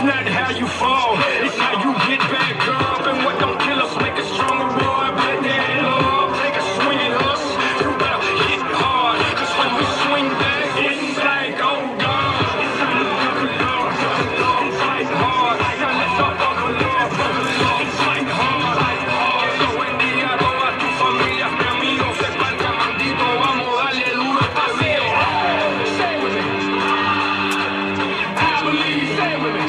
not how you fall, it's how you get back up. And what don't kill us make us stronger, boy. Put that love, take a swing at us. You better hit hard, cause when we swing back, it's like, oh God. It's time to fuck love, it's like hard. Now let's all fuck love, it's like hard. Eso buen día, toda tu familia, mi amigo, se parta maldito, vamos a darle duro al paseo. Stay with me. I believe, stay with me.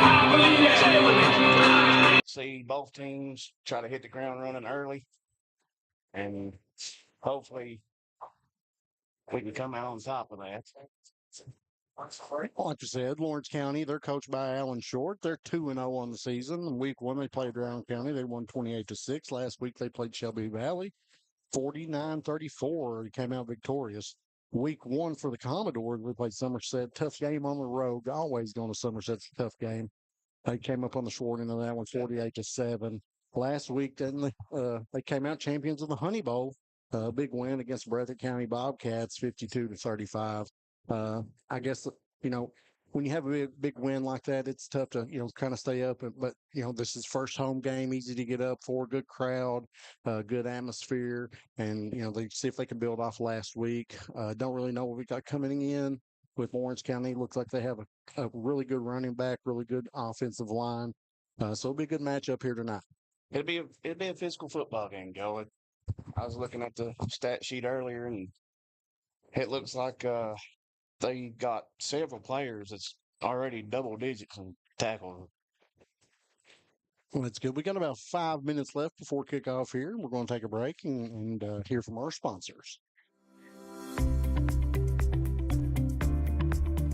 I believe that, stay with me. See both teams try to hit the ground running early, and hopefully we can come out on top of that. Like you said, Lawrence County, they're coached by Alan Short. They're 2-0 on the season. In week 1, they played Round County. They won 28-6. Last week, they played Shelby Valley, 49-34. They came out victorious. Week 1 for the Commodores, we played Somerset. Tough game on the road. Always going to Somerset's a tough game. They came up on the short end of that one, 48-7. Last week, they came out champions of the Honey Bowl. Big win against Breathitt County Bobcats, 52-35. I guess, when you have a big win like that, it's tough to, kind of stay up. But, this is first home game, easy to get up for, good crowd, good atmosphere. And, they see if they can build off last week. Don't really know what we got coming in with Lawrence County. Looks like they have a really good running back, really good offensive line. So it'll be a good matchup here tonight. It'll be a physical football game, Joe. I was looking at the stat sheet earlier, and it looks like they got several players that's already double digits in tackles. Well, that's good. We got about 5 minutes left before kickoff here. We're going to take a break and hear from our sponsors.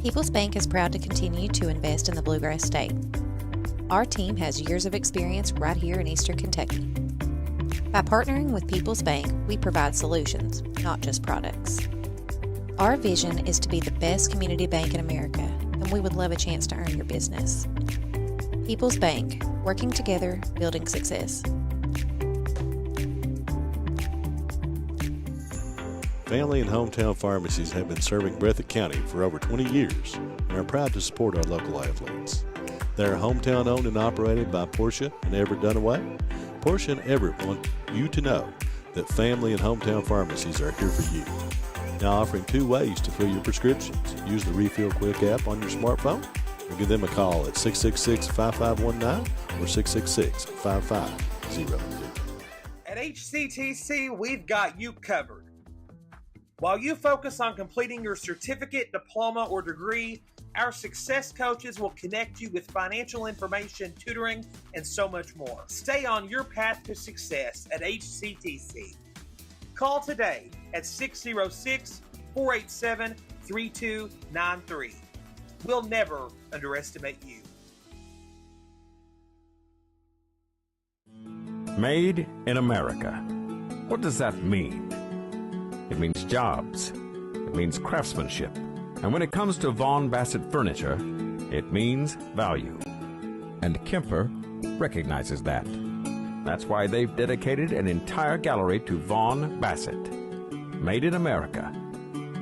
People's Bank is proud to continue to invest in the Bluegrass State. Our team has years of experience right here in Eastern Kentucky. By partnering with People's Bank, we provide solutions, not just products. Our vision is to be the best community bank in America, and we would love a chance to earn your business. People's Bank, working together, building success. Family and hometown pharmacies have been serving Breathitt County for over 20 years and are proud to support our local athletes. They are hometown owned and operated by Portia and Everett Dunaway. Portia and Everett want you to know that family and hometown pharmacies are here for you. Now offering 2 ways to fill your prescriptions. Use the Refill Quick app on your smartphone or give them a call at 666-5519 or 666-5502. At HCTC, we've got you covered. While you focus on completing your certificate, diploma, or degree, our success coaches will connect you with financial information, tutoring, and so much more. Stay on your path to success at HCTC. Call today at 606-487-3293. We'll never underestimate you. Made in America. What does that mean? It means jobs. It means craftsmanship. And when it comes to Vaughan Bassett furniture, it means value. And Kemper recognizes that. That's why they've dedicated an entire gallery to Vaughan Bassett. Made in America.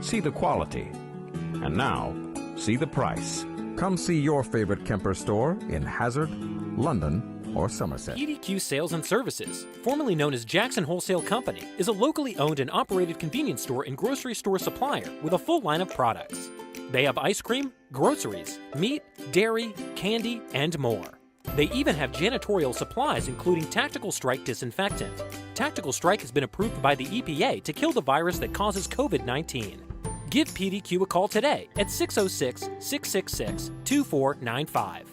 See the quality. And now, see the price. Come see your favorite Kemper store in Hazard, London, or Somerset. PDQ Sales and Services, formerly known as Jackson Wholesale Company, is a locally owned and operated convenience store and grocery store supplier with a full line of products. They have ice cream, groceries, meat, dairy, candy, and more. They even have janitorial supplies, including Tactical Strike disinfectant. Tactical Strike has been approved by the EPA to kill the virus that causes COVID-19. Give PDQ a call today at 606-666-2495.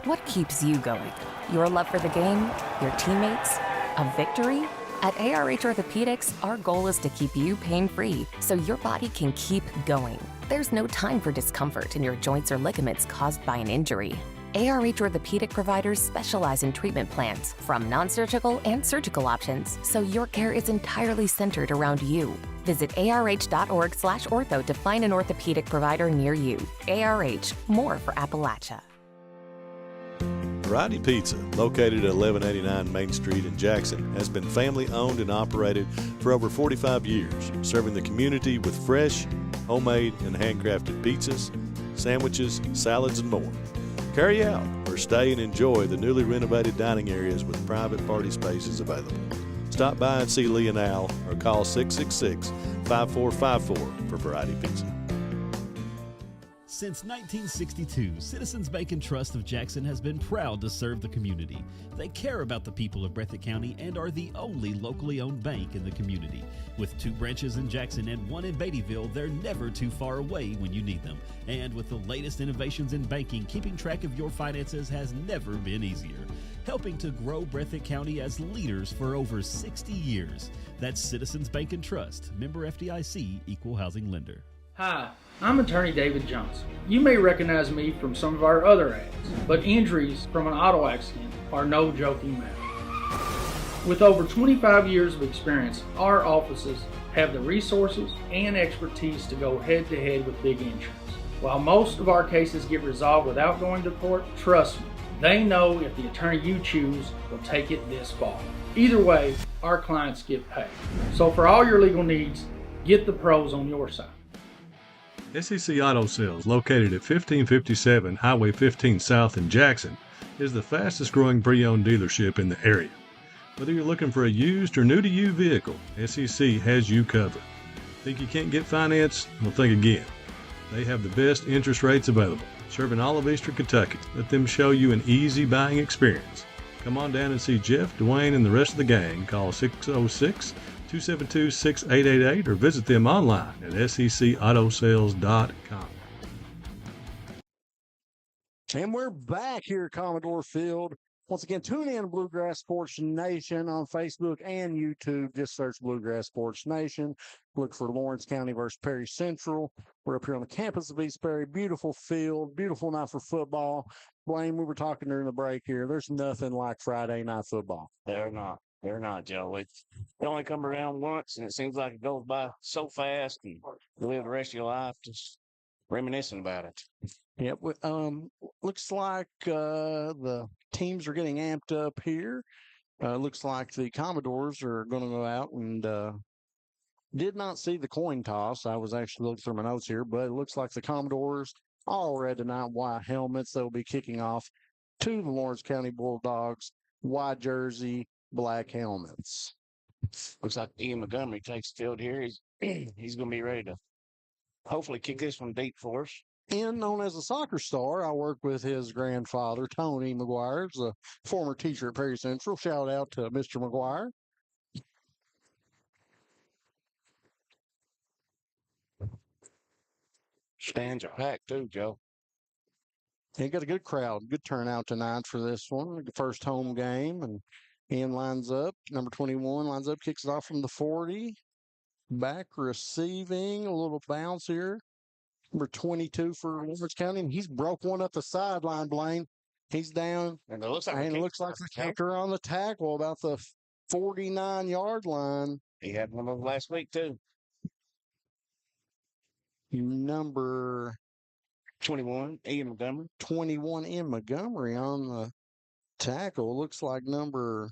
What keeps you going? Your love for the game? Your teammates? A victory? At ARH Orthopedics, our goal is to keep you pain-free so your body can keep going. There's no time for discomfort in your joints or ligaments caused by an injury. ARH Orthopedic providers specialize in treatment plans, from non-surgical and surgical options, so your care is entirely centered around you. Visit arh.org/ortho to find an orthopedic provider near you. ARH, more for Appalachia. Variety Pizza, located at 1189 Main Street in Jackson, has been family owned and operated for over 45 years, serving the community with fresh, homemade and handcrafted pizzas, sandwiches, salads, and more. Carry out or stay and enjoy the newly renovated dining areas with private party spaces available. Stop by and see Lee and Al or call 666-5454 for Variety Pizza. Since 1962, Citizens Bank and Trust of Jackson has been proud to serve the community. They care about the people of Breathitt County and are the only locally owned bank in the community. With 2 branches in Jackson and 1 in Beattyville, they're never too far away when you need them. And with the latest innovations in banking, keeping track of your finances has never been easier. Helping to grow Breathitt County as leaders for over 60 years. That's Citizens Bank and Trust, member FDIC, equal housing lender. Hi, I'm attorney David Johnson. You may recognize me from some of our other ads, but injuries from an auto accident are no joking matter. With over 25 years of experience, our offices have the resources and expertise to go head to head with big insurance. While most of our cases get resolved without going to court, trust me, they know if the attorney you choose will take it this far. Either way, our clients get paid. So for all your legal needs, get the pros on your side. SEC Auto Sales, located at 1557 Highway 15 South in Jackson, is the fastest growing pre-owned dealership in the area. Whether you're looking for a used or new-to-you vehicle, SEC has you covered. Think you can't get finance? Well, think again. They have the best interest rates available, serving all of Eastern Kentucky. Let them show you an easy buying experience. Come on down and see Jeff, Dwayne, and the rest of the gang. Call 606-272-6888 or visit them online at secautosales.com. And we're back here at Commodore Field. Once again, tune in to Bluegrass Sports Nation on Facebook and YouTube. Just search Bluegrass Sports Nation. Look for Lawrence County versus Perry Central. We're up here on the campus of East Perry. Beautiful field, beautiful night for football. Blaine, we were talking during the break here. There's nothing like Friday night football. They're not, Joe. They only come around once, and it seems like it goes by so fast, and you live the rest of your life just reminiscing about it. Yep. Looks like the teams are getting amped up here. Looks like the Commodores are going to go out and did not see the coin toss. I was actually looking through my notes here, but it looks like the Commodores, all red tonight, white helmets. They'll be kicking off to the Lawrence County Bulldogs, white jersey, black helmets. Looks like Ian Montgomery takes the field here. He's going to be ready to hopefully kick this one deep for us. And known as a soccer star, I work with his grandfather, Tony McGuire, a former teacher at Perry Central. Shout out to Mr. McGuire. Stands are packed too, Joe. He got a good crowd, good turnout tonight for this one. The first home game, and Ian lines up. Number 21 lines up, kicks it off from the 40. Back receiving, a little bounce here. Number 22 for Lawrence County, and he's broke one up the sideline, Blaine. He's down, and it looks like the kicker on the tackle about the 49-yard line. He had one of those last week, too. Number 21, Ian Montgomery. 21, Ian Montgomery on the tackle. Looks like number...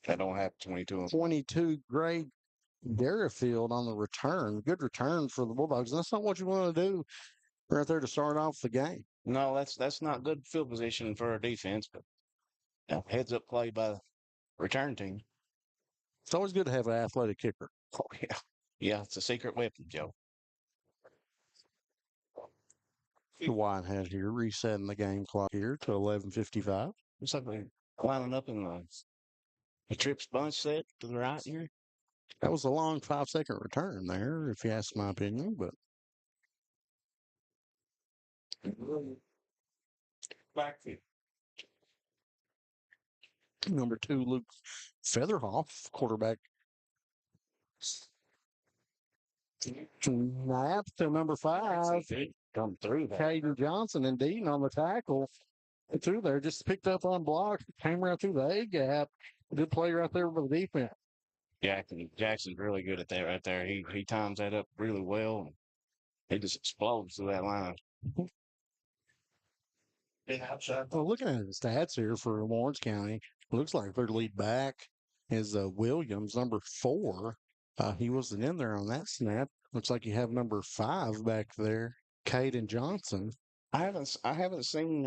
I don't have 22. 22, Greg Derifield on the return. Good return for the Bulldogs. That's not what you want to do right there to start off the game. No, that's not good field position for our defense, but heads up play by the return team. It's always good to have an athletic kicker. Oh, yeah. Yeah, it's a secret weapon, Joe. The Whitehead here resetting the game clock here to 11:55. Looks like they're lining up in the trips bunch set to the right here. That was a long 5-second return there, if you ask my opinion, but backfield. Number 2, Luke Featherhoff, quarterback. Snap to number 5. Come through that. Caden Johnson, indeed, on the tackle. Through there, just picked up on block, came right through the A gap. Good play right there with the defense. Jackson's really good at that right there. He times that up really well. He just explodes through that line. Well, looking at the stats here for Lawrence County, looks like their lead back is Williams, number 4. He wasn't in there on that snap. Looks like you have number 5 back there, Caden Johnson. I haven't seen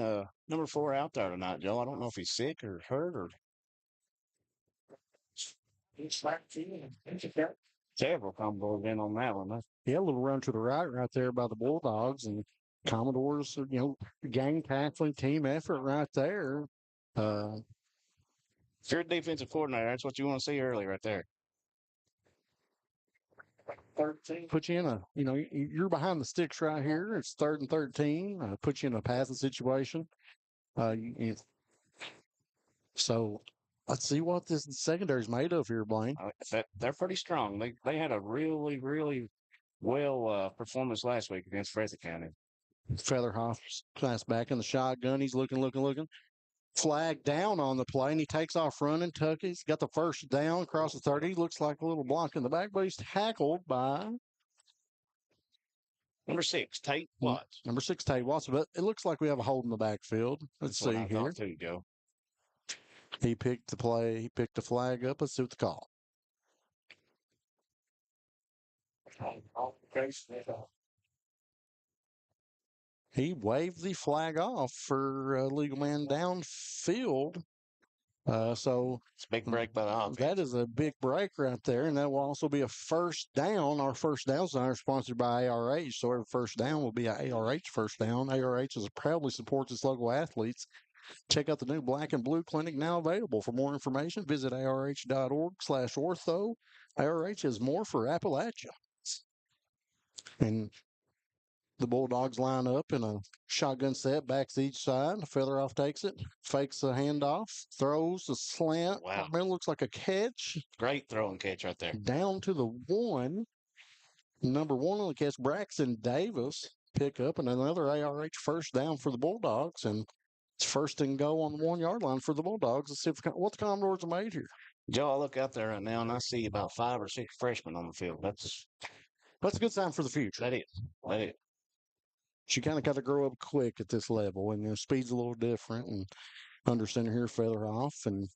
number 4 out there tonight, Joe. I don't know if he's sick or hurt or several combos in on that one. He had a little run to the right there by the Bulldogs, and Commodores, gang tackling, team effort right there. If you're a defensive coordinator, that's what you want to see early right there. Put you in you're behind the sticks right here. It's 3rd and 13. Put you in a passing situation. So let's see what this secondary's made of here, Blaine. They're pretty strong. They had a really, really well performance last week against Frederick County. Featherhoff's class back in the shotgun. He's looking. Flag down on the play, and he takes off running. Tucky's got the first down across the 30. Looks like a little block in the back, but he's tackled by number 6, Tate Watts. Number 6, Tate Watts. But it looks like we have a hold in the backfield. Let's see here. Too, Joe. He picked the play. He picked the flag up. Let's see what the call. He waved the flag off for legal man downfield. So it's a big break by the offense. That is a big break right there, and that will also be a first down. Our first down sign is sponsored by ARH, so every first down will be an ARH first down. ARH proudly supports its local athletes. Check out the new Black and Blue Clinic now available. For more information, visit arh.org/ortho. ARH is more for Appalachia. And the Bulldogs line up in a shotgun set, backs each side. Featherhoff takes it, fakes a handoff, throws a slant. Wow. It looks like a catch. Great throw and catch right there. Down to the 1. Number 1 on the catch, Braxton Davis. Pick up and another ARH first down for the Bulldogs. And it's 1st and goal on the 1-yard line for the Bulldogs. Let's see what the Commodores have made here. Joe, I look out there right now and I see about 5 or 6 freshmen on the field. That's a good sign for the future. That is. She kind of got to grow up quick at this level, and the speed's a little different. And under center here, Featherhoff, and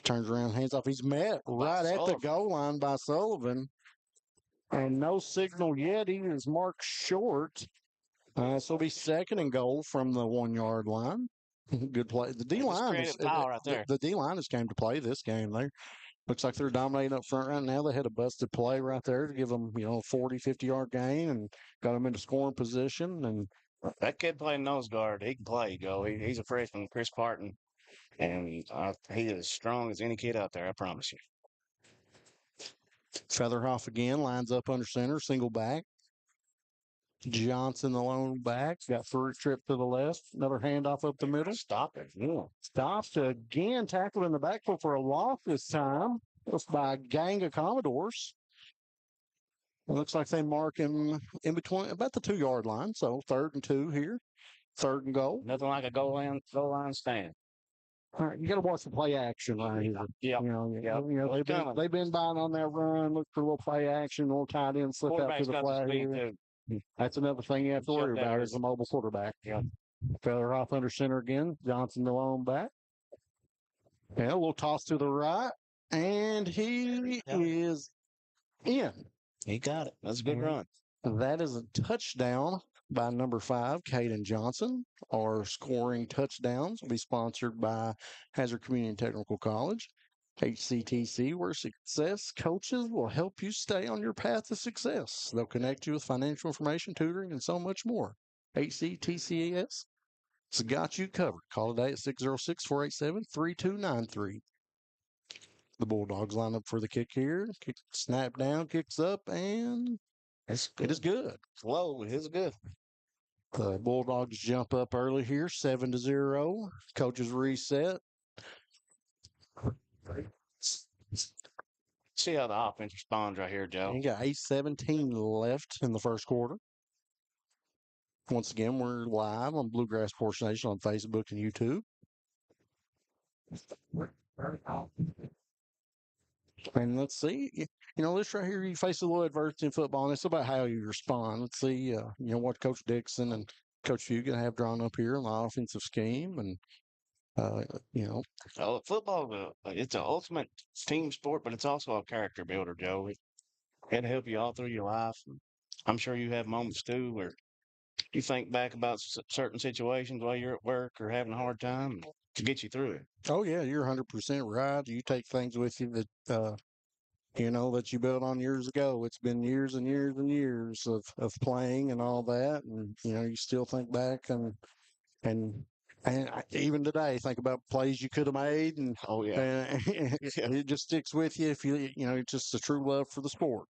turns around, hands off. He's met right at the goal line by Sullivan, and no signal yet. He is marked short. So it'll be 2nd and goal from the 1-yard line. Good play. The D-line is power right there. The D-line has came to play this game. Looks like they're dominating up front right now. They had a busted play right there to give them, 40, 50-yard gain and got them into scoring position. And that kid playing nose guard, he can play, Joe. He's a freshman, Chris Parton, and he is as strong as any kid out there, I promise you. Featherhoff again lines up under center, single back. Johnson, the lone back, got 3 trip to the left. Another handoff up the middle. Stop it. Yeah. Stopped again, tackled in the backfield for a loss this time. It's by a gang of Commodores. It looks like they mark him in between, about the 2-yard line. So 3rd and 2 here. 3rd and goal. Nothing like a goal line stand. All right, you got to watch the play action right here. Yeah. They've been buying on that run. Look for a little play action, a little tight end slip out to the flag here. That's another thing you have to worry about is a mobile quarterback. Yeah. Featherhoff under center again. Johnson the lone back. Yeah, a little toss to the right. And he is in. He got it. That's a good run. That is a touchdown by number 5, Caden Johnson. Our scoring touchdowns will be sponsored by Hazard Community Technical College. HCTC, where success coaches will help you stay on your path to success. They'll connect you with financial information, tutoring, and so much more. HCTCS has got you covered. Call today at 606-487-3293. The Bulldogs line up for the kick here. Snap down, kicks up, and it is good. Slow, it is good. The Bulldogs jump up early here, 7-0. Coaches reset. See how the offense responds right here, Joe. You got 8:17 left in the first quarter. Once again, we're live on Bluegrass Sports Nation on Facebook and YouTube. And let's see, this right here, you face a little adversity in football, and it's about how you respond. Let's see, what Coach Dixon and Coach Few going to have drawn up here in the offensive scheme. And, Oh, football, it's an ultimate team sport, but it's also a character builder, Joe. It'll help you all through your life. I'm sure you have moments too where you think back about certain situations while you're at work or having a hard time to get you through it. Oh, yeah, you're 100% right. You take things with you that, that you built on years ago. It's been years and years and years of playing and all that. And, you still think back and even today, think about plays you could have made. And, Oh, yeah. and it just sticks with you if it's just a true love for the sport.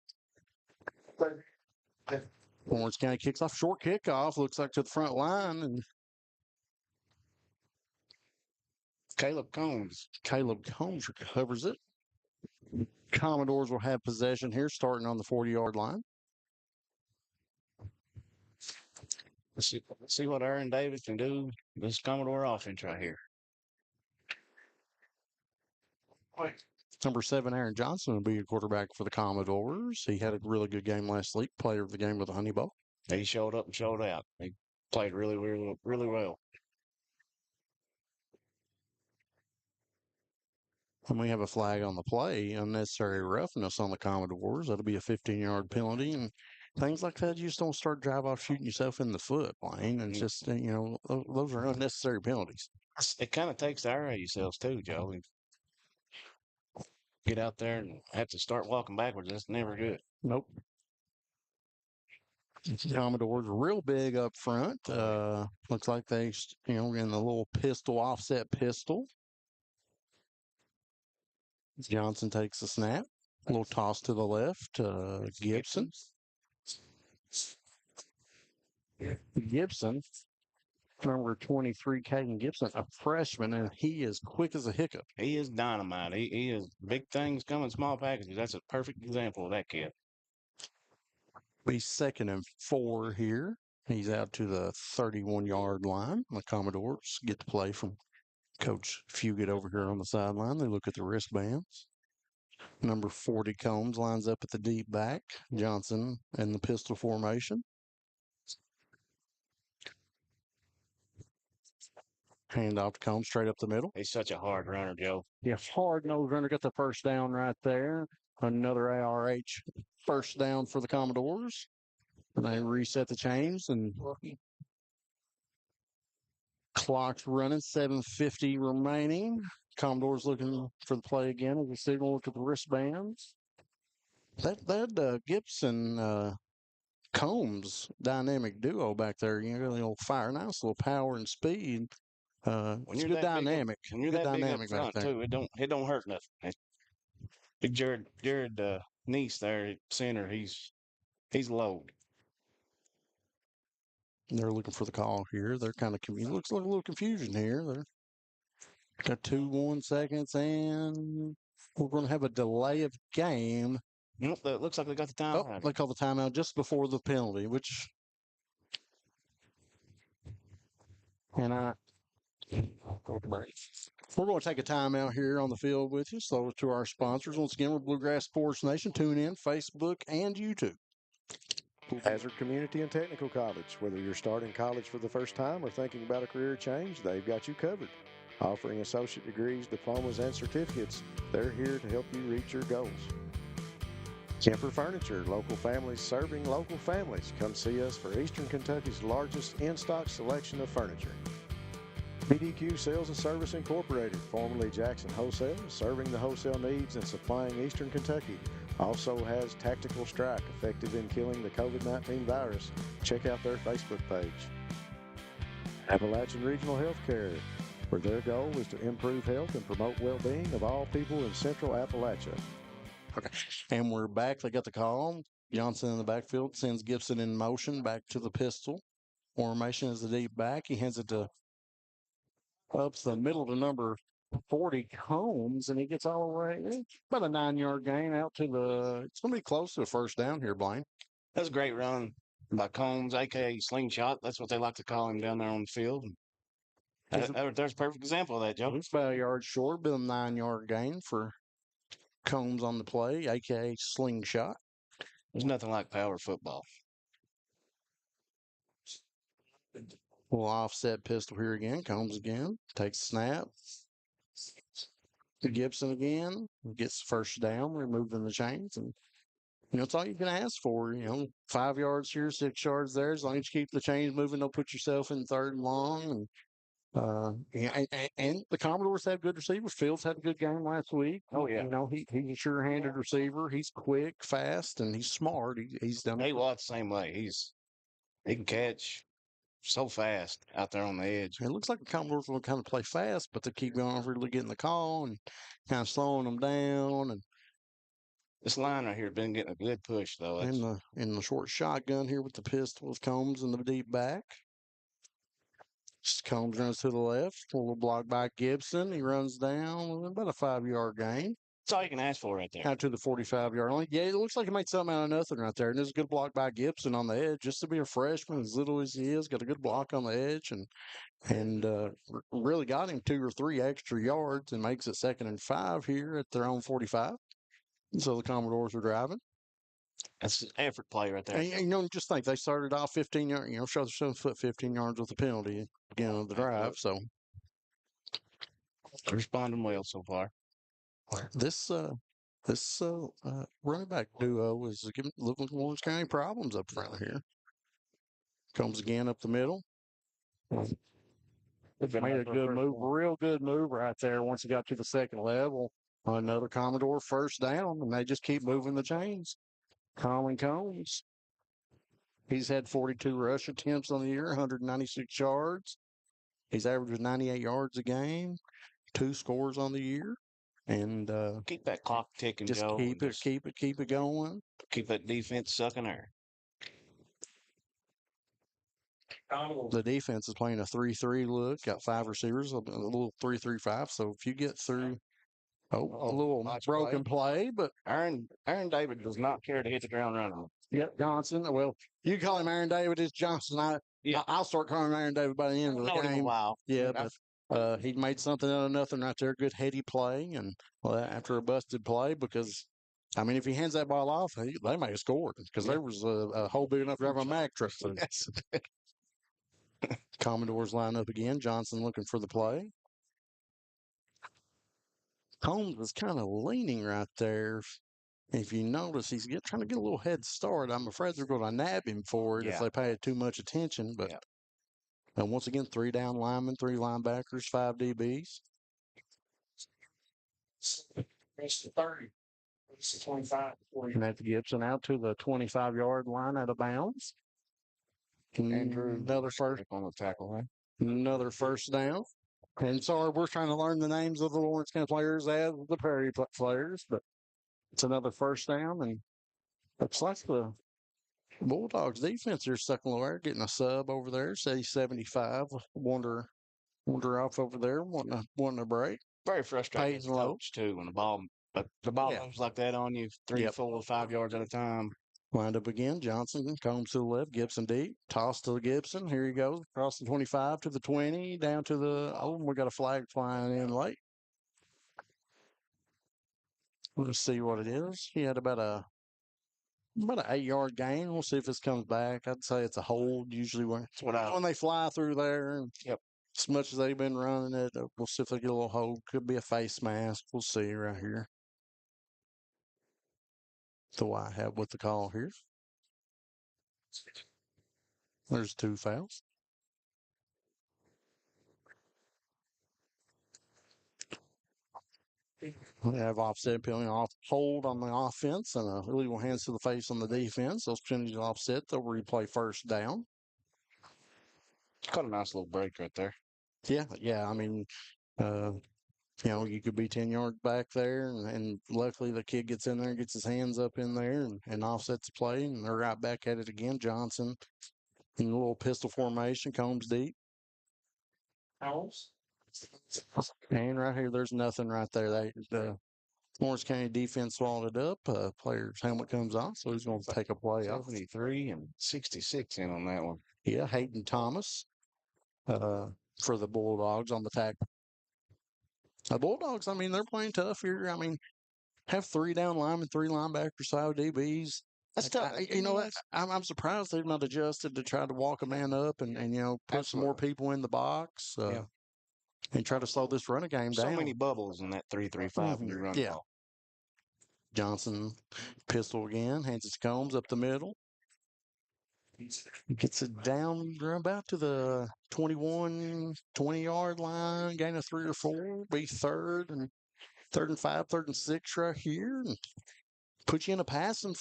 Lawrence County kicks off, short kickoff, looks like to the front line. And Caleb Combs recovers it. Commodores will have possession here, starting on the 40-yard line. Let's see what Aaron Davis can do. This Commodore offense right here. Number 7, Aaron Johnson will be a quarterback for the Commodores. He had a really good game last week. Player of the game with a Honey Bowl. He showed up and showed out. He played really, really, really well. And we have a flag on the play, unnecessary roughness on the Commodores. That'll be a 15-yard penalty. And things like that, you just don't start drive off shooting yourself in the foot, Blaine. It's just, those are unnecessary penalties. It kind of takes the eye out of yourselves too, Joe. Get out there and have to start walking backwards. That's never good. Nope. Commodores real big up front. Looks like they, in the little offset pistol. Johnson takes a snap. A little toss to the left. Gibson. Number 23, Caden Gibson, a freshman, and he is quick as a hiccup. He is dynamite. He is big things come in small packages. That's a perfect example of that kid. Be 2nd and 4 here. He's out to the 31-yard line. The Commodores get to play from Coach Fugit over here on the sideline. They look at the wristbands. Number 40, Combs, lines up at the deep back. Johnson in the pistol formation. Hand off to Combs, straight up the middle. He's such a hard runner, Joe. Yeah, hard-nosed runner. Got the first down right there. Another ARH first down for the Commodores. And they reset the chains and clock's running, 7:50 remaining. Commodores looking for the play again as we signal, look at the wristbands. That Gibson Combs dynamic duo back there, a little fire, nice little power and speed. It's good dynamic. When you're that big up front, too, it don't hurt nothing. Big Jared Neese there at center, he's low. They're looking for the call here. They're kind of looks like a little confusion here. They're got 1 seconds, and we're going to have a delay of game. Nope, it looks like they got the timeout. Oh, they call the timeout just before the penalty, which we're going to take a timeout here on the field with you. So to our sponsors, once again, we're Bluegrass Sports Nation. Tune in, Facebook and YouTube. Hazard Community and Technical College. Whether you're starting college for the first time or thinking about a career change, they've got you covered. Offering associate degrees, diplomas, and certificates, they're here to help you reach your goals. Kemper Furniture, local families serving local families. Come see us for Eastern Kentucky's largest in-stock selection of furniture. PDQ Sales and Service Incorporated, formerly Jackson Wholesale, serving the wholesale needs and supplying Eastern Kentucky. Also has Tactical Strike, effective in killing the COVID-19 virus. Check out their Facebook page. Appalachian Regional Healthcare, where their goal is to improve health and promote well-being of all people in Central Appalachia. Okay, and we're back. They got the call. Johnson in the backfield sends Gibson in motion back to the pistol. Formation is the deep back. He hands it to up the middle to number 40 Combs, and he gets all the way about a 9-yard gain out to it's going to be close to a first down here, Blaine. That's a great run by Combs, a.k.a. Slingshot. That's what they like to call him down there on the field. There's a perfect example of that, Joe. It's about a yard short, been a 9-yard gain for Combs on the play, a.k.a. Slingshot. There's nothing like power football. Little offset pistol here again. Combs again. Takes a snap. To Gibson again. Gets the first down. Removing the chains. And, it's all you can ask for. 5 yards here, 6 yards there. As long as you keep the chains moving, don't put yourself in third and long. And the Commodores have good receivers. Fields had a good game last week. Oh, yeah. He's a sure-handed receiver. He's quick, fast, and he's smart. He's done He was the same way. He can catch so fast out there on the edge. It looks like the Commodores will kind of play fast, but they keep going over to getting the call and kind of slowing them down. And This line right here has been getting a good push, though. in the short shotgun here with the pistol with Combs in the deep back. Combs runs to the left. A little block by Gibson. He runs down about a 5-yard gain. That's all you can ask for right there. Out to the 45-yard line. Yeah, it looks like he made something out of nothing right there. And there's a good block by Gibson on the edge. Just to be a freshman, as little as he is, got a good block on the edge and really got him 2 or 3 extra yards and makes it 2nd and 5 here at their own 45. So the Commodores are driving. That's an effort play right there. And, just think they started off 15 yards, showed their 7 foot 15 yards with the penalty at the beginning of the drive. So they're responding well so far. This running back duo is giving Lawrence County problems up front here. Comes again up the middle. Made a good move, real good move right there once he got to the second level. Another Commodore first down, and they just keep moving the chains. Colin Combs. He's had 42 rush attempts on the year, 196 yards. He's averaged 98 yards a game, 2 scores on the year. And keep that clock ticking, just Joe. keep it going. Keep that defense sucking air. The defense is playing a 3-3 look. Got 5 receivers, a little 3-3-5. So if you get through a little broken play, but Aaron David does not care to hit the ground running. Yep, Johnson. Well, you call him Aaron David. It's Johnson. I'll start calling him Aaron David by the end of the game. A while. Yeah, but he made something out of nothing right there. Good heady play, and after a busted play, because if he hands that ball off, they may have scored because there was a hole big enough to have a Mack truck through. Commodores line up again. Johnson looking for the play. Combs was kind of leaning right there. If you notice, he's trying to get a little head start. I'm afraid they're going to nab him for it if they pay too much attention. But once again, 3 down linemen, 3 linebackers, 5 DBs. That's the 30. It's the 25. And that's Gibson out to the 25-yard line out of bounds. Andrew, another first on the tackle, right? Another first down. And sorry, we're trying to learn the names of the Lawrence County players as the Prairie players, but it's another first down, and looks like the Bulldogs defense are stuck in the air, getting a sub over there. Say 75. Wander off over there, wanting a break. Very frustrating as a coach too when the ball moves like that on you 3, 4, 5 yards at a time. Lined up again. Johnson comes to the left. Gibson deep. Toss to the Gibson. Here he goes. Across the 25 to the 20. Down to the... we got a flag flying in late. Let's see what it is. He had about an 8-yard gain. We'll see if this comes back. I'd say it's a hold usually when they fly through there. And as much as they've been running it, we'll see if they get a little hold. Could be a face mask. We'll see right here. So I have what the call here. There's 2 fouls. We have offset penalty off hold on the offense and illegal hands to the face on the defense. Those penalties offset. They'll replay first down. Caught a nice little break right there. Yeah. You could be 10 yards back there, and luckily the kid gets in there and gets his hands up in there and offsets the play, and they're right back at it again. Johnson in a little pistol formation, Combs deep. And right here, there's nothing right there. The Lawrence County defense swallowed it up. Player's helmet comes off, so he's going to take a play off. 73 and 66 in on that one. Yeah, Hayden Thomas for the Bulldogs on the tackle. The Bulldogs, they're playing tough here. Have 3 down linemen, 3 linebackers, 5 DBs. That's tough. You know what? I'm surprised they've not adjusted to try to walk a man up and put some more Absolutely. people in the box Yeah. and try to slow this running game So down. many bubbles in that 3-3-5 when you run the Yeah. ball. Johnson pistol again, hands it to Combs up the middle. Gets it down about to the 21, 20-yard line, gain of 3 or 4, be third and 5, 3rd and 6 right here. And put you in a passing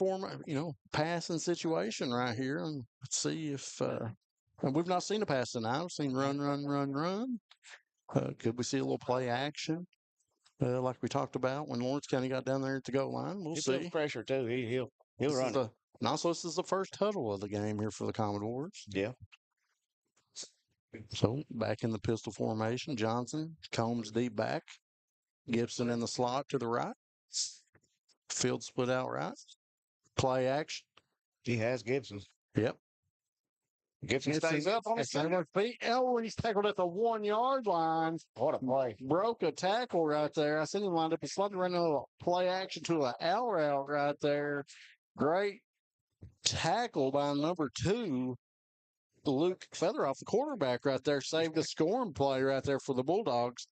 passing situation right here. And let's see if and we've not seen a pass tonight. We've seen run. Could we see a little play action? Like we talked about when Lawrence County got down there at the goal line. We'll He see. feels pressure too. He'll run it. And also, this is the first huddle of the game here for the Commodores. Yeah. So back in the pistol formation, Johnson, Combs deep back, Gibson in the slot to the right, field split out right, play action. He has Gibson. Yep. Gibson stays up on his feet. Oh, he's tackled at the 1-yard line. What a play. Broke a tackle right there. I seen him lined up. He slid around a play action to an L route right there. Great tackle by number 2, Luke Featheroff, the quarterback right there. Saved the scoring play right there for the Bulldogs.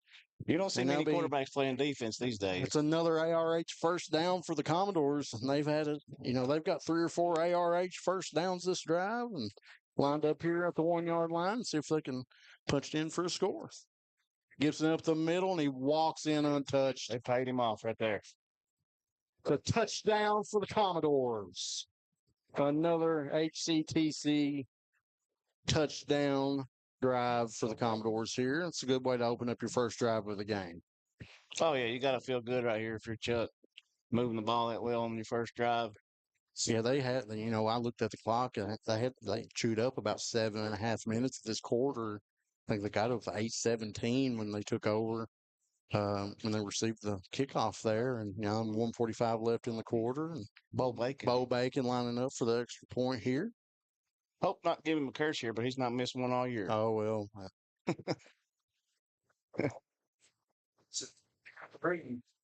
You don't see many quarterbacks playing defense these days. It's another ARH first down for the Commodores. And they've had they've got 3 or 4 ARH first downs this drive and lined up here at the 1-yard line and see if they can punch it in for a score. Gibson up the middle, and he walks in untouched. They paid him off right there. It's a touchdown for the Commodores. Another HCTC touchdown drive for the Commodores here. It's a good way to open up your first drive of the game. Oh, yeah, you got to feel good right here if you're Chuck moving the ball that well on your first drive. Yeah, they had, I looked at the clock and they chewed up about 7.5 minutes this quarter. I think they got it with 8:17 when they took over, when they received the kickoff there. And 1:45 left in the quarter. And Bo Bacon lining up for the extra point here. Hope not give him a curse here, but he's not missed one all year. Oh, well.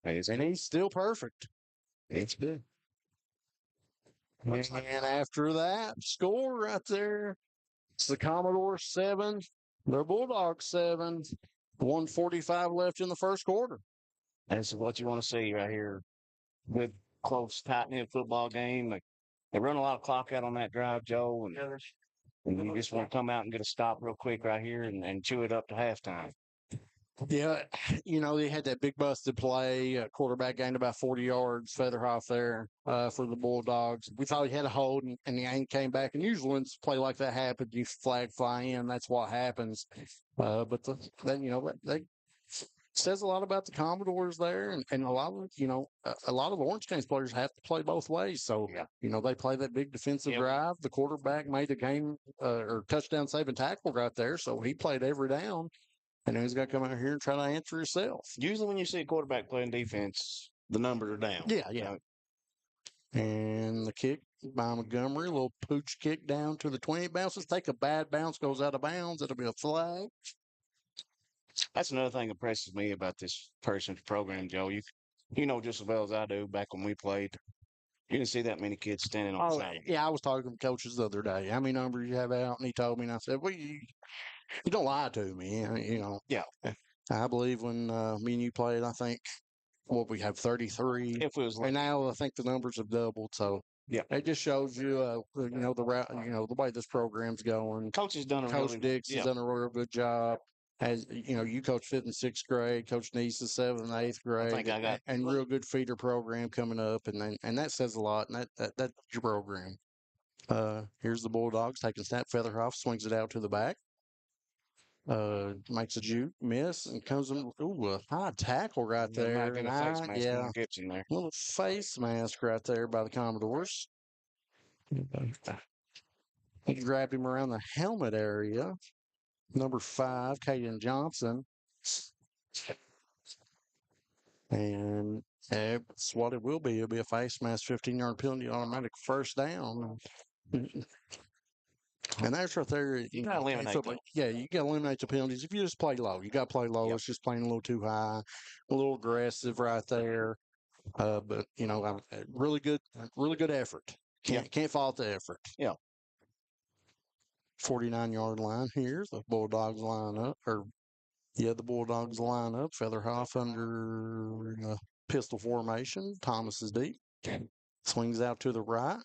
And he's still perfect. It's good. And after that score right there, it's the Commodore 7, the Bulldogs 7, 1:45 left in the first quarter. That's what you want to see right here. Good, close, tight-knit football game. They run a lot of clock out on that drive, Joe, and you just want to come out and get a stop real quick right here and chew it up to halftime. Yeah, they had that big busted play. Quarterback gained about 40 yards, Featherhoff there for the Bulldogs. We thought he had a hold, and he came back. And usually when a play like that happens, you flag fly in. That's what happens. But that says a lot about the Commodores there, and a lot of Orange County players have to play both ways. So they play that big defensive drive. The quarterback made the game or touchdown saving tackle right there, so he played every down. And he's got to come out here and try to answer himself. Usually when you see a quarterback playing defense, the numbers are down. Yeah. And the kick by Montgomery, a little pooch kick down to the 20. Bounces, take a bad bounce, goes out of bounds. It'll be a flag. That's another thing that impresses me about this person's program, Joe. You know just as well as I do back when we played. You didn't see that many kids standing on the side. Yeah, I was talking to coaches the other day. How many numbers you have out? And he told me, and I said, well, you don't lie to me, Yeah. I believe when me and you played, I think, we have 33. If it was and now I think the numbers have doubled. So yeah, it just shows you, the route, the way this program's going. Coach has done Coach Dix has done a real good job. As you coach 5th and 6th grade, Coach Neese is 7th and 8th grade, I think I got and real good feeder program coming up, and that says a lot. And that's your program. Here's the Bulldogs taking snap. Featherhoff swings it out to the back. Makes a juke miss and comes in. Ooh, a high tackle right there. Gibson there. Little face mask right there by the Commodores. He grabbed him around the helmet area. Number 5, Caden Johnson. And that's what it will be. It'll be a face mask, 15-yard penalty, automatic first down. And that's right there. You got to eliminate you got to eliminate the penalties. If you just play low, you got to play low. It's just playing a little too high, a little aggressive right there. But really good effort. Can't fault the effort. Yeah. 49-yard line here. The Bulldogs line up. The Bulldogs line up. Featherhoff under pistol formation. Thomas is deep. Swings out to the right.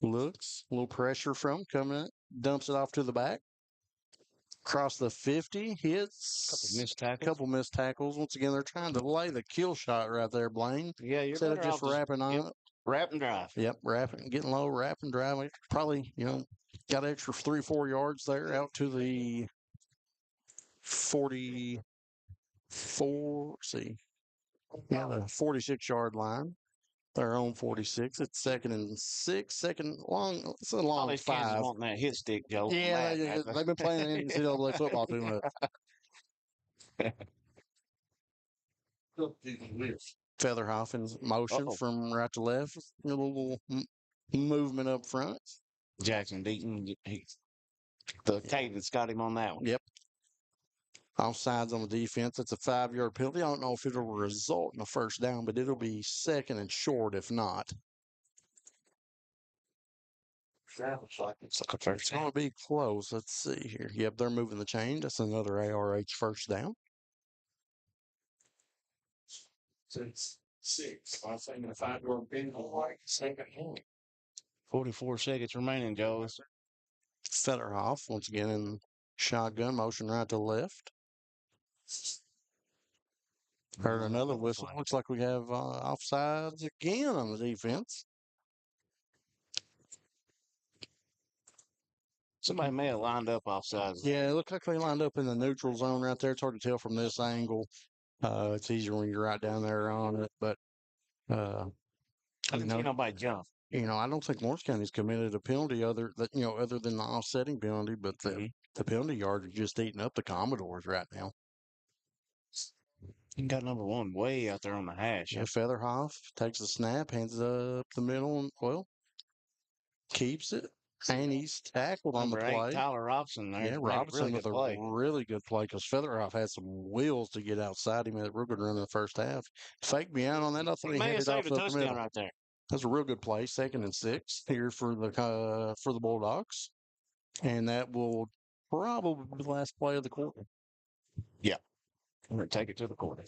Looks. A little pressure from coming in. Dumps it off to the back. Across the 50. Hits. Couple missed tackles. Once again, they're trying to lay the kill shot right there, Blaine. Yeah, you're Instead of better just off wrapping on it. Wrap and drive. Yep, wrapping, getting low, wrap and drive. Probably, got an extra 3-4 yards there out to the 44. The 46-yard line. Their own 46. It's 2nd and 6. Second long. It's a long 5. Want that hit stick, Joe. Yeah, they've been playing NCAA football too much. Featherhoff in motion from right to left. A little movement up front. Jackson Deaton, the David's got him on that one. Yep. Offsides on the defense. It's a 5-yard penalty. I don't know if it'll result in a first down, but it'll be 2nd and short if not. It's like a first It's going to be close. Let's see here. Yep, they're moving the chain. That's another ARH first down. 6. I'm thinking a 5-yard penalty. 44 seconds remaining, Joe. Featherhoff once again in shotgun motion right to left. Heard another whistle. Looks like we have offsides again on the defense. Somebody may have lined up offsides. Yeah, it looked like they lined up in the neutral zone right there. It's hard to tell from this angle. It's easier when you're right down there on it, but I didn't see nobody jump. I don't think Morris County's committed a penalty other than the offsetting penalty, but the penalty yards are just eating up the Commodores right now. You got number 1 way out there on the hash. Yeah, Featherhoff takes the snap, hands it up the middle, and keeps it. And he's tackled on the Number 8, play. Tyler Robson there. Yeah, Robson with a really good play because Featherhoff had some wheels to get outside him at real good run in the first half. Fake me out on that. I thought he handed off the middle. Right there. That's a real good play. 2nd and 6 here for the Bulldogs, and that will probably be the last play of the quarter. Yeah, we're gonna take it to the quarter.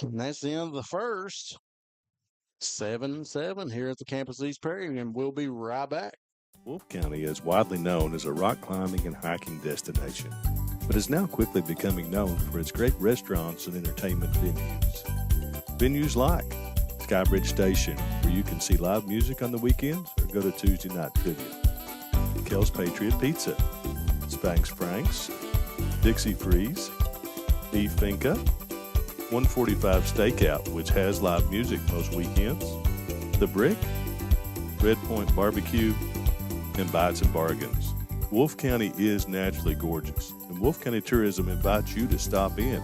And that's the end of the first. 7-7 here at the Campus East Prairie, and we'll be right back. Wolfe County is widely known as a rock climbing and hiking destination, but is now quickly becoming known for its great restaurants and entertainment venues. Venues like Skybridge Station, where you can see live music on the weekends or go to Tuesday night trivia. Kel's Patriot Pizza, Spanx Franks, Dixie Freeze, Beef Finca, 145 Stakeout, which has live music most weekends, The Brick, Red Point Barbecue, and Bites and Bargains. Wolfe County is naturally gorgeous, and Wolfe County Tourism invites you to stop in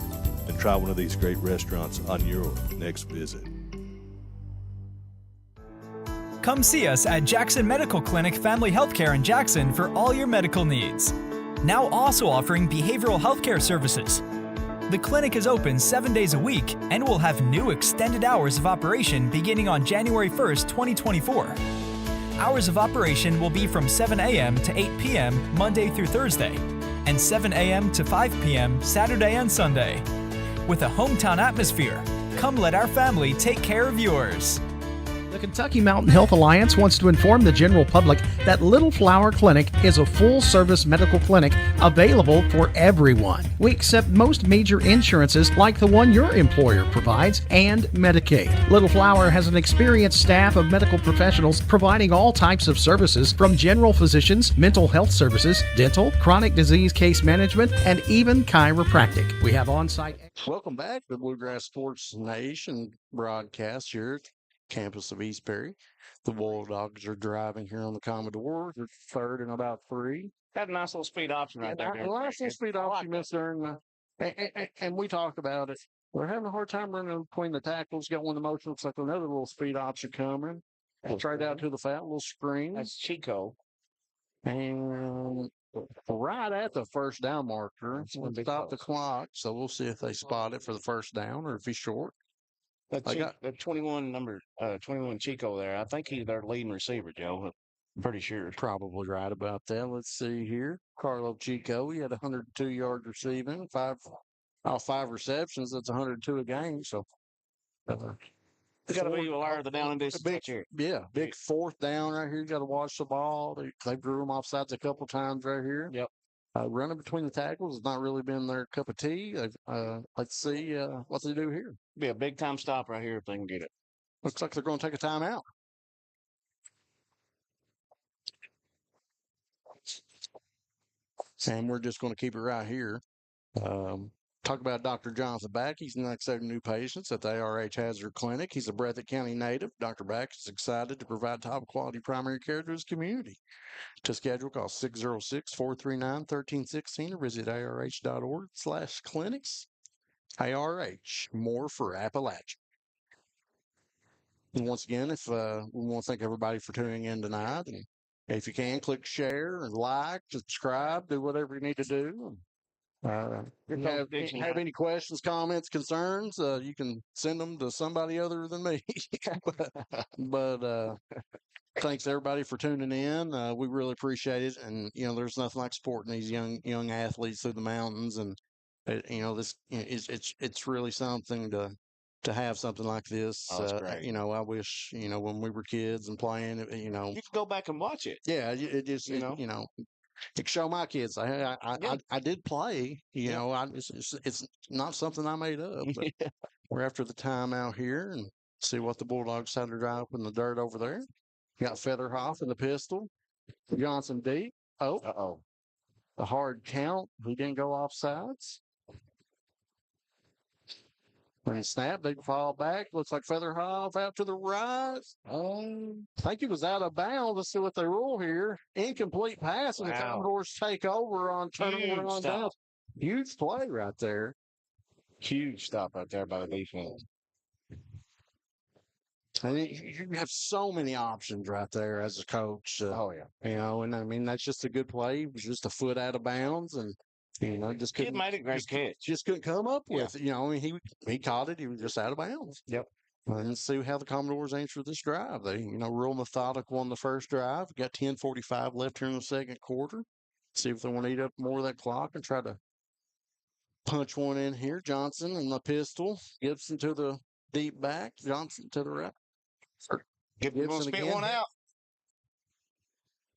and try one of these great restaurants on your next visit. Come see us at Jackson Medical Clinic Family Healthcare in Jackson for all your medical needs. Now also offering behavioral healthcare services. The clinic is open 7 days a week and will have new extended hours of operation beginning on January 1st, 2024. Hours of operation will be from 7 a.m. to 8 p.m. Monday through Thursday, and 7 a.m. to 5 p.m. Saturday and Sunday. With a hometown atmosphere, come let our family take care of yours. The Kentucky Mountain Health Alliance wants to inform the general public that Little Flower Clinic is a full-service medical clinic available for everyone. We accept most major insurances like the one your employer provides and Medicaid. Little Flower has an experienced staff of medical professionals providing all types of services from general physicians, mental health services, dental, chronic disease case management, and even chiropractic. We have on-site... Welcome back to the Bluegrass Sports Nation broadcast here at campus of East Perry. The Bulldogs are driving here on the Commodore. They're 3rd and about 3. Got a nice little speed option right there. A nice little speed option, Mr. And we talked about it. We're having a hard time running between the tackles. Got one in motion. Looks like another little speed option coming. It's right out to the fat little screen. That's Chico. And right at the first down marker. Let's stop the clock. So we'll see if they spot it for the first down or if he's short. That 21 Chico there. I think he's their leading receiver, Joe. I'm pretty sure. Probably right about that. Let's see here. Carlo Chico, he had 102 yards receiving, five receptions. That's 102 a game. So, It's got to be the down and distance. Big fourth down right here. You got to watch the ball. They drew him offsides a couple times right here. Yep. Running between the tackles has not really been their cup of tea. Let's see what they do here. Be a big time stop right here if they can get it. Looks like they're going to take a timeout. And we're just going to keep it right here. Talk about Dr. Jonathan Back. He's not accepting new patients at the ARH Hazard Clinic. He's a Breathitt County native. Dr. Back is excited to provide top quality primary care to his community. To schedule, call 606-439-1316 or visit arh.org/clinics. ARH, more for Appalachia. And once again, if we want to thank everybody for tuning in tonight. And if you can, click share and like, subscribe, do whatever you need to do. If you have any questions, comments, concerns, you can send them to somebody other than me. but thanks everybody for tuning in. We really appreciate it. And there's nothing like supporting these young athletes through the mountains. And it's really something to have something like this. Great. I wish when we were kids and playing, you can go back and watch it. Yeah, it just to show my kids. I did play. It's not something I made up. But we're after the time out here and see what the Bulldogs had to drive up in the dirt over there. Got Featherhoff in the pistol. Johnson deep. The hard count. He didn't go off sides. When he snapped, they fall back. Looks like Featherhoff out to the right. I think he was out of bounds. Let's see what they rule here. Incomplete pass, and the Commodores take over on turnover on down. Huge play right there. Huge stop right there by the defense. And you have so many options right there as a coach. And I mean, that's just a good play. It was just a foot out of bounds, and just couldn't. Kid made a great catch. Just couldn't come up with it. He caught it. He was just out of bounds. Yep. And let's see how the Commodores answer this drive. They, real methodical on the first drive. Got 10:45 left here in the second quarter. See if they want to eat up more of that clock and try to punch one in here. Johnson in the pistol. Gibson to the deep back. Johnson to the right. Gibson spit one out.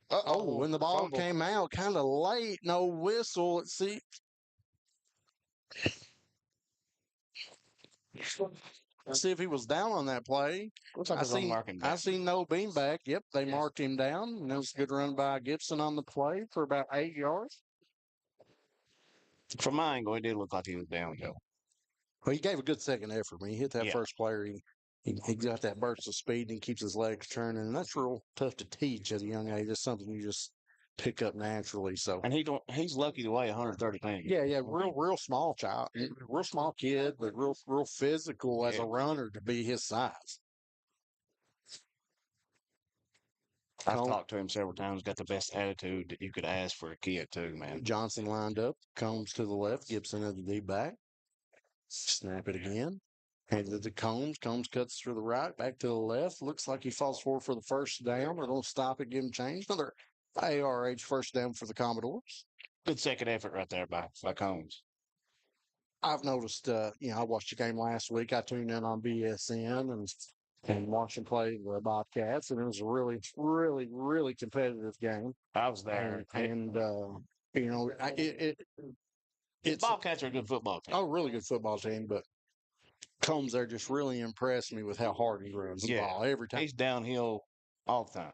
When the ball came out kind of late, no whistle. Let's see. Let's see if he was down on that play. Looks like I see no beanback. Yep, they marked him down. And that was a good run by Gibson on the play for about 8 yards. From my angle, it did look like he was down, Joe. Well, he gave a good second effort. When he hit that first player, he got that burst of speed and he keeps his legs turning. And that's real tough to teach at a young age. It's something you just pick up naturally. So, and he's lucky to weigh 130 pounds. Yeah, real small child, real small kid, but real physical as a runner to be his size. I've talked to him several times. Got the best attitude that you could ask for a kid too, man. Johnson lined up, Combs to the left, Gibson at the deep back. Snap it again. Handed it to Combs. Combs cuts through the right, back to the left. Looks like he falls forward for the first down. They're going to stop it, give him change. Another ARH first down for the Commodores. Good second effort right there by Combs. I've noticed, I watched the game last week. I tuned in on BSN and watched him play the Bobcats, and it was a really, really, really competitive game. I was there. It's Bobcats are a good football team. Oh, really good football team, but Combs there just really impressed me with how hard he runs the ball every time. He's downhill all the time.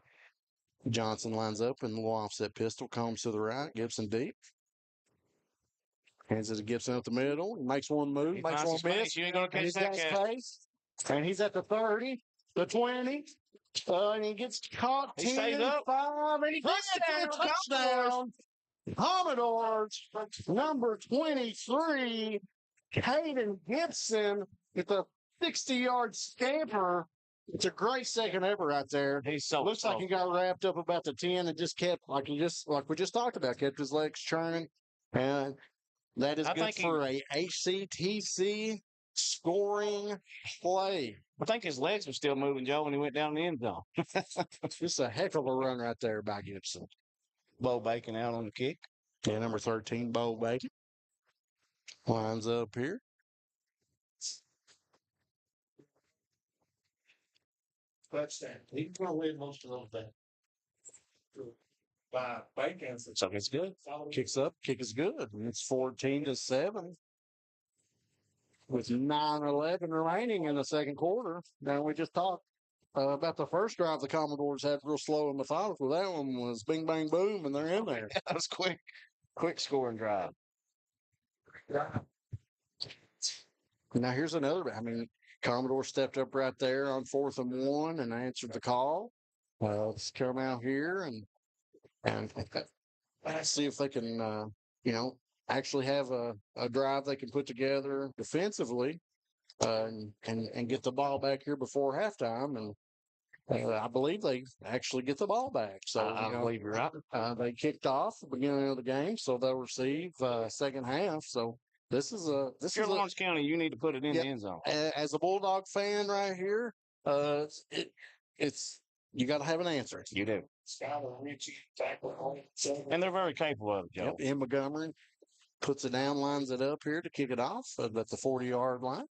Johnson lines up in the little offset pistol. Combs to the right. Gibson deep. Hands it to Gibson up the middle. He makes one move. Makes one miss. You ain't going to catch that catch. And he's at the 30, the 20. And he gets caught. He stays up. 5, and he gets it for a touchdown. Commodores, number 23, Hayden Gibson with a 60-yard scamper. It's a great second effort right there. Looks like he got wrapped up about the 10 and just kept, like we just talked about, kept his legs churning. And that is good for a HCTC scoring play. I think his legs were still moving, Joe, when he went down the end zone. Just a heck of a run right there by Gibson. Bo Bacon out on the kick. Yeah, number 13, Bo Bacon. Lines up here. Touchdown. He's going to win most of those things. By Bacon. So it's good. Kicks up. Kick is good. And it's 14-7. With 9:11 remaining in the second quarter. Now we just talked about the first drive the Commodores had real slow and methodical. That one was bing, bang, boom, and they're in there. That was quick scoring drive. Now here's another. I mean, Commodore stepped up right there on 4th and 1 and answered the call. Let's come out here and see if they can, actually have a drive they can put together defensively and get the ball back here before halftime. And I believe they actually get the ball back. So I believe you're right. They kicked off the beginning of the game, so they'll receive second half. So this is Lawrence County. You need to put it in the end zone. As a Bulldog fan right here, it's you got to have an answer. You do. And they're very capable of it, Joe. Yep. In Montgomery puts it down, lines it up here to kick it off at the 40-yard line.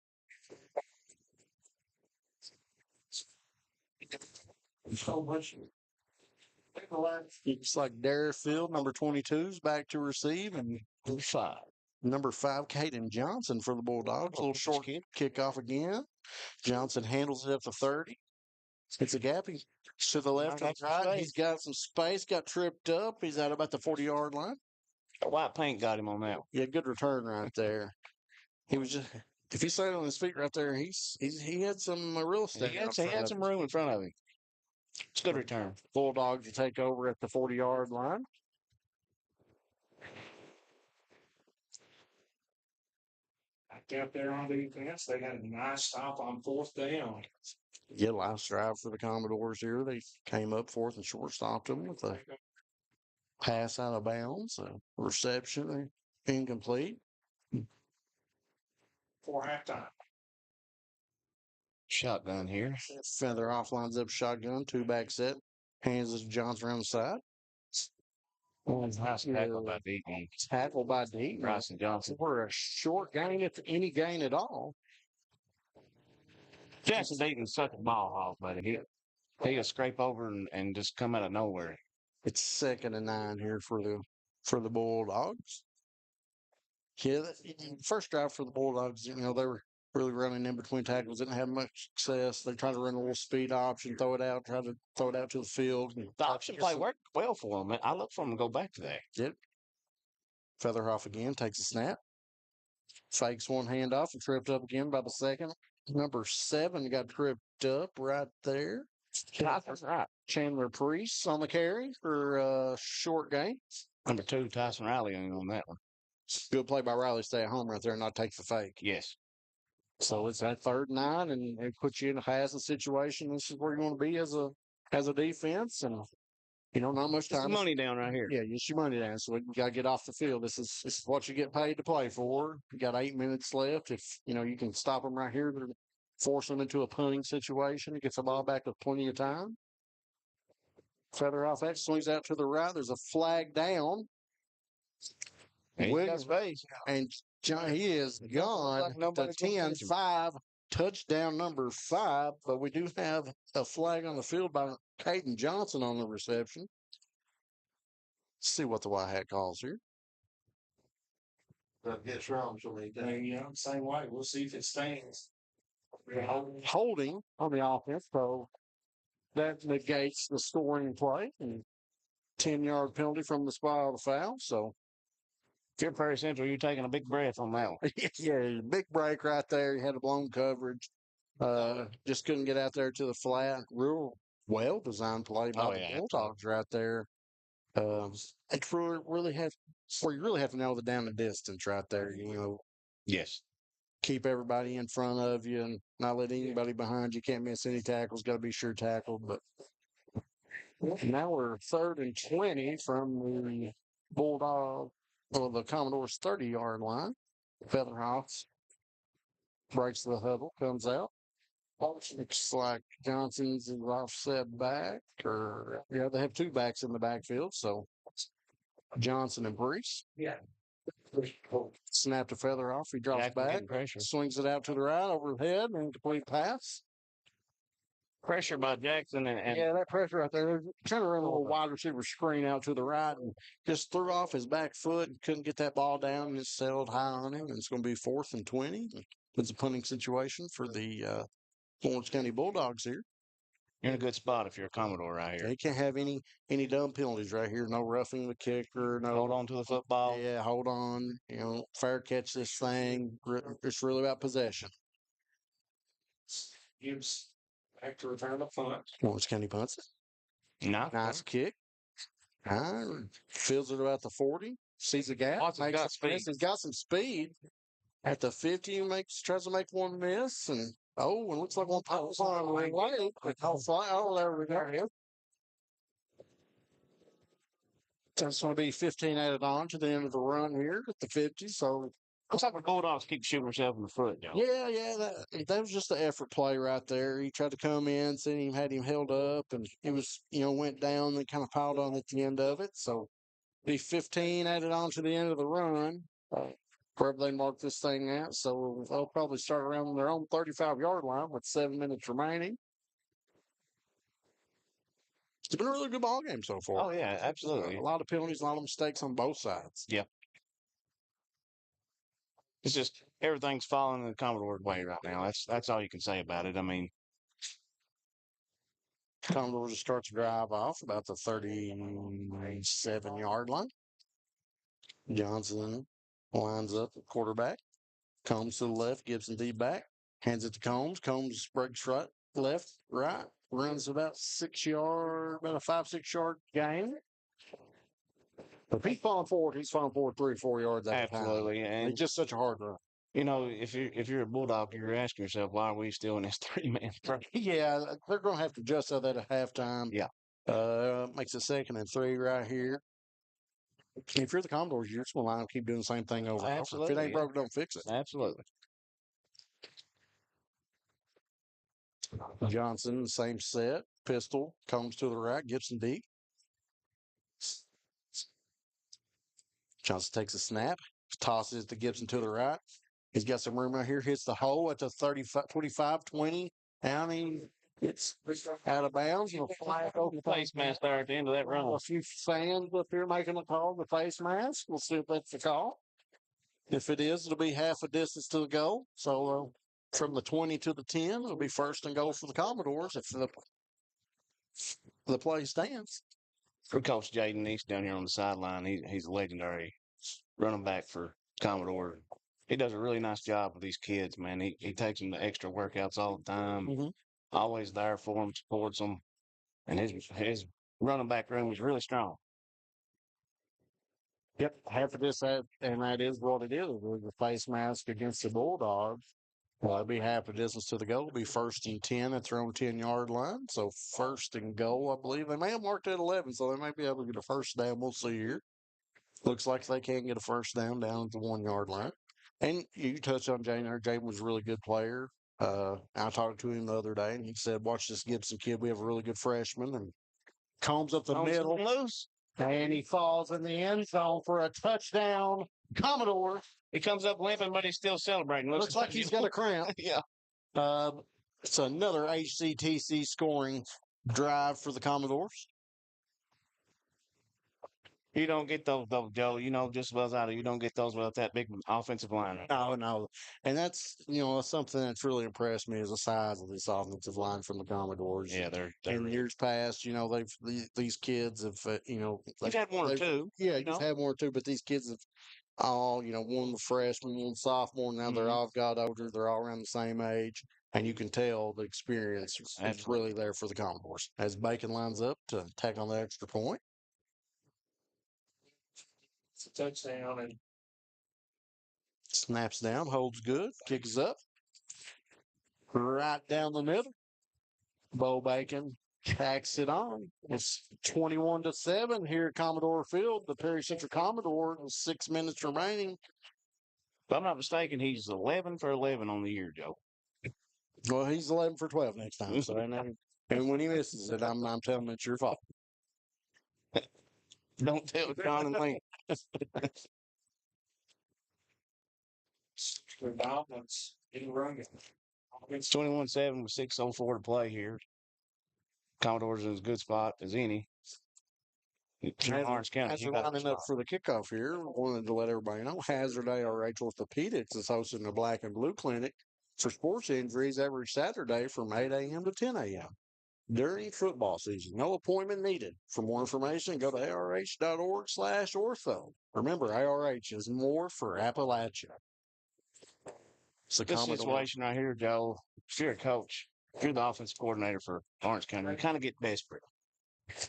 So much. Looks like Darrfield, number 22, is back to receive, and number 5, Caden Johnson for the Bulldogs. A little short kickoff again. Johnson handles it up to 30. It's a gap. He's to the left and right. He's got some space, got tripped up. He's at about the 40-yard line. White paint got him on that one. Yeah, good return right there. He was just, if he stayed on his feet right there, he had some real estate. He had some room in front of him. It's a good return. Bulldogs to take over at the 40-yard line. Out there on defense, they had a nice stop on 4th down. Yeah, last drive for the Commodores here. They came up 4th and short, stopped them with a pass out of bounds, a reception incomplete. For halftime. Shotgun here. Feather off, lines up shotgun, 2-back set, hands it to Johnson around the side. Nice tackle by Deaton. Tackle by Deaton. Bryson Johnson. For a short gain, if any gain at all. Jackson Deaton's such a ball hog, buddy. He'll scrape over and just come out of nowhere. It's 2nd and 9 here for the Bulldogs. Yeah, first drive for the Bulldogs, they were really running in between tackles, didn't have much success. They tried to run a little speed option, try to throw it out to the field. The option play worked well for them. I look for them to go back to that. Yep. Featherhoff again takes a snap. Fakes one handoff and tripped up again by the second. Number 7 got tripped up right there. That's right. Chandler Priest on the carry for short gain. Number 2, Tyson Riley on that one. Good play by Riley. Stay at home right there and not take the fake. Yes. So it's that 3rd and 9, and it puts you in a passing situation. This is where you want to be as a defense, and not much time. It's money down right here. Yeah, get your money down. So you got to get off the field. This is what you get paid to play for. You got 8 minutes left. If you can stop them right here, force them into a punting situation. It gets the ball back with plenty of time. Featherhoff X swings out to the right. There's a flag down. Williams base. And John, he is gone. The 10-5 touchdown number 5, but we do have a flag on the field by Caden Johnson on the reception. Let's see what the White Hat calls here. That gets wrong for me. Same way. We'll see if it stands. Holding on the offense, so that negates the scoring play and 10-yard penalty from the spot of the foul. So if you're Prairie Central, you're taking a big breath on that one. Yeah, big break right there. You had a blown coverage. Just couldn't get out there to the flat. Real well-designed play by the Bulldogs right there. It's really have where you really have to know the down and distance right there. Yes. Keep everybody in front of you and not let anybody behind you. Can't miss any tackles. Got to be sure tackled. But now we're 3rd and 20 from the Bulldog or the Commodore's 30-yard line. Featherhoff's breaks the huddle, comes out. Looks like Johnson's is offset back, or yeah, they have two backs in the backfield. So Johnson and Brees. Yeah. Snapped a feather off. He drops back, swings it out to the right, overhead, and complete pass. Pressure by Jackson and yeah, that pressure right there. They're trying to run a little wide receiver screen out to the right and just threw off his back foot and couldn't get that ball down and just settled high on him. And it's going to be 4th and 20. It's a punting situation for the Florence County Bulldogs here. You're in a good spot if you're a Commodore right here. They can't have any dumb penalties right here. No roughing the kicker. No hold on to the football. Yeah, hold on. You know, fair catch this thing. It's really about possession. Gibbs back to return the punt. Florence County punts it. Nice kick. Fills it about the 40. Sees the gap. He's got some speed. At the 50, tries to make one miss, and it looks like one pops on the way. There we go. That's going to be 15 added on to the end of the run here at the 50. So looks like the Bulldogs keep shooting themselves in the foot, Joe. Yeah. That was just an effort play right there. He tried to come in, had him held up, and he was, went down and kind of piled on at the end of it. So be 15 added on to the end of the run. Wherever they mark this thing out. So they'll probably start around their own 35-yard line with 7 minutes remaining. It's been a really good ball game so far. Oh, yeah, absolutely. A lot of penalties, a lot of mistakes on both sides. Yeah. It's just everything's falling in the Commodore way right now. That's all you can say about it. I mean, Commodore just starts to drive off about the 37-yard line. Johnson lines up the quarterback. Combs to the left, Gibson D back. Hands it to Combs. Combs breaks right, left, right. Runs about 6 yards, about a 5-6 yard gain. If he's falling forward, 3-4 yards at a time. Absolutely. And it's just such a hard run. If you're a Bulldog, you're asking yourself, why are we still in this 3-man front? Yeah, they're going to have to adjust that at halftime. Yeah. Makes it 2nd and 3 right here. If you're the Commodores, you're just going to line up, keep doing the same thing over and over. If it ain't broke, don't fix it. Absolutely. Johnson, same set. Pistol comes to the right, Gibson D. Johnson takes a snap, tosses it to Gibson to the right. He's got some room right here, hits the hole at the 25, 20. Down it's out of bounds. Flag over face mask there at the end of that run. A few fans up here making the call, the face mask. We'll see if that's the call. If it is, it'll be half a distance to the goal. So from the 20 to the 10, it'll be 1st and goal for the Commodores if the play stands. For Coach Jaden East down here on the sideline, he's a legendary running back for Commodore. He does a really nice job with these kids, man. He takes them to extra workouts all the time. Mm-hmm. Always there for them, supports them. And his running back room is really strong. Yep, half of this, and that is what it is. The face mask against the Bulldogs. It'll be half a distance to the goal. It'll be 1st and 10 at their own 10-yard line. So 1st and goal, I believe. They may have marked at 11, so they may be able to get a first down. We'll see here. Looks like they can get a first down at the 1-yard line. And you touched on Jane there. Jane was a really good player. I talked to him the other day, and he said, watch this Gibson kid. We have a really good freshman. And combs up the middle. Loose. And he falls in the end zone for a touchdown. Commodore. He comes up limping, but he's still celebrating. Looks like he's got a cramp. Yeah. It's another HCTC scoring drive for the Commodores. You don't get those, Joe. Just as well as I do. You don't get those without that big offensive line. No. And that's, something that's really impressed me is the size of this offensive line from the Commodores. Yeah, they're in years past, these kids have, you've had one or two. Yeah, you've had one or two, but these kids have all, one freshman, one sophomore. Now they're all got older. They're all around the same age. And you can tell the experience is really there for the Commodores. As Bacon lines up to tack on the extra point. It's a touchdown and snaps down, holds good, kicks up. Right down the middle. Bo Bacon tacks it on. It's 21-7 here at Commodore Field. The Perry Central Commodore with 6 minutes remaining. If I'm not mistaken, he's 11 for 11 on the year, Joe. Well, he's 11 for 12 next time. So, and when he misses it, I'm telling him it's your fault. Don't tell John and Link. The Dolphins in running. It's 21-7 with 6:04 to play here. Commodore's in as good spot as any. Orange County. As we're lining up for the kickoff here, wanted to let everybody know Hazard ARH Orthopedics is hosting a black and blue clinic for sports injuries every Saturday from 8 a.m. to 10 a.m. during football season. No appointment needed. For more information, go to arh.org/ortho. Remember, ARH is more for Appalachia. So this situation right here, Joe, if you're a coach, if you're the offensive coordinator for Orange County, you kind of get desperate.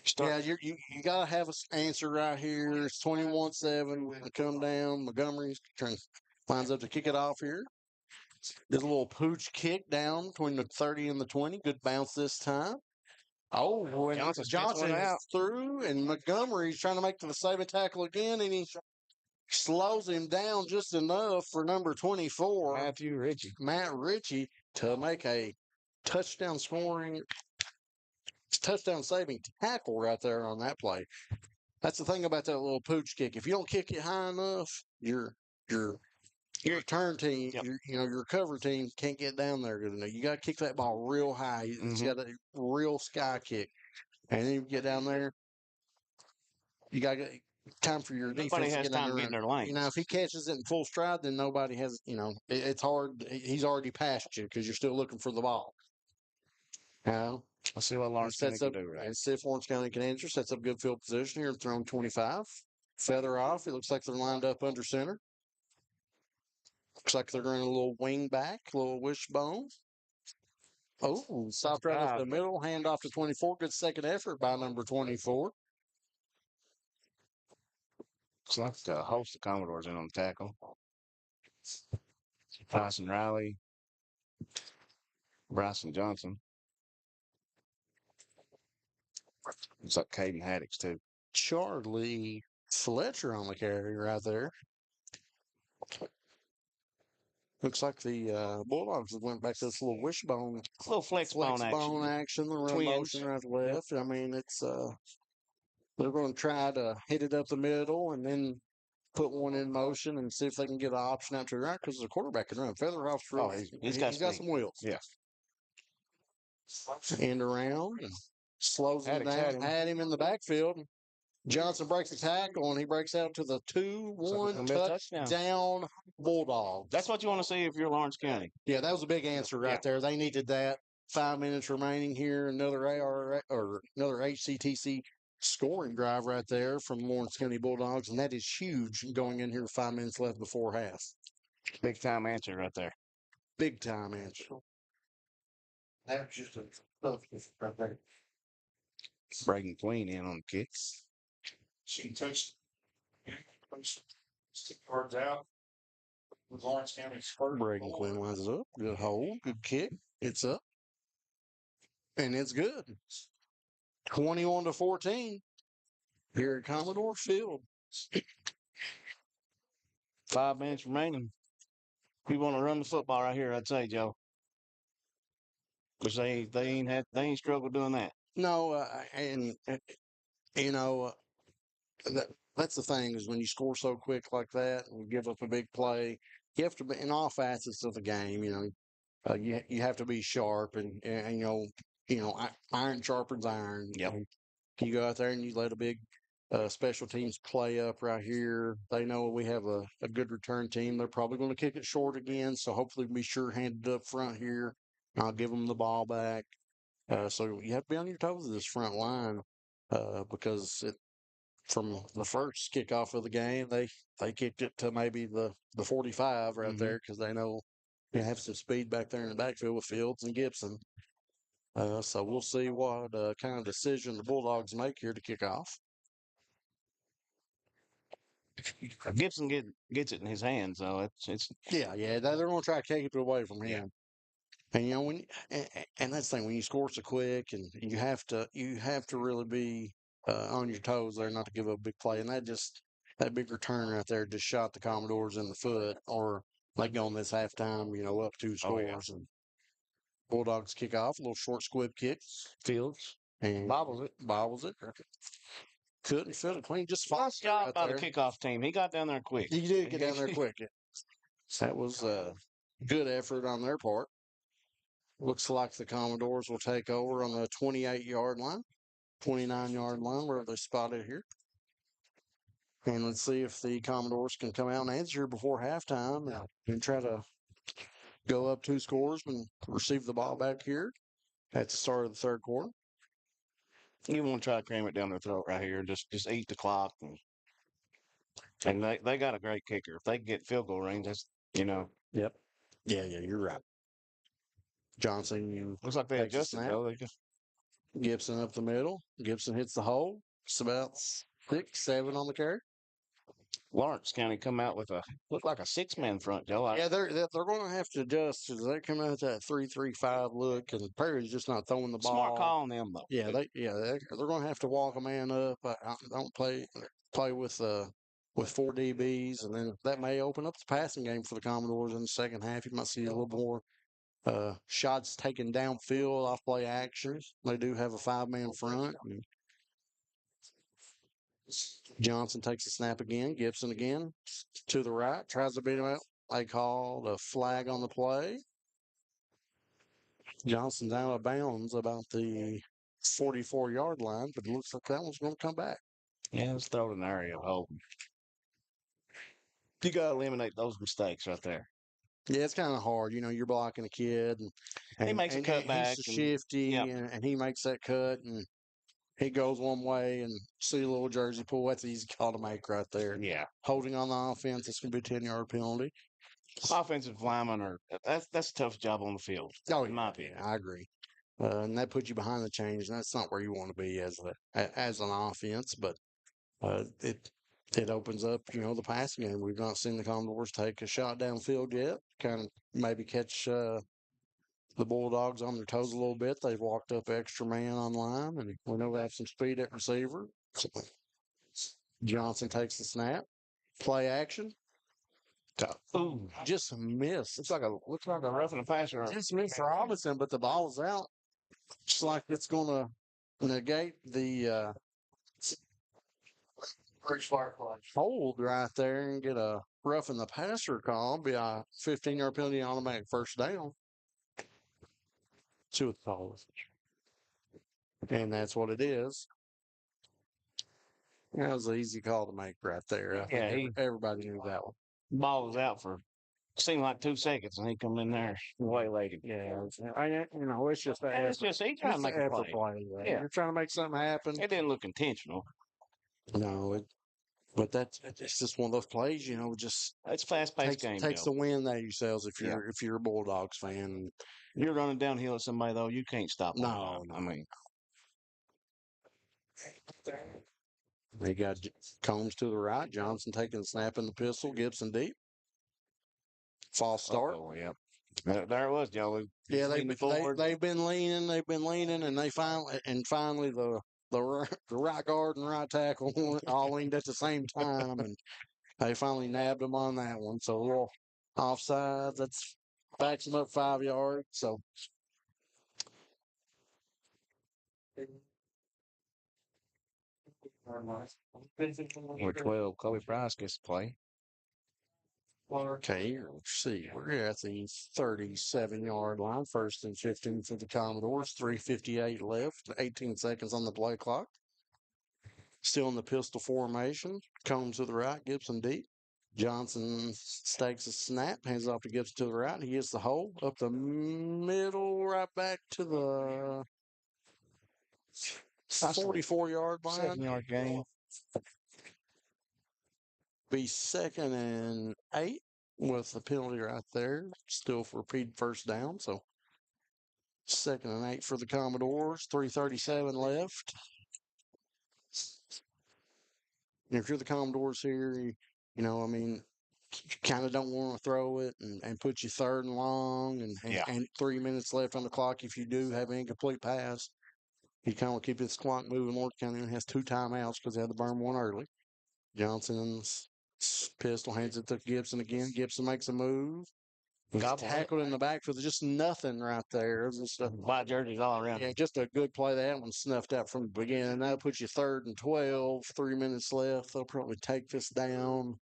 You got to have an answer right here. It's 21-7. Come down. Montgomery lines up to kick it off here. Did a little pooch kick down between the 30 and the 20. Good bounce this time. Oh, when Johnson is through, and Montgomery's trying to make the saving tackle again, and he slows him down just enough for number 24, Matt Ritchie, to make a touchdown saving tackle right there on that play. That's the thing about that little pooch kick. If you don't kick it high enough, your return team, your cover team can't get down there good enough. You got to kick that ball real high. It's got a real sky kick. And then you get down there, you got to get time for your defense to get in their lane. If he catches it in full stride, then nobody has, it's hard. He's already past you because you're still looking for the ball. Let's see what Lawrence County can do. And see if Lawrence County can answer. Sets up good field position here. Thrown 25. Feather off. It looks like they're lined up under center. Looks like they're running a little wing back, a little wishbone. Oh, stopped right up the middle. Hand off to 24. Good second effort by number 24. Looks like the host of Commodores in on the tackle. Tyson Riley. Bryson Johnson. Looks like Caden Haddix, too. Charlie Fletcher on the carry right there. Looks like the Bulldogs went back to this little wishbone. A little flexbone action. The run motion right left. I mean, it's they're going to try to hit it up the middle and then put one in motion and see if they can get an option out to the right because the quarterback can run. Featherhoff's really, he's got some wheels. Yeah. End around and slows him down. Had him in the backfield. Johnson breaks the tackle, and he breaks out to the 2-1 touchdown Bulldog. That's what you want to see if you're Lawrence County. Yeah, that was a big answer right there. They needed that. 5 minutes remaining here. Another another HCTC scoring drive right there from Lawrence County Bulldogs, and that is huge going in here with 5 minutes left before half. Big time answer right there. Big time answer. That was just a tough right there. Braden Queen in on the kicks. She touched 6 yards out with Lawrence County's first. Braden Quinn lines up. Good hold. Good kick. It's up. And it's good. 21-14 here at Commodore Field. 5 minutes remaining. We want to run the football right here, I'd say, Joe. Because they ain't struggled doing that. No, that's the thing is when you score so quick like that and give up a big play, you have to be in all facets of the game. You have to be sharp and iron sharpens iron. Yep. You go out there and you let a big special teams play up right here. They know we have a good return team. They're probably going to kick it short again, so hopefully be sure-handed up front here. I'll give them the ball back. So you have to be on your toes with this front line because from the first kickoff of the game, they kicked it to maybe the 45 right there because they know they have some speed back there in the backfield with Fields and Gibson. So we'll see what kind of decision the Bulldogs make here to kick off. Gibson gets it in his hands, so it's yeah. They're going to try to take it away from him. And and that's the thing when you score so quick, and you have to really be on your toes there not to give up a big play. And that big return right there just shot the Commodores in the foot, or They go on this halftime, up 2 scores. And Bulldogs kick off, a little short squib kick. Fields. And bobbles it. Couldn't fit it clean. Just fine. Nice job by the kickoff team. He got down there quick. He did get down there quick. That was a good effort on their part. Looks like the Commodores will take over on the 28-yard line, 29-yard line, where they spotted here. And let's see if the Commodores can come out and answer before halftime and try to go up 2 scores and receive the ball back here at the start of the third quarter. You want to try to cram it down their throat right here and just eat the clock. And they got a great kicker. If they get field goal range, that's, Yep. Yeah, you're right. Johnson. Looks like they adjusted, though. Gibson up the middle. Gibson hits the hole. It's about 6, 7 on the carry. Lawrence County come out with look like a 6-man front, Joe. Yeah, they're going to have to adjust as they come out with that 3-3-5 look, and Perry's just not throwing the ball. Smart call on them, though. Yeah, they're going to have to walk a man up. Don't play with 4 DBs, and then that may open up the passing game for the Commodores in the second half. You might see a little more shots taken downfield off play actions. They do have a 5-man front. Johnson takes a snap again. Gibson again to the right. Tries to beat him out. They called a flag on the play. Johnson's out of bounds about the 44-yard line, but it looks like that one's going to come back. Yeah, let's throw it in the area of holding. You got to eliminate those mistakes right there. Yeah, it's kind of hard. You're blocking a kid. And he makes a cutback. He's shifty, and he makes that cut, and he goes one way and see a little jersey pull. That's an easy call to make right there. Yeah. Holding on the offense, it's going to be a 10-yard penalty. Offensive linemen that's the toughest job on the field. Oh, in my opinion. I agree. And that puts you behind the chains, and that's not where you want to be as an offense. But it opens up, the passing game. We've not seen the Commodores take a shot downfield yet. Kind of maybe catch the Bulldogs on their toes a little bit. They've walked up extra man on line, and we know they have some speed at receiver. Johnson takes the snap. Play action. Ooh, just missed. Looks like a roughing the passer. Just missed Robinson, but the ball is out. Just like it's going to negate the hold right there and get a roughing the passer call. Be a 15-yard penalty, automatic first down. See what the call is. And that's what it is. That was an easy call to make right there. Everybody knew that one. Ball was out for seemed like 2 seconds, and he come in there waylaid. Yeah, it's just that. It's just he trying to make a play. Yeah, you're trying to make something happen. It didn't look intentional. No, but it's just one of those plays. Just it's a fast-paced game. Takes the wind out of yourselves if you're a Bulldogs fan. You're running downhill at somebody though, you can't stop. No. I mean. They got Combs to the right. Johnson taking the snap in the pistol. Gibson deep. False start. Oh, yeah. There it was, Joe. Yeah, they've been leaning. And finally the right guard and right tackle all leaned at the same time, and they finally nabbed them on that one. So a little offside. That's backs them up 5 yards. So. Number 12, Kobe Price gets to play. Okay, let's see. We're at the 37-yard line. 1st and 15 for the Commodores. 3:58 left. 18 seconds on the play clock. Still in the pistol formation. Combs to the right. Gibson deep. Johnson stakes a snap. Hands off to Gibson to the right. He hits the hole. Up the middle. Right back to the 44-yard line. 7-yard gain. Be 2nd and 8 with the penalty right there. Still for repeat first down. So 2nd and 8 for the Commodores. 3:37 left. And if you're the Commodores here, you kind of don't want to throw it and put you 3rd and long and 3 minutes left on the clock. If you do have an incomplete pass, you kind of keep this clock moving. Lord County has 2 timeouts because they had to burn one early. Johnson's Pistol hands it to Gibson again. Gibson makes a move. He's tackled in the backfield. There's just nothing right there. Just white jerseys all around. Yeah, just a good play. That one snuffed out from the beginning. That'll put you 3rd and 12. 3 minutes left. They'll probably take this down.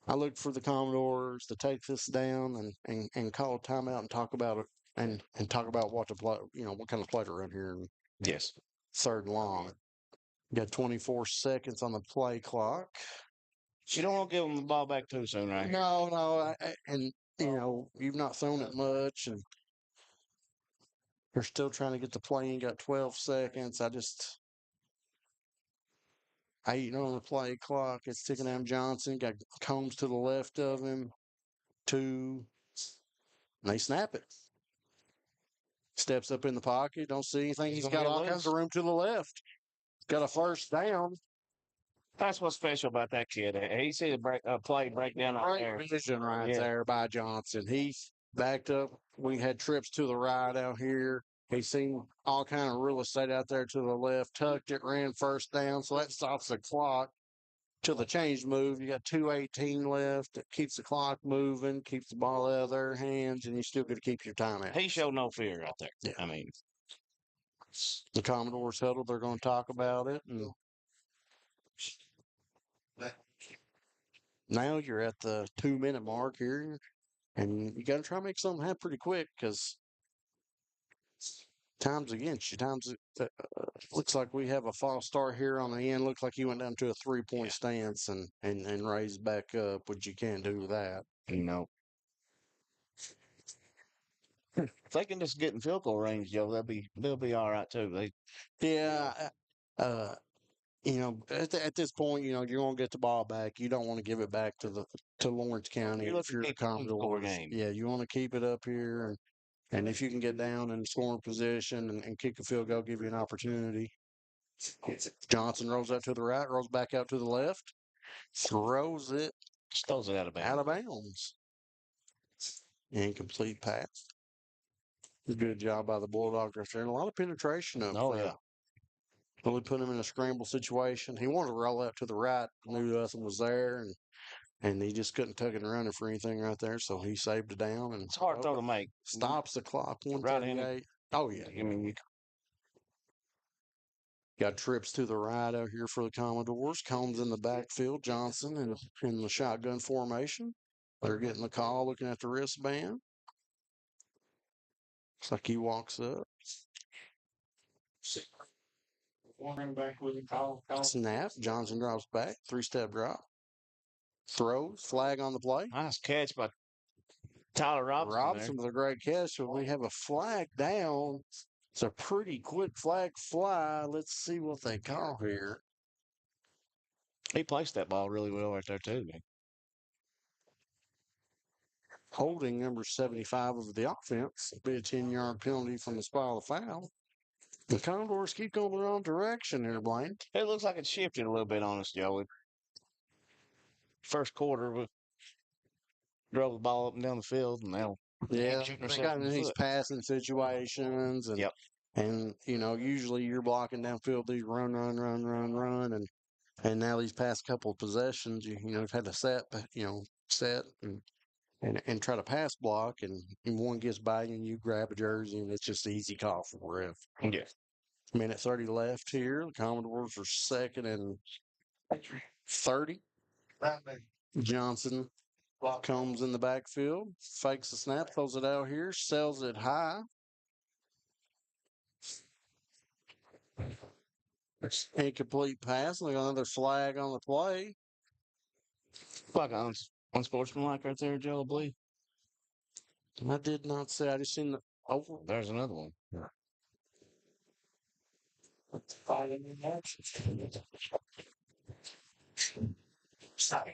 I look for the Commodores to take this down and call a timeout and talk about it and talk about what to play. What kind of play to run here. Yes. 3rd and long. Got 24 seconds on the play clock. You don't want to give them the ball back too soon, right? No. You've not thrown it much, and they're still trying to get the play in. Got 12 seconds. 8 on the play clock. It's ticking down. Johnson got Combs to the left of him. 2. And they snap it. Steps up in the pocket. Don't see anything. He's got all kinds of room to the left. Got a 1st down. That's what's special about that kid. He see the play break down out there. Great vision there by Johnson. He's backed up. We had trips to the right out here. He's seen all kind of real estate out there to the left. Tucked it, ran 1st down. So that stops the clock till the change move. You got 2:18 left. It keeps the clock moving, keeps the ball out of their hands, and you still got to keep your timeout. He showed no fear out there. Yeah. I mean, the Commodores huddled. They're going to talk about it. And now you're at the 2-minute mark here, and you got to try to make something happen pretty quick because time's against you. Looks like we have a false start here on the end. Looks like you went down to a 3-point stance and raised back up, which you can't do that. If they can just get in field goal range, Joe, they'll be all right too. At this point, you're going to get the ball back. You don't want to give it back to Lawrence County if you're the Commodores. Yeah, you want to keep it up here, and if you can get down in scoring position and kick a field goal, give you an opportunity. Johnson rolls out to the right, rolls back out to the left, throws it out of bounds. Incomplete pass. Good job by the Bulldogs right there. And a lot of penetration up there. Really put him in a scramble situation. He wanted to roll out to the right, knew nothing was there, and he just couldn't tuck it and run it for anything right there, so he saved it down. And it's hard throw to make. Stops the clock, 138. Oh, yeah. I mean, got trips to the right out here for the Commodores. Combs in the backfield. Johnson in the shotgun formation. They're getting the call, looking at the wristband. Looks like he walks up. Snap. Johnson drops back. 3-step drop. Throws. Flag on the play. Nice catch by Tyler Robinson. Robinson with a great catch. So we have a flag down. It's a pretty quick flag fly. Let's see what they call here. He placed that ball really well right there, too, man. Holding number 75 of the offense. Be a 10-yard penalty from the spot of the foul. The Commodores keep going the wrong direction here, Blaine. It looks like it shifted a little bit on us, Joey. First quarter, we drove the ball up and down the field, and now they got in these passing situations, and usually you're blocking downfield these run, and now these past couple of possessions, you've had to set and try to pass block, and one gets by you and you grab a jersey, and it's just an easy call for the ref. Yes. Minute 30 left here. The Commodores are 2nd and 30. Johnson comes in the backfield, fakes the snap, throws it out here, sells it high. Incomplete pass. Look, another flag on the play. Like unsportsmanlike right there, Joe, I believe. I did not say. I just seen the. Oh, there's another one.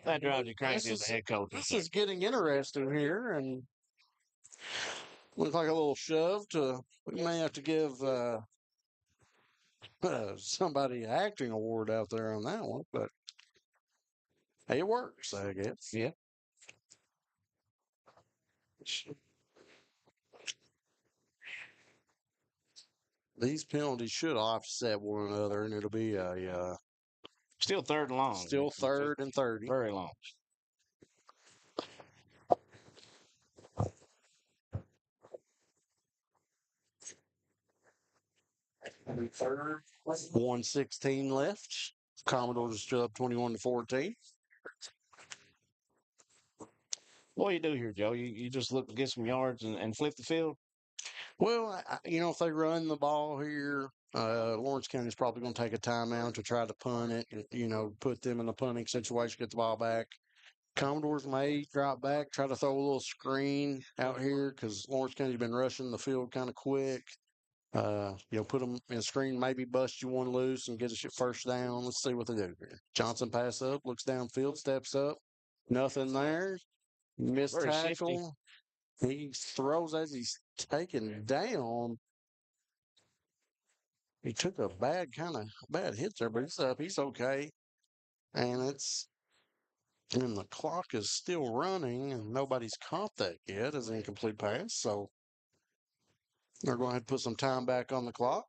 That drives you crazy as a head coach. This is getting interesting here, and looks like a little shove to. We may have to give somebody an acting award out there on that one, but hey, it works, I guess. Yeah. These penalties should offset one another, and it'll be a Still third and long. Still third and 30. Very long. Third. 1:16 left. Commodores are still up 21-14. What do you do here, Joe? You just look to get some yards and flip the field? Well, if they run the ball here, Lawrence County's probably going to take a timeout to try to punt it, put them in a punting situation, get the ball back. Commodores may drop back, try to throw a little screen out here because Lawrence County's been rushing the field kind of quick. Put them in a screen, maybe bust you one loose and get us your first down. Let's see what they do here. Johnson pass up, looks downfield, steps up. Nothing there. Missed tackle. He throws as he's taken down. He took a bad hit there, but he's up. He's okay. And the clock is still running, and nobody's caught that yet as an incomplete pass. So they're going to put some time back on the clock.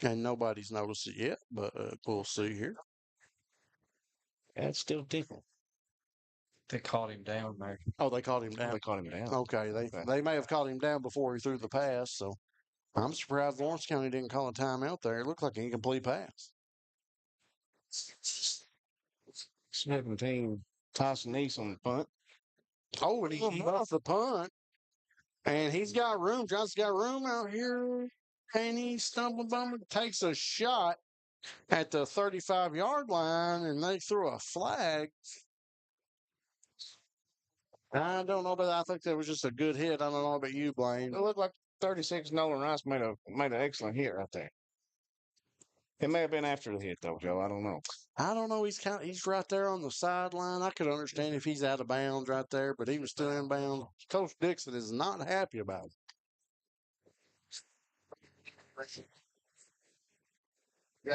And nobody's noticed it yet, but we'll see here. That's still ticking. They caught him down there. Oh, they caught him down. They caught him down. Okay, they may have caught him down before he threw the pass. So I'm surprised Lawrence County didn't call a timeout there. It looked like an incomplete pass. 17. Tyson East on the punt. Oh, and he off the punt. And he's got room. Johnson's got room out here. And he stumbled on it, takes a shot at the 35-yard line, and they threw a flag. I don't know about that. I think that was just a good hit. I don't know about you, Blaine. It looked like 36 Nolan Rice made an excellent hit right there. It may have been after the hit, though, Joe. I don't know. I don't know. He's right there on the sideline. I could understand if he's out of bounds right there, but he was still in bounds. Coach Dixon is not happy about it.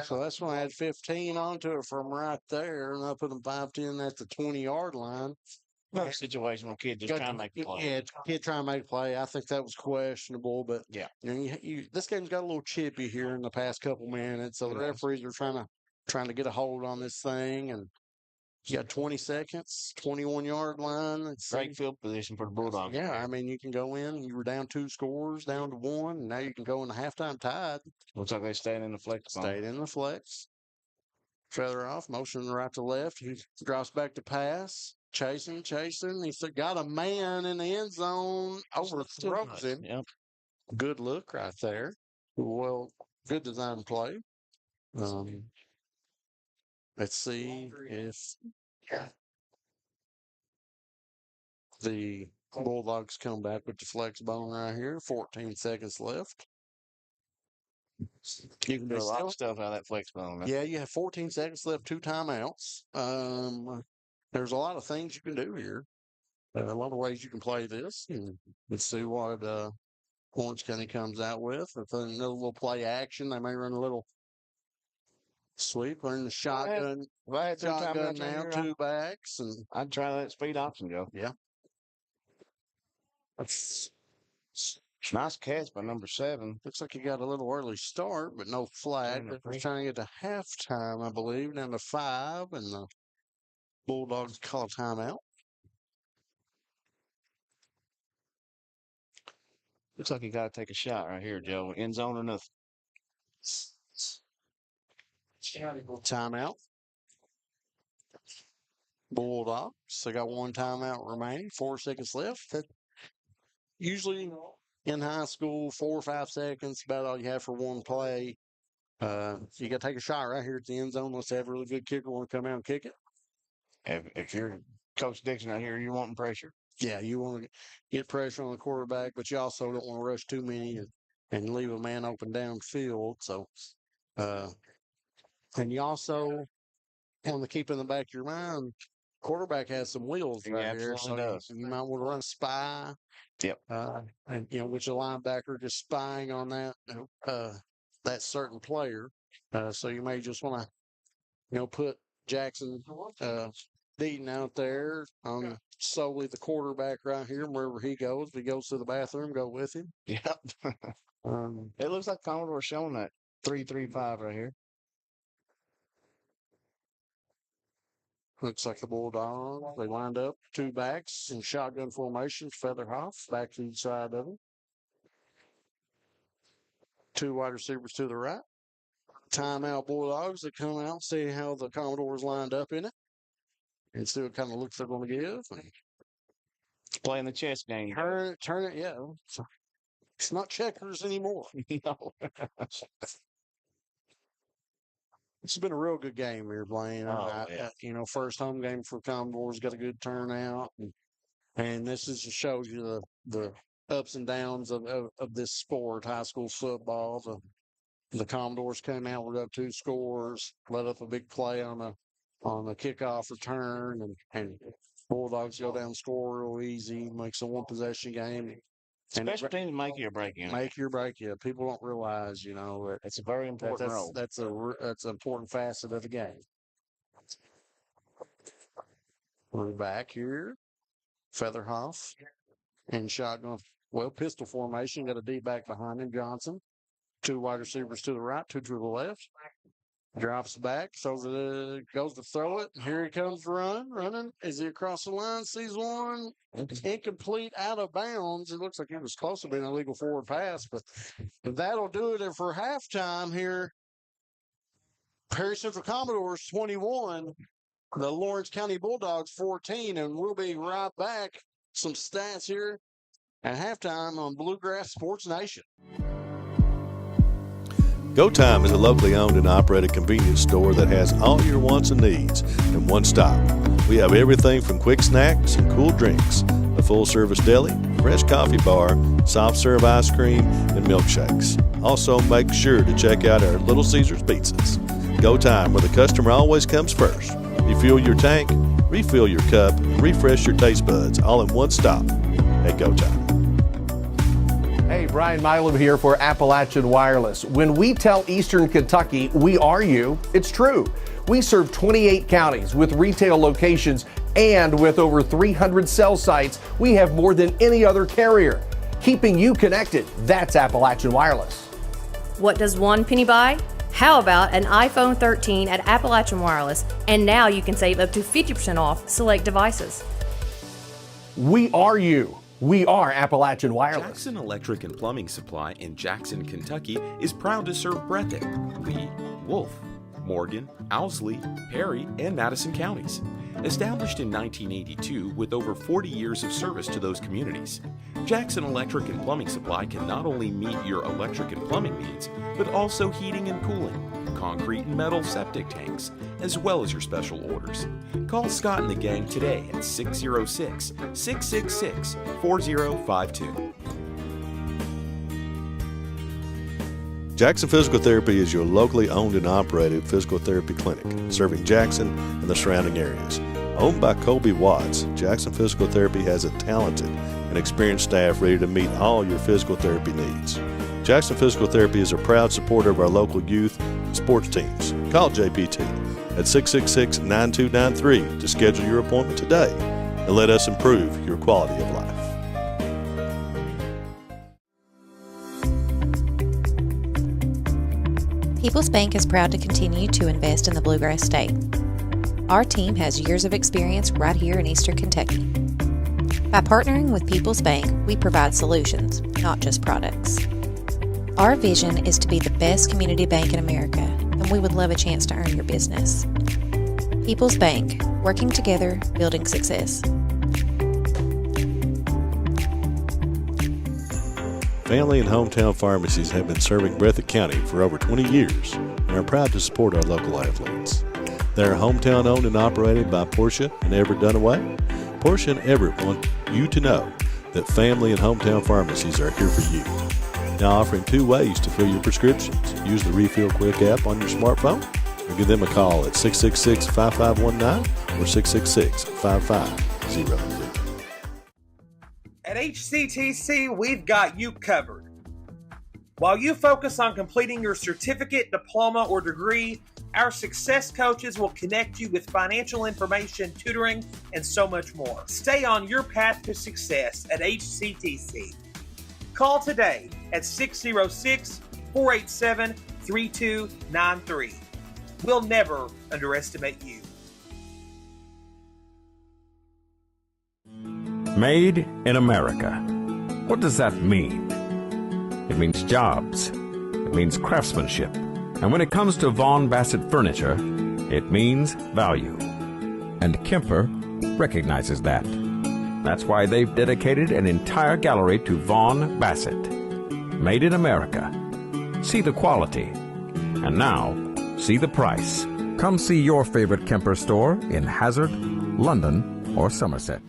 So that's when I had 15 onto it from right there, and I put them 5-10 at the 20-yard line. Another situation where kid just trying to make a play. Yeah, kid trying to make a play. I think that was questionable, but yeah, this game's got a little chippy here in the past couple minutes, so the referees are trying to get a hold on this thing, and you got 20 seconds, 21-yard line. Great field position for the Bulldogs. Yeah, I mean, you can go in. You were down 2 scores, down to 1, and now you can go in the halftime tied. Looks like they stayed in the flex. Stayed in the flex. Feather off, motion right to left. He drops back to pass. Chasing. He's got a man in the end zone. Overthrows him. Yep. Good look right there. Well, good design play. Let's see if the Bulldogs come back with the flex bone right here. 14 seconds left. You can do a lot of stuff out of that flex bone. Yeah, you have 14 seconds left, 2 timeouts. There's a lot of things you can do here. A lot of ways you can play this. And let's see what Lawrence County comes out with. If another little play action, they may run a little sweep, run the shotgun. If I had shotgun now, 2 backs, and I'd try that speed option, Joe. Yeah. Nice catch by number 7. Looks like he got a little early start, but no flag. They're trying to get to halftime, I believe, down to 5, and the Bulldogs call a timeout. Looks like you got to take a shot right here, Joe. End zone or nothing. Timeout. Bulldogs. They got 1 timeout remaining. 4 seconds left. Usually in high school, 4 or 5 seconds, about all you have for one play. You got to take a shot right here at the end zone. Let's have a really good kicker want to come out and kick it. If you're Coach Dixon out here, you're wanting pressure. Yeah, you want to get pressure on the quarterback, but you also don't want to rush too many and leave a man open downfield. So, and you also want to keep in the back of your mind, quarterback has some wheels right here, so you might want to run a spy. Yep. And which a linebacker just spying on that certain player. So you may just want to, put Jackson Deaton out there on solely the quarterback right here. Wherever he goes, if he goes to the bathroom, go with him. Yep. It looks like Commodore showing that 3-3-5 right here. Looks like the Bulldogs. They lined up 2 backs in shotgun formation, feather half, back to each side of them. 2 wide receivers to the right. Timeout Bulldogs. They come out, see how the Commodores lined up in it, and see what kind of looks they're going to give. Playing the chess game. Turn it, yeah. It's not checkers anymore. No. It's been a real good game here, Blaine. First home game for Commodores, got a good turnout. And this just shows you the ups and downs of this sport, high school football. The Commodores came out with up 2 scores, let up a big play on the kickoff return, and Bulldogs go down and score real easy, makes a 1-possession game. Special teams make you or break you. Make you or break you. People don't realize, it's a very important role. That's an important facet of the game. We're back here. Featherhoff and shotgun. Well, pistol formation. Got a deep back behind him, Johnson. 2 wide receivers to the right, 2 to the left. Drops back, goes to throw it. Here he comes running. Is he across the line? Sees one. Incomplete, out of bounds. It looks like it was close to being an illegal forward pass, but that'll do it for halftime here. Perry Central Commodores 21, the Lawrence County Bulldogs 14, and we'll be right back. Some stats here at halftime on Bluegrass Sports Nation. Go Time is a locally owned and operated convenience store that has all your wants and needs in one stop. We have everything from quick snacks and cool drinks, a full-service deli, fresh coffee bar, soft-serve ice cream, and milkshakes. Also, make sure to check out our Little Caesars pizzas. Go Time, where the customer always comes first. Refuel your tank, refill your cup, and refresh your taste buds all in one stop at Go Time. Hey, Brian Milo here for Appalachian Wireless. When we tell Eastern Kentucky we are you, it's true. We serve 28 counties with retail locations, and with over 300 cell sites, we have more than any other carrier. Keeping you connected, that's Appalachian Wireless. What does one penny buy? How about an iPhone 13 at Appalachian Wireless? And now you can save up to 50% off select devices. We are you. We are Appalachian Wireless. Jackson Electric and Plumbing Supply in Jackson, Kentucky is proud to serve Breathitt, Lee, Wolf, Morgan, Owsley, Perry, and Madison counties. Established in 1982 with over 40 years of service to those communities, Jackson Electric and Plumbing Supply can not only meet your electric and plumbing needs, but also heating and cooling, concrete and metal septic tanks, as well as your special orders. Call Scott and the gang today at 606-666-4052. Jackson Physical Therapy is your locally owned and operated physical therapy clinic, serving Jackson and the surrounding areas. Owned by Colby Watts, Jackson Physical Therapy has a talented and experienced staff ready to meet all your physical therapy needs. Jackson Physical Therapy is a proud supporter of our local youth and sports teams. Call JPT at 666-9293 to schedule your appointment today and let us improve your quality of life. People's Bank is proud to continue to invest in the Bluegrass State. Our team has years of experience right here in Eastern Kentucky. By partnering with People's Bank, we provide solutions, not just products. Our vision is to be the best community bank in America, and we would love a chance to earn your business. People's Bank, working together, building success. Family and hometown pharmacies have been serving Breathitt County for over 20 years and are proud to support our local athletes. They are hometown owned and operated by Portia and Everett Dunaway. Portia and Everett want you to know that family and hometown pharmacies are here for you. Now offering 2 ways to fill your prescriptions. Use the Refill Quick app on your smartphone or give them a call at 666-5519 or 666-5500. At HCTC, we've got you covered. While you focus on completing your certificate, diploma, or degree, our success coaches will connect you with financial information, tutoring, and so much more. Stay on your path to success at HCTC. Call today at 606-487-5800 3293. We'll never underestimate you. Made in America. What does that mean? It means jobs. It means craftsmanship. And when it comes to Vaughan Bassett furniture, it means value. And Kemper recognizes that. That's why they've dedicated an entire gallery to Vaughan Bassett. Made in America. See the quality. And now, see the price. Come see your favorite Kemper store in Hazard, London, or Somerset.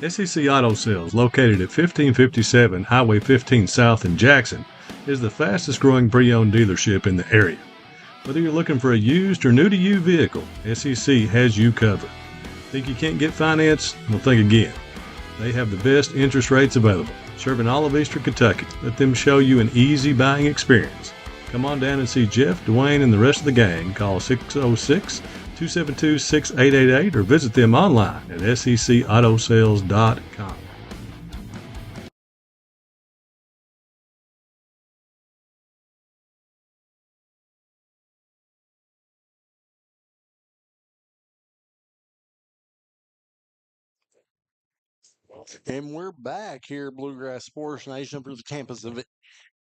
SEC Auto Sales, located at 1557 Highway 15 South in Jackson, is the fastest growing pre-owned dealership in the area. Whether you're looking for a used or new-to-you vehicle, SEC has you covered. Think you can't get finance? Well, think again. They have the best interest rates available, serving all of Eastern Kentucky. Let them show you an easy buying experience. Come on down and see Jeff, Dwayne, and the rest of the gang. Call 606-272-6888 or visit them online at secautosales.com. And we're back here at Bluegrass Sports Nation for the campus of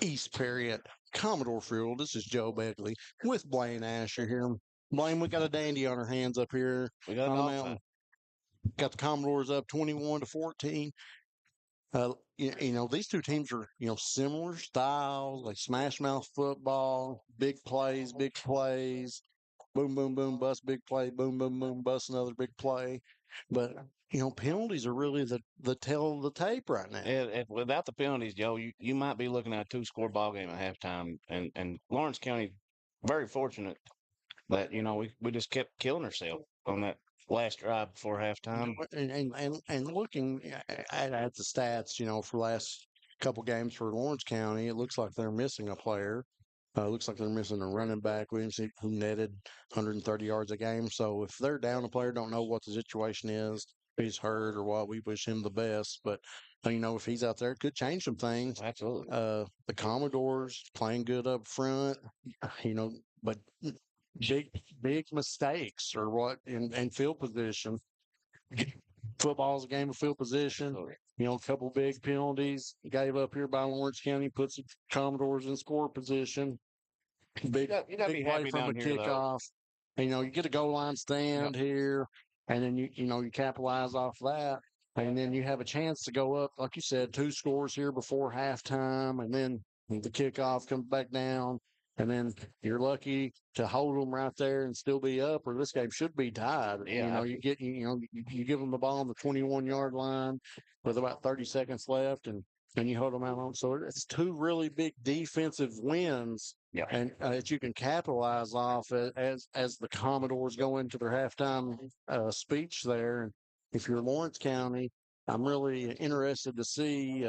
East Perry at Commodore Field. This is Joe Beckley with Blaine Asher here. Blaine, we got a dandy on our hands up here. We got on the mountain. Got the Commodores up 21-14. You know, these two teams are, similar styles, like smash mouth football, big plays, boom, boom, boom, bust, big play, boom, boom, boom, bust, another big play. But, penalties are really the tail of the tape right now. Without the penalties, Joe, you might be looking at a 2-score ball game at halftime. And Lawrence County, very fortunate that, we just kept killing ourselves on that last drive before halftime. And looking at the stats, for the last couple games for Lawrence County, it looks like they're missing a player. Looks like they're missing a running back, Williams, who netted 130 yards a game. So if they're down a player, don't know what the situation is, if he's hurt or what, we wish him the best. But, if he's out there, it could change some things. Absolutely. The Commodores playing good up front, but big mistakes or what in field position. Football's a game of field position. A couple big penalties gave up here by Lawrence County, puts the Commodores in score position. Big play from a kickoff. You get a goal line stand here, and then you capitalize off that, and then you have a chance to go up, like you said, 2 scores here before halftime, and then the kickoff comes back down. And then you're lucky to hold them right there and still be up, or this game should be tied. Yeah. You give them the ball on the 21-yard line with about 30 seconds left, and you hold them out on. So it's 2 really big defensive wins, and that you can capitalize off as the Commodores go into their halftime speech there. And if you're Lawrence County, I'm really interested to see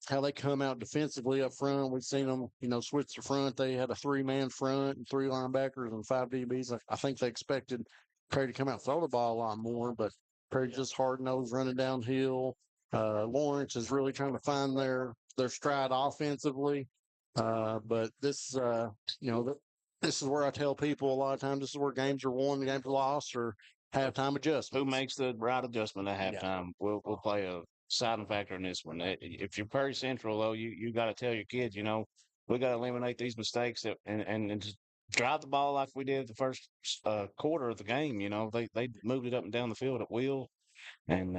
how they come out defensively up front. We've seen them, switch the front. They had a 3-man front and 3 linebackers and 5 DBs. I think they expected Perry to come out and throw the ball a lot more, but Perry just hard-nosed running downhill. Lawrence is really trying to find their stride offensively. But this, this is where I tell people a lot of times, this is where games are won, games are lost, or halftime adjustments. Who makes the right adjustment at halftime will play a deciding factor in this one. If you're Perry Central, though, you got to tell your kids, we got to eliminate these mistakes and just drive the ball like we did the first quarter of the game. They moved it up and down the field at will. And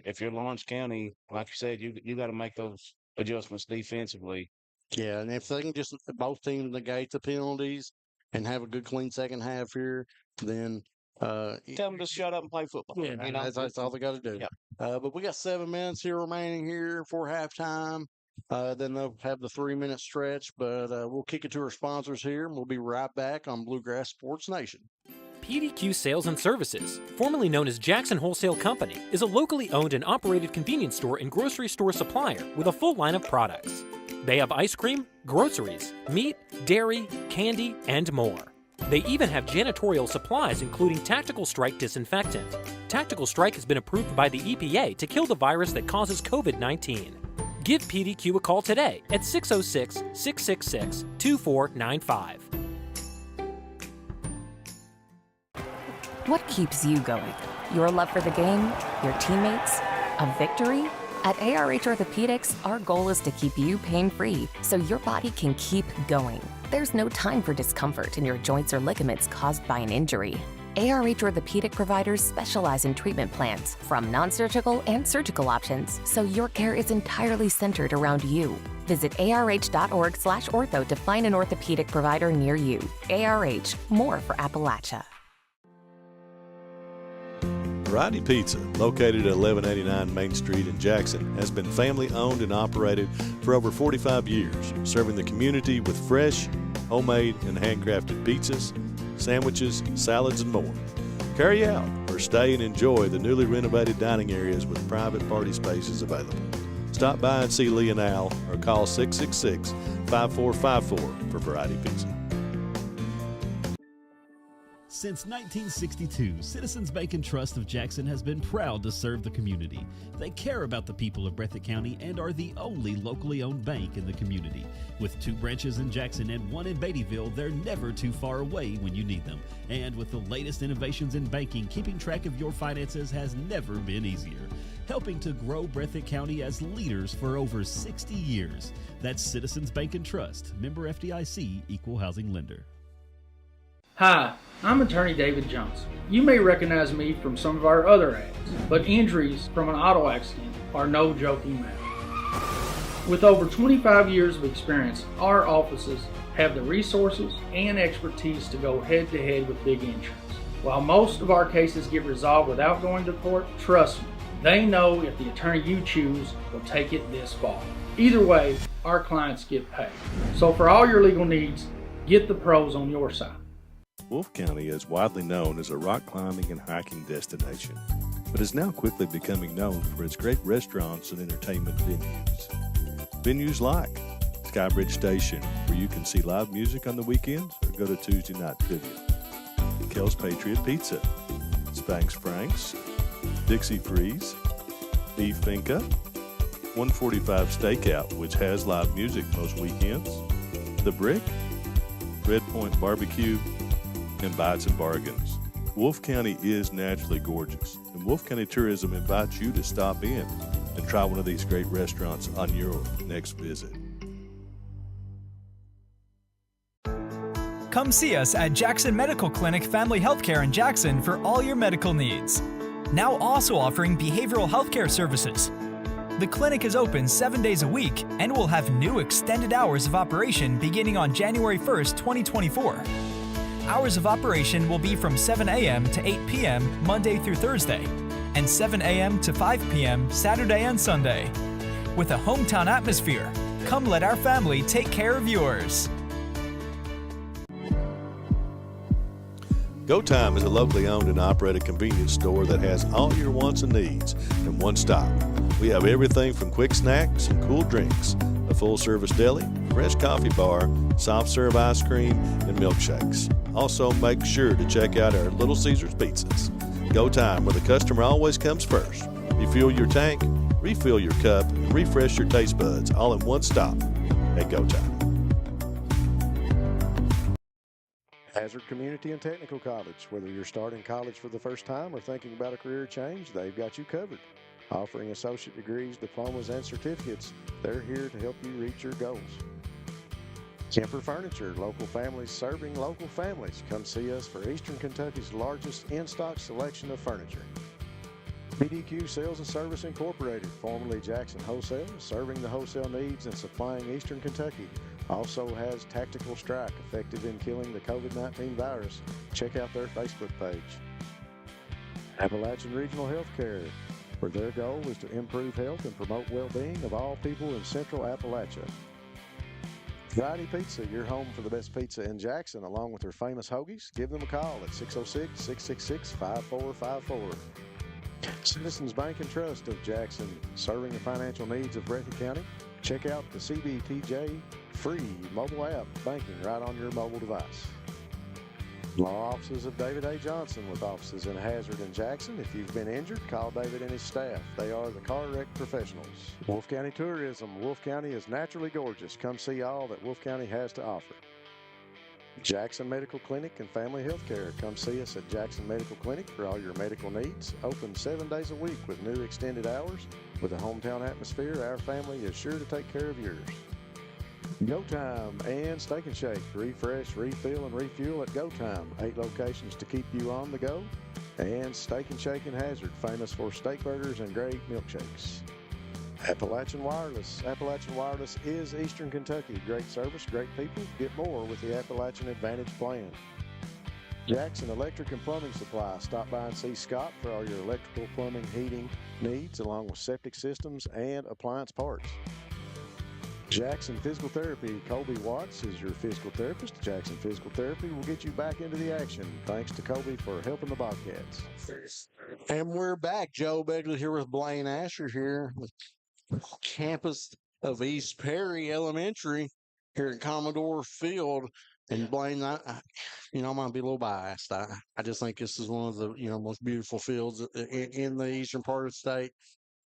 if you're Lawrence County, like you said, you got to make those adjustments defensively. Yeah, and if they can just both teams negate the penalties and have a good, clean second half here, then tell them to shut up and play football. Yeah, that's all they got to do. Yeah. But we got 7 minutes here remaining here for halftime. Then they'll have the 3-minute stretch, but we'll kick it to our sponsors here, and we'll be right back on Bluegrass Sports Nation. PDQ Sales and Services, formerly known as Jackson Wholesale Company, is a locally owned and operated convenience store and grocery store supplier with a full line of products. They have ice cream, groceries, meat, dairy, candy, and more. They even have janitorial supplies, including Tactical Strike disinfectant. Tactical Strike has been approved by the EPA to kill the virus that causes COVID-19. Give PDQ a call today at 606-666-2495. What keeps you going? Your love for the game? Your teammates? A victory? At ARH Orthopedics, our goal is to keep you pain-free so your body can keep going. There's no time for discomfort in your joints or ligaments caused by an injury. ARH Orthopedic providers specialize in treatment plans, from non-surgical and surgical options, so your care is entirely centered around you. Visit arh.org/ortho to find an orthopedic provider near you. ARH, more for Appalachia. Variety Pizza, located at 1189 Main Street in Jackson, has been family owned and operated for over 45 years, serving the community with fresh, homemade, and handcrafted pizzas, sandwiches, salads, and more. Carry out or stay and enjoy the newly renovated dining areas with private party spaces available. Stop by and see Lee and Al or call 666-5454 for Variety Pizza. Since 1962, Citizens Bank and Trust of Jackson has been proud to serve the community. They care about the people of Breathitt County and are the only locally owned bank in the community. With 2 branches in Jackson and 1 in Beattyville, they're never too far away when you need them. And with the latest innovations in banking, keeping track of your finances has never been easier. Helping to grow Breathitt County as leaders for over 60 years. That's Citizens Bank and Trust, member FDIC, equal housing lender. Hi, I'm attorney David Johnson. You may recognize me from some of our other ads, but injuries from an auto accident are no joking matter. With over 25 years of experience, our offices have the resources and expertise to go head-to-head with big insurance. While most of our cases get resolved without going to court, trust me, they know if the attorney you choose will take it this far. Either way, our clients get paid. So for all your legal needs, get the pros on your side. Wolfe County is widely known as a rock climbing and hiking destination, but is now quickly becoming known for its great restaurants and entertainment venues. Venues like Skybridge Station, where you can see live music on the weekends or go to Tuesday night trivia. Kel's Patriot Pizza, Spanx Frank's, Dixie Freeze, Beef Finca, 145 Stakeout, which has live music most weekends, The Brick, Red Point Barbecue, and Bites and Bargains. Wolfe County is naturally gorgeous, and Wolfe County Tourism invites you to stop in and try one of these great restaurants on your next visit. Come see us at Jackson Medical Clinic Family Healthcare in Jackson for all your medical needs. Now also offering behavioral healthcare services. The clinic is open 7 days a week and will have new extended hours of operation beginning on January 1st, 2024. Hours of operation will be from 7 a.m. to 8 p.m. Monday through Thursday, and 7 a.m. to 5 p.m. Saturday and Sunday. With a hometown atmosphere, come let our family take care of yours. Go Time is a locally owned and operated convenience store that has all your wants and needs in one stop. We have everything from quick snacks and cool drinks, a full-service deli, fresh coffee bar, soft-serve ice cream, and milkshakes. Also, make sure to check out our Little Caesars pizzas. Go Time, where the customer always comes first. Refuel your tank, refill your cup, and refresh your taste buds all in one stop at Go Time. Hazard Community and Technical College. Whether you're starting college for the first time or thinking about a career change, they've got you covered. Offering associate degrees, diplomas, and certificates, they're here to help you reach your goals. Kemper Furniture, local families serving local families. Come see us for Eastern Kentucky's largest in-stock selection of furniture. PDQ Sales and Service Incorporated, formerly Jackson Wholesale, serving the wholesale needs and supplying Eastern Kentucky. Also has Tactical Strike, effective in killing the COVID-19 virus. Check out their Facebook page. Appalachian Regional Healthcare, where their goal is to improve health and promote well-being of all people in Central Appalachia. Variety Pizza, your home for the best pizza in Jackson, along with their famous hoagies. Give them a call at 606-666-5454. Citizens Bank and Trust of Jackson, serving the financial needs of Breathitt County. Check out the CBTJ free mobile app banking right on your mobile device. Law offices of David A. Johnson with offices in Hazard and Jackson. If you've been injured, call David and his staff. They are the car wreck professionals. Wolfe County Tourism. Wolfe County is naturally gorgeous. Come see all that Wolfe County has to offer. Jackson Medical Clinic and Family Health Care. Come see us at Jackson Medical Clinic for all your medical needs. Open 7 days a week with new extended hours. With a hometown atmosphere, our family is sure to take care of yours. Go Time and Steak and Shake. Refresh, refill, and refuel at Go Time. 8 locations to keep you on the go. And Steak and Shake in Hazard, famous for steak burgers and great milkshakes. Appalachian Wireless. Appalachian Wireless is Eastern Kentucky. Great service, great people. Get more with the Appalachian Advantage plan. Jackson Electric and Plumbing Supply. Stop by and see Scott for all your electrical, plumbing, heating needs, along with septic systems and appliance parts. Jackson Physical Therapy. Colby Watts is your physical therapist. Jackson Physical Therapy will get you back into the action. Thanks to Colby for helping the Bobcats. And we're back. Joe Begley here with Blaine Asher here with campus of East Perry Elementary here at Commodore Field. And Blaine, I'm going to be a little biased. I just think this is one of the, most beautiful fields in the eastern part of the state.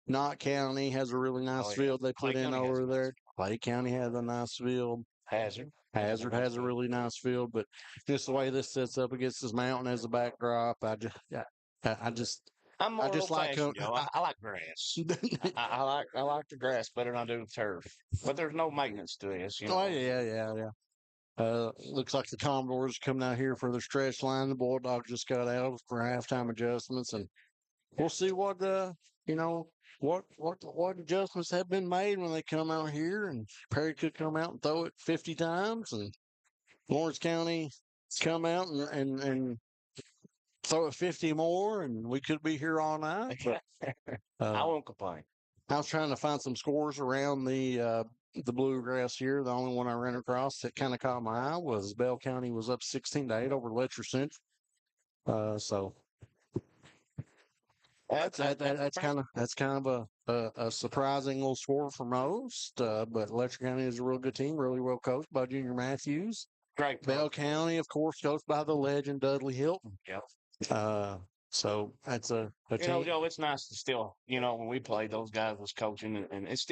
Knott County has a really nice field they put in over there. Clay County has a nice field. Hazard has a really nice field, but just the way this sets up against this mountain as a backdrop, I'm more old-fashioned, Joe. I like grass. I like the grass better than I do the turf. But there's no maintenance to this, Oh yeah. Looks like the Commodores coming out here for their stretch line. The Bulldogs just got out for halftime adjustments, and we'll see what what adjustments have been made when they come out here. And Perry could come out and throw it 50 times, and Lawrence County come out and throw it 50 more, and we could be here all night. But, I won't complain. I was trying to find some scores around the bluegrass here. The only one I ran across that kind of caught my eye was Bell County was up 16-8 over Letcher Central. So that's kind of a surprising little score for most. But Letcher County is a real good team, really well coached by Junior Matthews. Great. Bell County, of course, coached by the legend Dudley Hilton. Yep. So that's a team. Joe, it's nice to still, when we played, those guys was coaching, and it's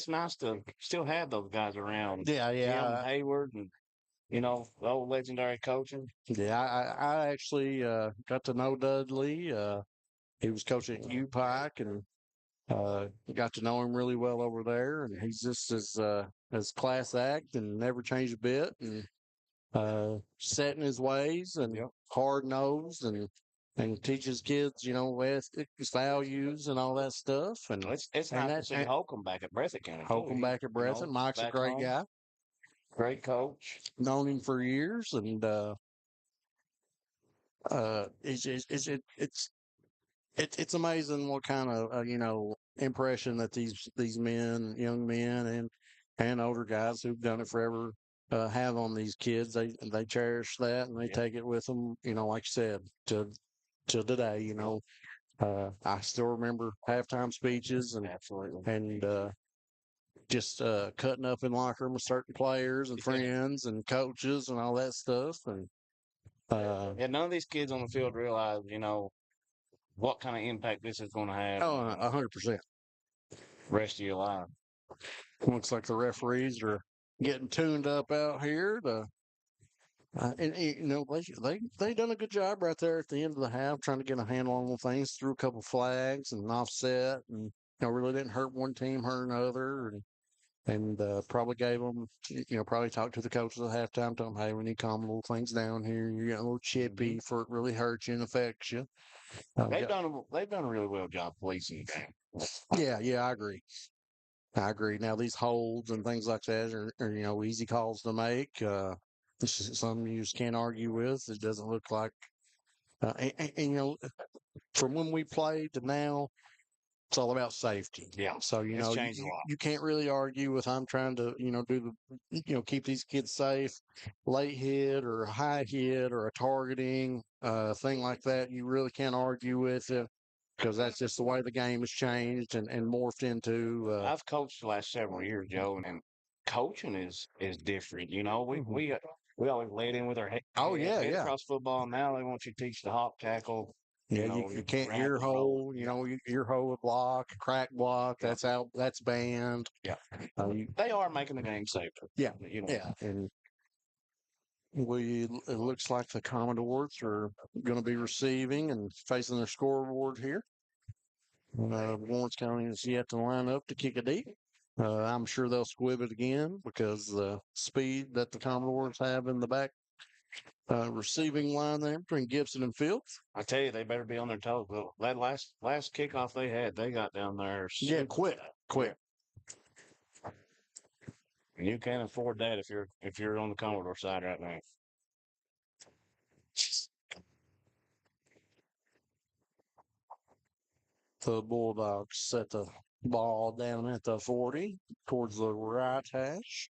nice to still have those guys around. Yeah. Jim Hayward and, the old legendary coaching. Yeah, I actually got to know Dudley. He was coaching at U Pike, and got to know him really well over there. And he's just as class act and never changed a bit, and set in his ways and hard nosed and teaches kids, ethics, values, and all that stuff. And it's nice to see Holcomb back at Breathitt County. Holcomb back at Breathitt. Mike's a great guy. Great coach. Known him for years, and it's amazing what kind of impression that these young men and older guys who've done it forever have on these kids. They cherish that, and they take it with them. Like you said, till today. I still remember halftime speeches and just cutting up in locker room with certain players and friends and coaches and all that stuff. And none of these kids on the field realize, what kind of impact this is going to have. Oh, 100%. Rest of your life. Looks like the referees are getting tuned up out here they done a good job right there at the end of the half trying to get a handle on things. Threw a couple flags and offset, and really didn't hurt one team, hurt another, and probably gave them, probably talked to the coaches at halftime, told them, hey, we need to calm little things down here. You're getting a little chippy for it really hurts you and affects you. They've done a really well job policing the game. Yeah, I agree. Now these holds and things like that are easy calls to make. This is something you just can't argue with. It doesn't look like, from when we played to now, it's all about safety. Yeah. So it's changed a lot. You can't really argue with I'm trying to do the keep these kids safe, late hit or high hit or a targeting thing like that. You really can't argue with it. Because that's just the way the game has changed and morphed into. I've coached the last several years, Joe, and coaching is different. We always laid in with our head. Head across football. Now they want you to teach the hop tackle. Yeah, you can't ear hole. Ear hole a block, crack block. That's out. That's banned. Yeah, they are making the game safer. Yeah, and it looks like the Commodores are going to be receiving and facing their scoreboard here. Lawrence County is yet to line up to kick a deep. I'm sure they'll squib it again because the speed that the Commodores have in the back receiving line there between Gibson and Fields. I tell you, they better be on their toes. That last kickoff they had, they got down there. Yeah, quick. And you can't afford that if you're on the Commodore side right now. The Bulldogs set the ball down at the 40 towards the right hash.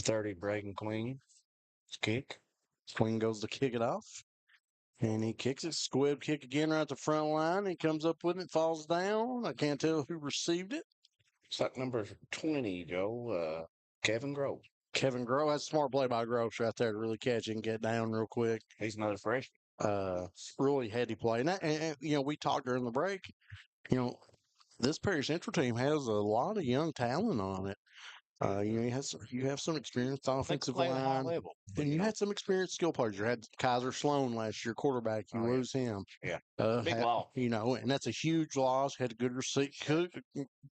30 breaking Queen. Kick. Queen goes to kick it off. And he kicks it. Squib kick again right at the front line. He comes up with it, falls down. I can't tell who received it. It's like number 20, Joe. Kevin Grove. Kevin Grove. That's a smart play by Groves right there to really catch it and get down real quick. He's another freshman. Really heady play. And we talked during the break. This Perry Central team has a lot of young talent on it. You have some experienced offensive line, and you had some experienced skill players. You had Kaiser Sloan last year, quarterback. You lose him. Yeah, big loss. And that's a huge loss. Had a good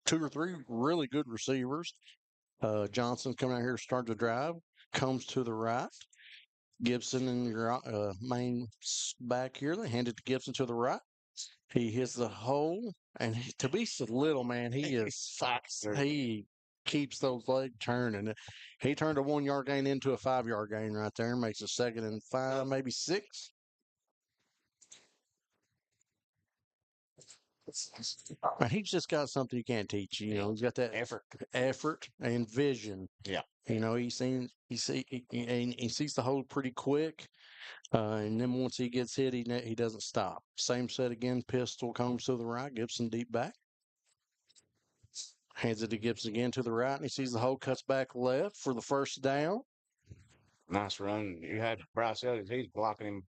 two or three really good receivers. Johnson coming out here to start the drive, comes to the right. Gibson and your main back here. They hand it to Gibson to the right. He hits the hole, and to be so little, man, he keeps those legs turning. He turned a 1 yard gain into a 5 yard gain right there and makes a 2nd and 5, maybe 6. And he's just got something you can't teach. He's got that effort and vision. Yeah. He sees the hole pretty quick. And then once he gets hit, he doesn't stop. Same set again. Pistol comes to the right. Gibson deep back. Hands it to Gibson again to the right, and he sees the hole, cuts back left for the first down. Nice run. You had Bryce Elliott. He's blocking him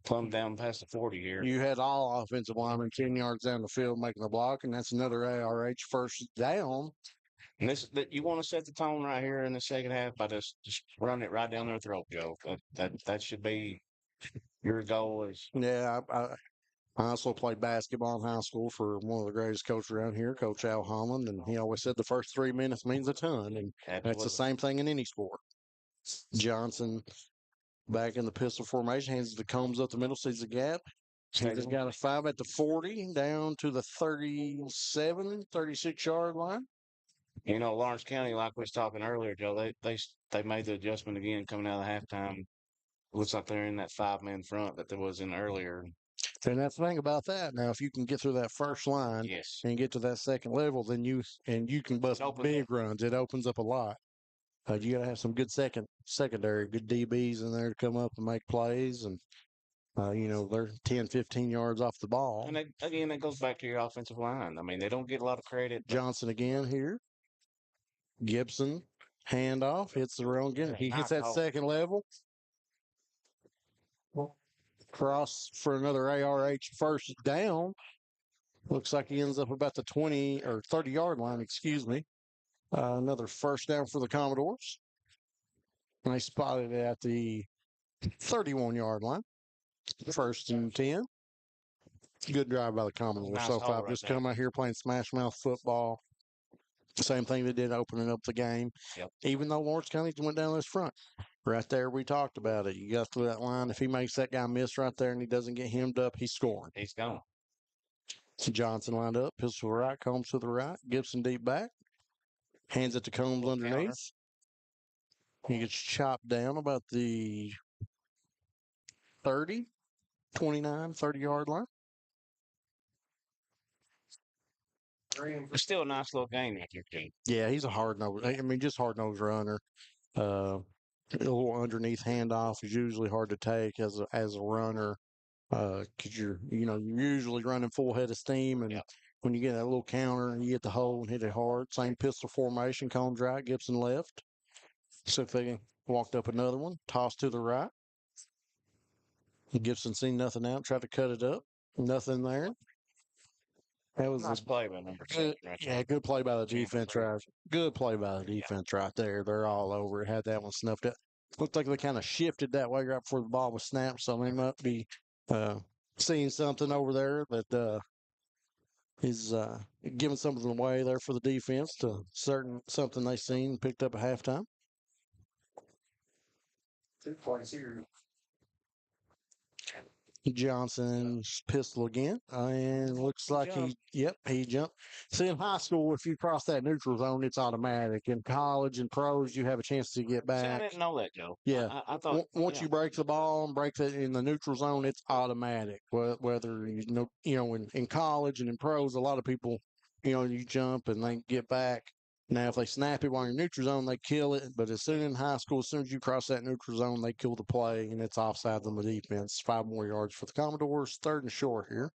plumb down past the 40 here. You had all offensive linemen 10 yards down the field making the block, and that's another ARH first down. And you want to set the tone right here in the second half by just running it right down their throat, Joe. That should be your goal. Yeah, I also played basketball in high school for one of the greatest coaches around here, Coach Al Holland, and he always said the first 3 minutes means a ton, and that's the same thing in any sport. Johnson back in the pistol formation, hands the Combs up the middle, sees the gap. He's got a 5 at the 40, down to the 37, 36-yard line. Lawrence County, like we was talking earlier, Joe, they made the adjustment again coming out of halftime. Looks like they're in that 5-man front that there was in earlier. And that's the thing about that. Now, if you can get through that first line and get to that second level, then you can bust big runs. It opens up a lot. You got to have some good secondary, good DBs in there to come up and make plays. And, they're 10, 15 yards off the ball. And that goes back to your offensive line. I mean, they don't get a lot of credit. Johnson again here. Gibson, handoff, hits the wrong again. He hits that second level. Cross for another ARH first down. Looks like he ends up about the 20 or 30-yard line, excuse me. Another first down for the Commodores. And they spotted it at the 31-yard line. 1st and 10. Good drive by the Commodores. Nice so far, right just there. come out here playing smash mouth football. Same thing they did opening up the game. Yep. Even though Lawrence County went down this front. Right there, we talked about it. You got through that line. If he makes that guy miss right there and he doesn't get hemmed up, he's scoring. He's gone. So Johnson lined up, pistol right, Combs to the right, Gibson deep back. Hands it to Combs underneath. He gets chopped down about the 30, 29, 30-yard line. It's still a nice little game right there, too. Yeah, he's a just hard-nosed runner. A little underneath handoff is usually hard to take as a runner because you're usually running full head of steam, and when you get that little counter, you get the hole and hit it hard. Same pistol formation, Combs right, Gibson left. So if they walked up another one, tossed to the right. Gibson seen nothing out, tried to cut it up. Nothing there. That was Nice play by number 7 right there. yeah, good play by the defense right. Good play by the defense right there. They're all over it. Had that one snuffed up. Looked like they kind of shifted that way right before the ball was snapped, so they might be seeing something over there that is giving something away there for the defense to something they seen and picked up at halftime. 2 points here. Johnson's pistol again, and looks like he jumped. See, in high school, if you cross that neutral zone, it's automatic. In college and pros, you have a chance to get back. See, I didn't know that, Joe. Yeah, I thought once you break the ball and break it in the neutral zone, it's automatic. Whether in college and in pros, a lot of people, you jump and they get back. Now, if they snap it while you're in neutral zone, they kill it. But as soon in high school, as soon as you cross that neutral zone, they kill the play, and it's offside on the defense. 5 more yards for the Commodores. 3rd and short here.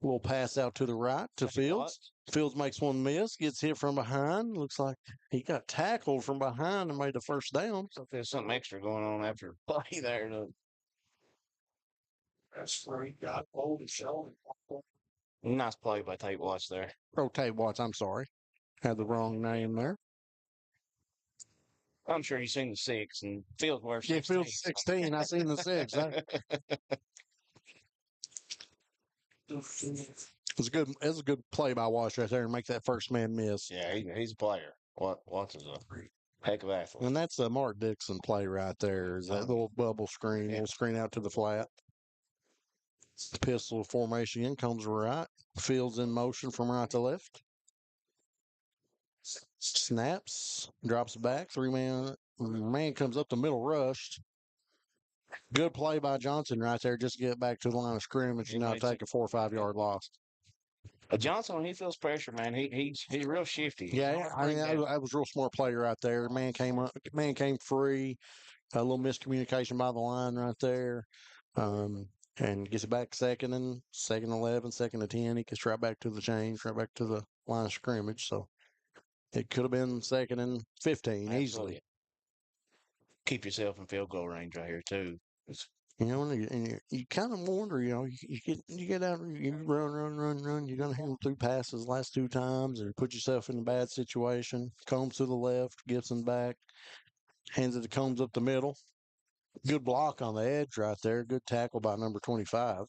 Little pass out to the right to Fields. Fields makes one miss, gets hit from behind. Looks like he got tackled from behind and made the first down. So there's something extra going on after the play there. That's where he got hold of shoulder. Nice play by Tate Watts there. Oh, Tate Watts, I'm sorry. Had the wrong name there. I'm sure you've seen the 6 and Fields wears 16. Yeah, Fields 16. I seen the 6. It was a good play by Watts right there and make that first man miss. Yeah, he's a player. Watts is a heck of an athlete. And that's a Mark Dixon play right there. Is that little bubble screen, little screen out to the flat. Pistol formation in, comes right. Fields in motion from right to left. Snaps, drops back. 3-man comes up the middle, rushed. Good play by Johnson right there, just to get back to the line of scrimmage and not take a 4 or 5 yard loss. Johnson, when he feels pressure, man, he's real shifty. Yeah, I was a real smart play right there. Man came free. A little miscommunication by the line right there. And gets it back 2nd and 11, 2nd and 10. He gets right back to the change, right back to the line of scrimmage. So it could have been 2nd and 15 easily. Keep yourself in field goal range right here too. And you kind of wonder, you get out, you run. You're gonna handle 2 passes the last 2 times, and put yourself in a bad situation. Combs to the left, Gibson back, hands it to Combs up the middle. Good block on the edge right there. Good tackle by number 25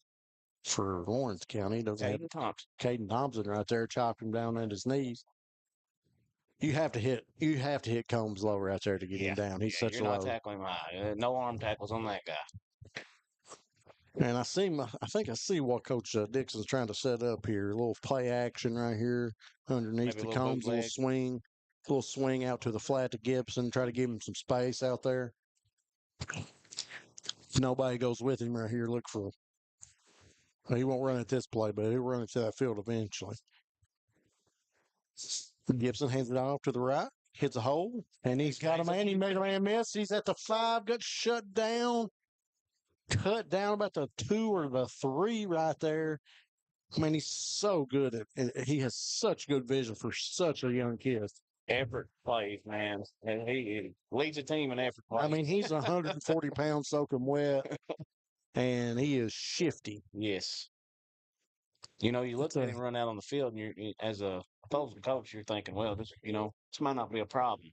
for Lawrence County. Caden Thompson right there, chopped him down at his knees. You have to hit Combs low right there to get him down. He's such a low. You're not tackling him high. No arm tackles on that guy. And I think I see what Coach Dixon's trying to set up here. A little play action right here underneath the Combs, a little swing out to the flat to Gibson, try to give him some space out there. Nobody goes with him right here. Look for him. He won't run at this play, but he'll run it to that field eventually. Gibson hands it off to the right, hits a hole, and he's got a man. He made a man miss. He's at the 5, got shut down, cut down about the 2 or the 3 right there. I mean, he's so good he has such good vision for such a young kid. Effort plays, man. And he leads a team in effort plays. I mean, he's 140 pounds soaking wet, and he is shifty. Yes. You look at him run out on the field, and you're as a opposing coach, you're thinking, well, this might not be a problem.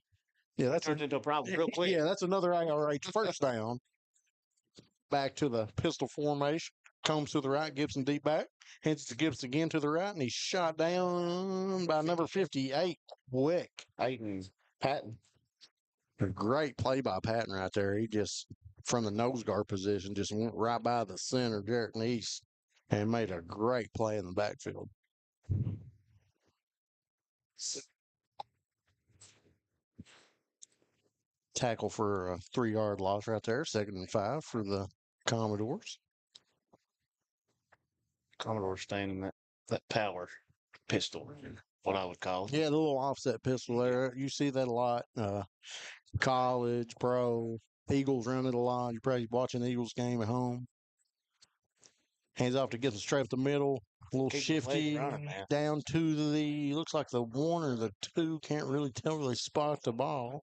Yeah, that turns into a problem real quick. Yeah, that's another IRH first down. Back to the pistol formation. Combs to the right, Gibson deep back. Hands it to Gibson again to the right, and he's shot down by number 58, Wick. Aiden Patton. A great play by Patton right there. He just, from the nose guard position, just went right by the center, Derek Neese, and made a great play in the backfield. Tackle for a 3-yard loss right there. 2nd and 5 for the Commodores. Commodore staying in that power pistol, what I would call it. Yeah, the little offset pistol there. You see that a lot. College, pro, Eagles run it a lot. You're probably watching the Eagles game at home. Hands off to Gibson straight up the middle. A little shifty. Down to looks like the 1 or the 2. Can't really tell where they spot the ball.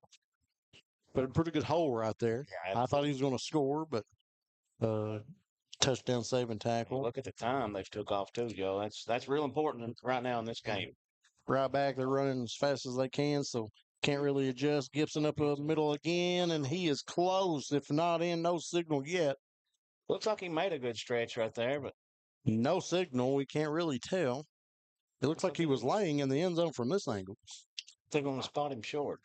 But a pretty good hole right there. Yeah, I thought he was going to score, but touchdown saving tackle. Look at the time they've took off too, Joe. That's real important right now in this game. Right back, they're running as fast as they can, so can't really adjust. Gibson up the middle again, and he is close. If not in, no signal yet. Looks like he made a good stretch right there, but no signal. We can't really tell. It looks like he was laying in the end zone from this angle. They're going to spot him short.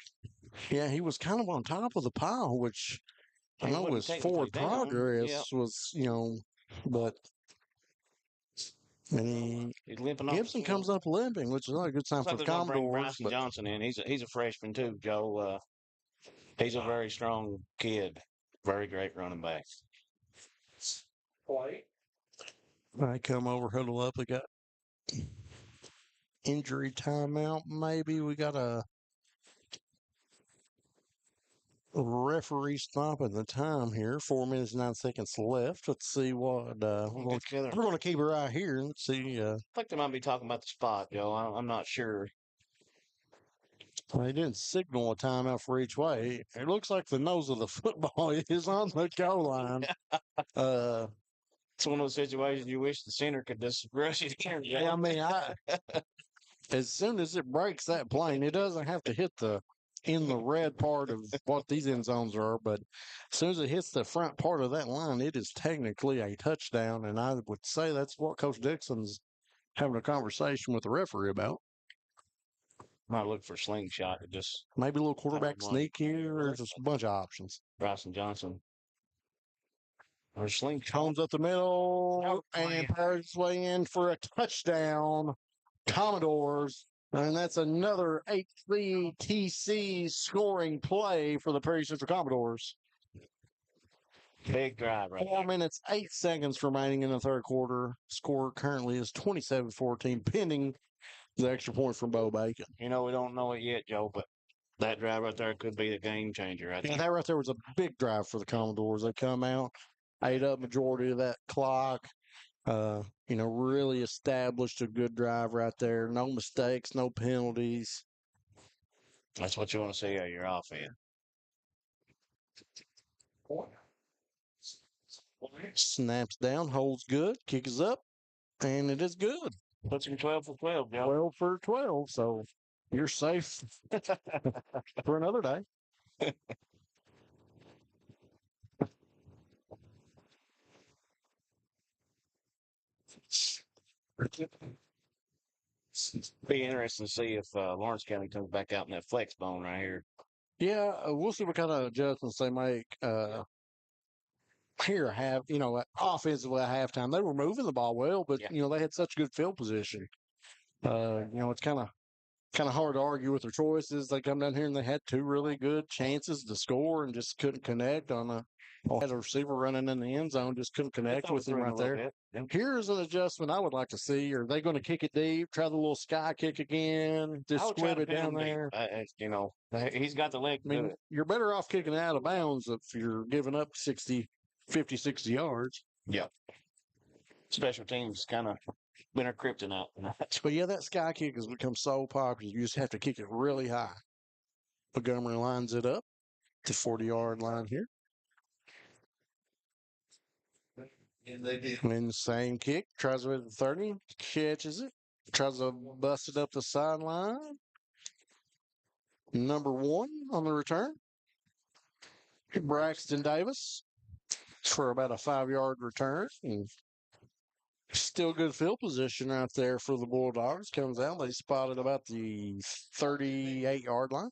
Yeah, he was kind of on top of the pile, which I know was forward progress was, but and Gibson comes up limping, which is not a good sign for the Commodores. Bryson Johnson in. He's a freshman too, Joe. He's a very strong kid, very great running back. I come over, huddle up. We got injury timeout. Maybe we got a referee stopping the time here. 4 minutes, 9 seconds left. Let's see what we're going to keep our eye here and see. I think they might be talking about the spot, Joe. I'm not sure. They didn't signal a timeout for each way. It looks like the nose of the football is on the goal line. It's one of those situations you wish the center could just rush it in. Yeah, I mean, as soon as it breaks that plane, it doesn't have to hit in the red part of what these end zones are, but as soon as it hits the front part of that line, it is technically a touchdown, and I would say that's what Coach Dixon's having a conversation with the referee about. Might look for slingshot to just maybe a little quarterback sneak here, or just a bunch of options. Bryson Johnson. Or slingshot. Comes up the middle and powers his way in for a touchdown. Commodores. And that's another HCTC scoring play for the Prairie Central Commodores. Big drive, right? 4 minutes, 8 seconds remaining in the third quarter. Score currently is 27-14, pending the extra point from Bo Bacon. We don't know it yet, Joe, but that drive right there could be the game changer. Yeah, that right there was a big drive for the Commodores. They come out, ate up majority of that clock. Really established a good drive right there. No mistakes, no penalties. That's what you want to see out of your offense. Snaps down, holds good, kick is up, and it is good. Puts him 12 for 12, Joe. 12 for 12, so you're safe for another day. Be interesting to see if Lawrence County comes back out in that flex bone right here. Yeah, we'll see what kind of adjustments they make here. Offensively at halftime, they were moving the ball well, but they had such good field position. It's kind of hard to argue with their choices. They come down here and they had two really good chances to score and just couldn't connect on had a receiver running in the end zone, just couldn't connect with him right there. Here's an adjustment I would like to see. Are they going to kick it deep, try the little sky kick again, just squib it down there? He's got the leg. You're better off kicking it out of bounds if you're giving up 50, 60 yards. Yeah. Special teams kind of been our kryptonite. But yeah, that sky kick has become so popular. You just have to kick it really high. Montgomery lines it up to 40-yard line here. And they did. And same kick, tries it at the 30, catches it, tries to bust it up the sideline. Number 1 on the return. Braxton Davis for about a 5-yard return. And still good field position out there for the Bulldogs. Comes out, they spotted about the 38-yard line.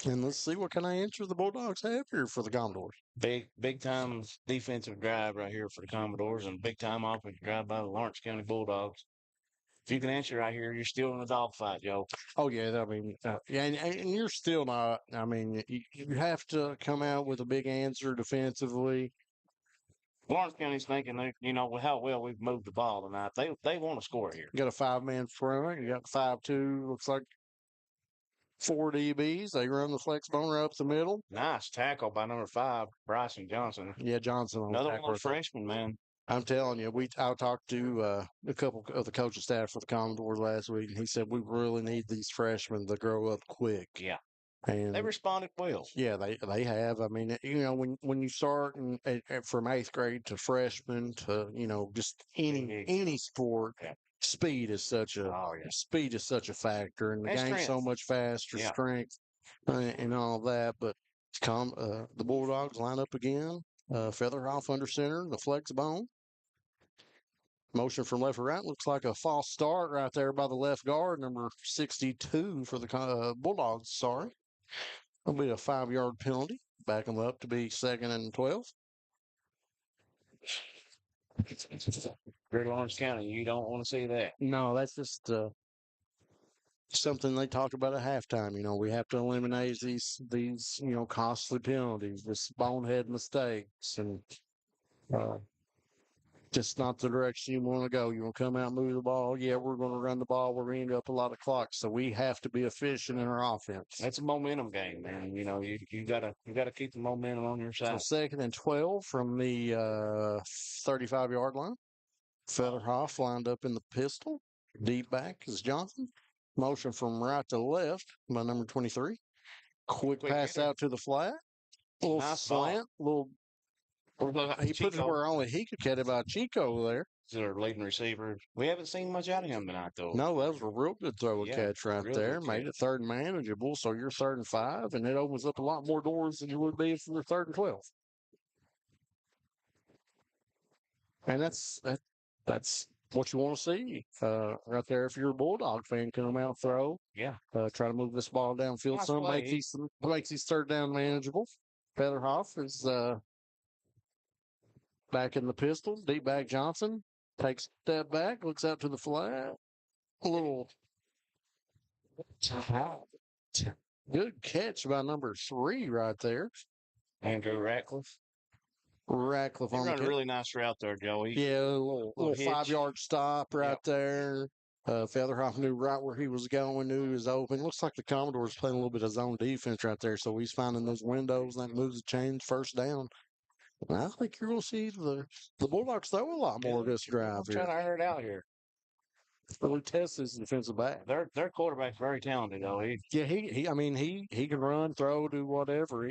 And let's see what kind of answer the Bulldogs have here for the Commodores. Big time defensive drive right here for the Commodores, and big time offensive drive by the Lawrence County Bulldogs. If you can answer right here, you're still in a dogfight, Joe. Oh yeah, I mean, and you're still not. I mean, you have to come out with a big answer defensively. Lawrence County's thinking, with how well we've moved the ball tonight, they want to score here. You got a 5-man front. You got 5-2. Looks like 4 DBs. They run the flex bone right up the middle. Nice tackle by number 5, Bryson Johnson. Yeah, Johnson. Another one of those freshmen, man. I'm telling you, I talked to a couple of the coaching staff for the Commodores last week, and he said we really need these freshmen to grow up quick. Yeah. And They responded well. Yeah, they have. I mean, when you start from 8th grade to freshman to just any sport, speed is such a factor, and the And game's so strength. much faster, Yeah. strength, and all that. But the Bulldogs line up again. Featherhoff under center, the flex bone. Motion from left to right. Looks like a false start right there by the left guard, number 62 for the Bulldogs. Sorry. That'll be a 5-yard penalty. Back them up to be 2nd and 12. Greater Lawrence County, you don't want to see that. No, that's just something they talked about at halftime. We have to eliminate these costly penalties, this bonehead mistakes, and just not the direction you want to go. You want to come out and move the ball. Yeah, we're going to run the ball. We're going to end up a lot of clock, so we have to be efficient in our offense. That's a momentum game, man. You gotta keep the momentum on your side. So 2nd and 12 from the 35-yard line. Featherhoff lined up in the pistol. Deep back is Johnson. Motion from right to left by number 23. Quick pass hitter. out to the flat. Little Nice slant. He put it where only he could catch it by Chico there. Their leading receiver. We haven't seen much out of him tonight, though. No, that was a real good throw and catch right there. Made it 3rd and manageable, so you're 3rd and 5, and it opens up a lot more doors than you would be if you were 3rd and 12. And that's what you want to see right there. If you're a Bulldog fan, come out, throw. Yeah. Try to move this ball downfield. Nice Some play. makes these 3rd down manageable. Featherhoff is back in the pistol. Deep back Johnson takes a step back, looks out to the flat. A little good catch by number 3 right there. Andrew Ratcliffe. Ratcliffe He on the run a really nice route there, Joey. Yeah, a little hitch. 5-yard stop right there. Featherhoff knew right where he was going, knew he was open. Looks like the Commodores playing a little bit of zone defense right there, so he's finding those windows, and that moves the chains 1st down. And I think you're going to see the Bulldogs throw a lot more this drive I'm here. trying to air it out here. Really test his defensive back. Their quarterback's very talented, though. He can run, throw, do whatever.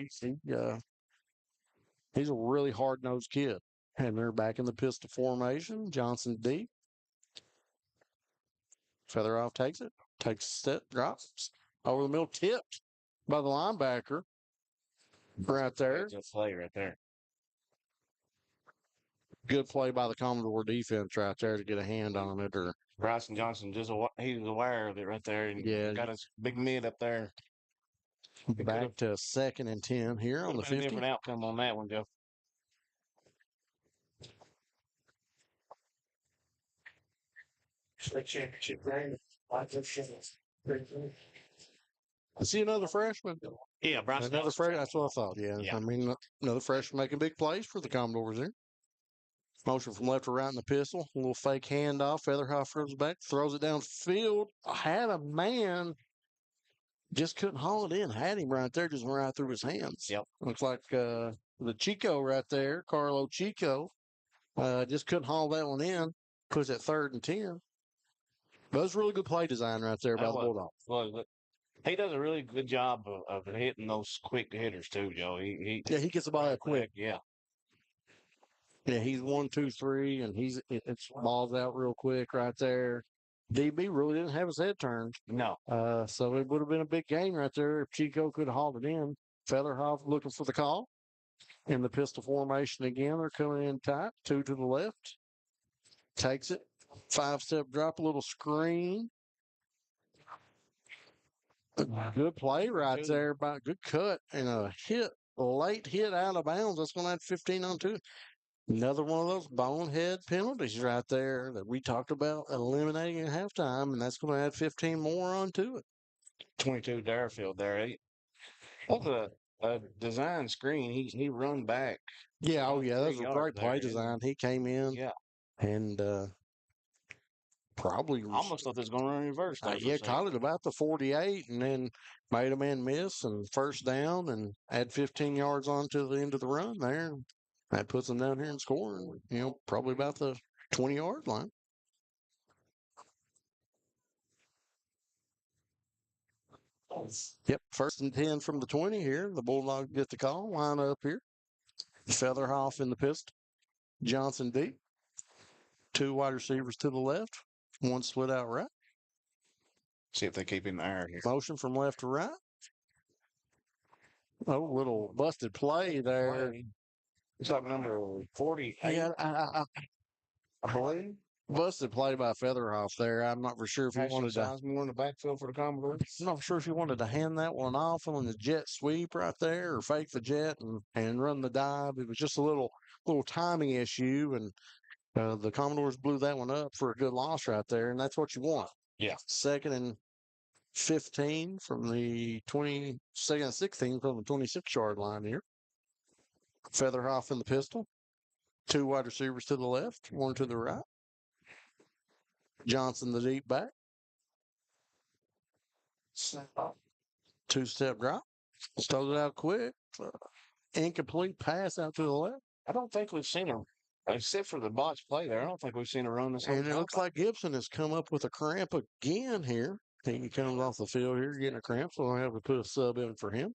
He's a really hard-nosed kid. And they're back in the pistol formation. Johnson deep. Featherhoff takes it. Takes a step, drops. Over the middle, tipped by the linebacker. Right there. Good play right there. Good play by the Commodore defense right there to get a hand on it. Or Bryson Johnson, he was aware of it right there. And got his big mid up there. Back to 2nd and 10 here on the 50. Different outcome on that one, Joe. I see another freshman. Yeah, Bryson. Another freshman. That's what I thought. Yeah. I mean, another freshman making big plays for the Commodores there. Motion from left to right in the pistol. A little fake handoff. Featherhoff throws it back, throws it downfield. Had a man, just couldn't haul it in. Had him right there, just went right through his hands. Yep. Looks like the Chico right there, Carlo Chico, just couldn't haul that one in. Puts it 3rd and 10. But it was really good play design right there by the Bulldogs. Well, he does a really good job of hitting those quick hitters too, Joe. He gets the ball out quick. Yeah. Yeah, he's 1, 2, 3, and it's balls out real quick right there. DB really didn't have his head turned. No. So it would have been a big gain right there if Chico could have hauled it in. Featherhoff looking for the call. In the pistol formation again, they're coming in tight. 2 to the left. Takes it. 5-step drop, a little screen. Good play right there. Good cut and a late hit out of bounds. That's going to add 15 on 2. Another one of those bonehead penalties right there that we talked about eliminating at halftime, and that's going to add 15 more onto it. 22 Darfield there. That's a design screen. He run back. Yeah, that was a great play design. He came in. Yeah. And probably almost thought they was going to run in reverse. Caught it about the 48 and then made a man miss and 1st down and add 15 yards on to the end of the run there. That puts them down here and scoring, probably about the 20-yard line. Yep, 1st and 10 from the 20 here. The Bulldogs get the call. Line up here. Featherhoff in the pistol. Johnson deep. 2 wide receivers to the left. 1 split out right. See if they keep him in the air here. Motion from left to right. Oh, little busted play there. It's like number 48. Yeah, I believe. Busted play by Featherhoff there. I'm not for sure if he wanted to. More in the backfield for the Commodores. I'm not sure if he wanted to hand that one off on the jet sweep right there, or fake the jet and run the dive. It was just a little timing issue, and the Commodores blew that one up for a good loss right there, and that's what you want. Yeah. 2nd and 15 from the 20. 2nd and 16 from the 26-yard line here. Featherhoff in the pistol. 2 wide receivers to the left, 1 to the right. Johnson, the deep back. 2-step drop. Throws it out quick. Incomplete pass out to the left. I don't think we've seen him, except for the botched play there. I don't think we've seen a run this whole And it time. looks like Gibson has come up with a cramp again here. He comes off the field here getting a cramp, so I'll have to put a sub in for him.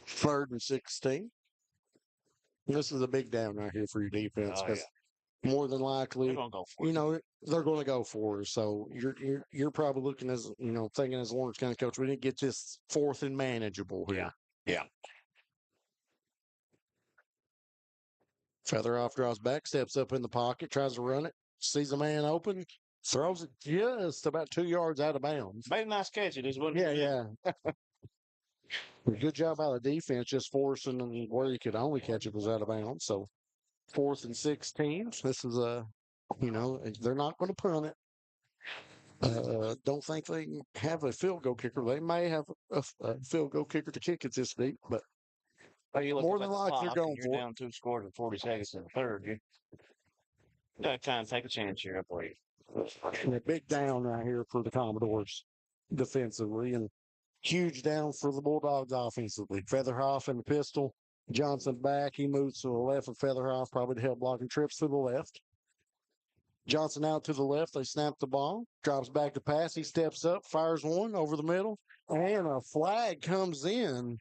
3rd and 16. This is a big down right here for your defense because more than likely, they're going to go for it. So you're probably looking thinking as Lawrence County coach, we need to get this 4th and manageable here. Yeah. Featherhoff draws back, steps up in the pocket, tries to run it, sees a man open, throws it just about 2 yards out of bounds. Made a nice catch. It is what. Yeah. Good job by the defense, just forcing them where you could only catch it was out of bounds. So 4th and 16. This is they're not going to punt it. Don't think they have a field goal kicker. They may have a field goal kicker to kick it this deep, but more than likely they're going for it. Down 2 scores in 40 seconds in the 3rd. You got to kind of take a chance here, I believe. And a big down right here for the Commodores defensively, and huge down for the Bulldogs offensively. Featherhoff in the pistol. Johnson back. He moves to the left of Featherhoff, probably to help blocking trips to the left. Johnson out to the left. They snap the ball. Drops back to pass. He steps up, fires one over the middle, and a flag comes in.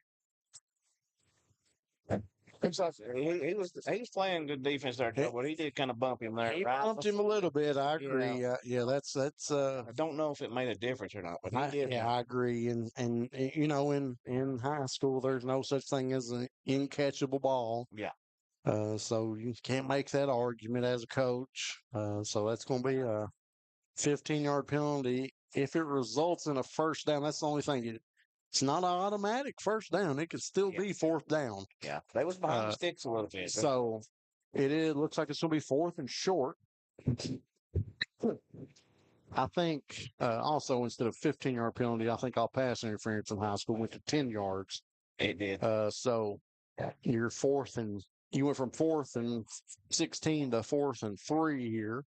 He was playing good defense there, but he did kind of bump him there. He bumped him a little bit. I agree. That's. I don't know if it made a difference or not, but he did. Yeah, I agree. And in high school, there's no such thing as an incatchable ball. Yeah. So you can't make that argument as a coach. So that's going to be a 15-yard penalty. If it results in a first down, that's the only thing. It's not an automatic first down. It could still be 4th down. Yeah, they was behind the sticks a little bit. So it looks like it's going to be 4th and short. I think also instead of 15-yard penalty, I think all pass interference in high school went to 10 yards. It did. So you're 4th and you went from 4th and 16 to 4th and 3 here.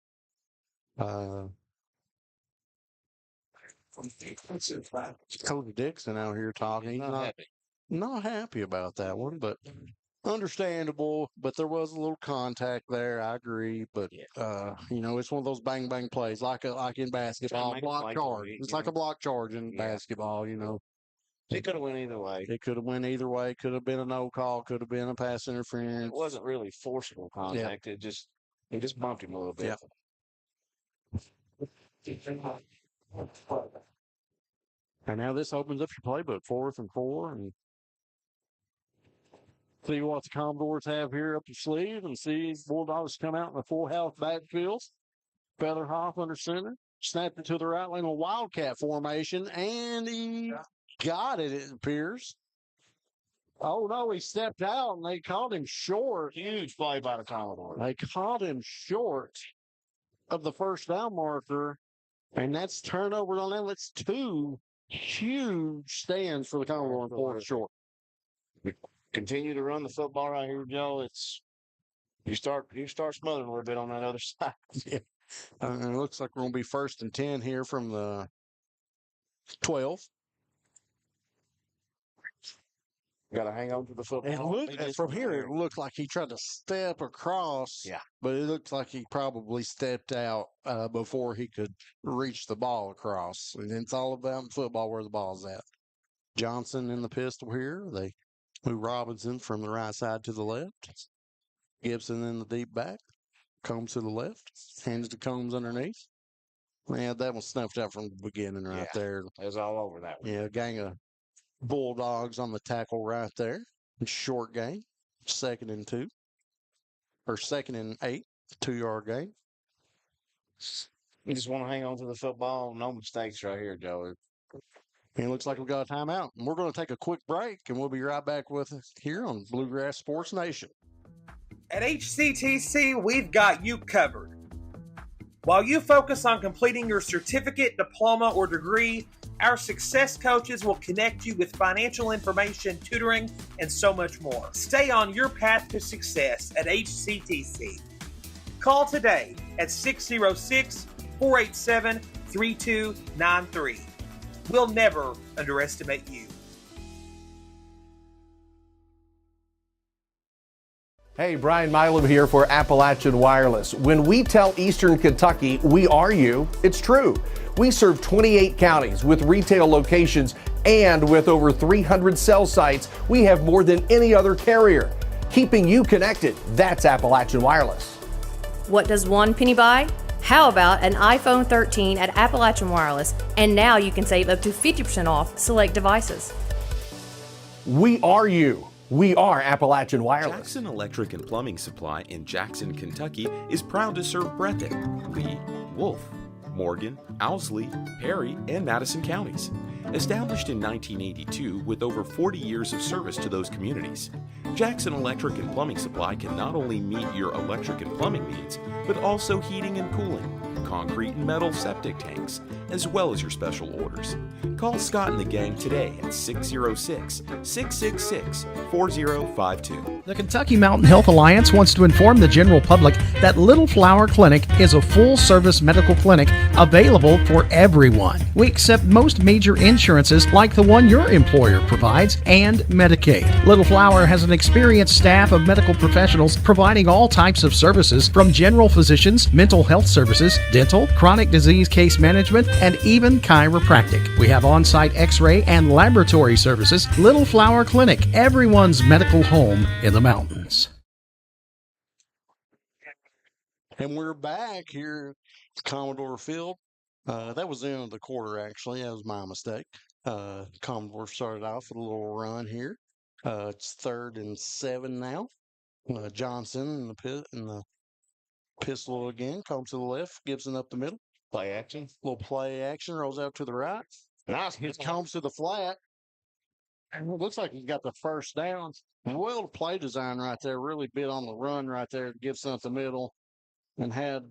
Coach Dixon out here talking. He's not happy about that one, but understandable. But there was a little contact there. I agree, but it's one of those bang bang plays, like in basketball, block charge. It's like a block charge in basketball. It could have went either way. It could have went either way. Could have been a no call. Could have been a pass interference. It wasn't really forcible contact. Yeah. It just bumped him a little bit. Yeah. And now this opens up your playbook, 4th and 4, and see what the Commodores have here up their sleeve, and see Bulldogs come out in a full house backfield. Featherhoff under center, snapped it to the right lane, a wildcat formation, and he got it. It appears. Oh no, he stepped out, and they caught him short. Huge play by the Commodore. They caught him short of the first down marker. And that's turnover on them. That's 2 huge stands for the Commodore and 4th short. We continue to run the football right here, Joe. You start smothering a little bit on that other side. Yeah. It looks like we're going to be 1st and 10 here from the 12. Got to hang on to the football. And from here, it looked like he tried to step across. Yeah. But it looked like he probably stepped out before he could reach the ball across. And it's all about football where the ball's at. Johnson in the pistol here. They move Robinson from the right side to the left. Gibson in the deep back. Combs to the left. Hands to Combs underneath. Man, that was snuffed out from the beginning right there. It was all over that one. Yeah, a gang of Bulldogs on the tackle right there. Short game. 2nd and 2. Or 2nd and 8. 2-yard game. You just want to hang on to the football. No mistakes right here, Joey. And it looks like we've got a timeout. And we're going to take a quick break, and we'll be right back with us here on Bluegrass Sports Nation. At HCTC, we've got you covered. While you focus on completing your certificate, diploma, or degree, our success coaches will connect you with financial information, tutoring, and so much more. Stay on your path to success at HCTC. Call today at 606-487-3293. We'll never underestimate you. Hey, Brian Milam here for Appalachian Wireless. When we tell Eastern Kentucky we are you, it's true. We serve 28 counties with retail locations, and with over 300 cell sites, we have more than any other carrier. Keeping you connected, that's Appalachian Wireless. What does one penny buy? How about an iPhone 13 at Appalachian Wireless? And now you can save up to 50% off select devices. We are you. We are Appalachian Wireless. Jackson Electric and Plumbing Supply in Jackson, Kentucky is proud to serve Breathitt, Lee, Wolf, Morgan, Owsley, Perry, and Madison counties. Established in 1982 with over 40 years of service to those communities, Jackson Electric and Plumbing Supply can not only meet your electric and plumbing needs, but also heating and cooling, concrete and metal septic tanks, as well as your special orders. Call Scott and the gang today at 606-666-4052. The Kentucky Mountain Health Alliance wants to inform the general public that Little Flower Clinic is a full-service medical clinic available for everyone. We accept most major insurances like the one your employer provides and Medicaid. Little Flower has an experienced staff of medical professionals providing all types of services from general physicians, mental health services, dental, chronic disease case management, and even chiropractic. We have on-site x-ray and laboratory services. Little Flower Clinic, everyone's medical home in the mountains. And we're back here at Commodore Field. That was the end of the quarter, actually. That was my mistake. Commodore started off with a little run here. It's 3rd and 7 now. Johnson in the pistol again. Comes to the left. Gibson up the middle. Play action. Little play action. Rolls out to the right. Nice. It comes to the flat. And it looks like he's got the first down. Well, play design right there. Really bit on the run right there. Gibson at the middle. And had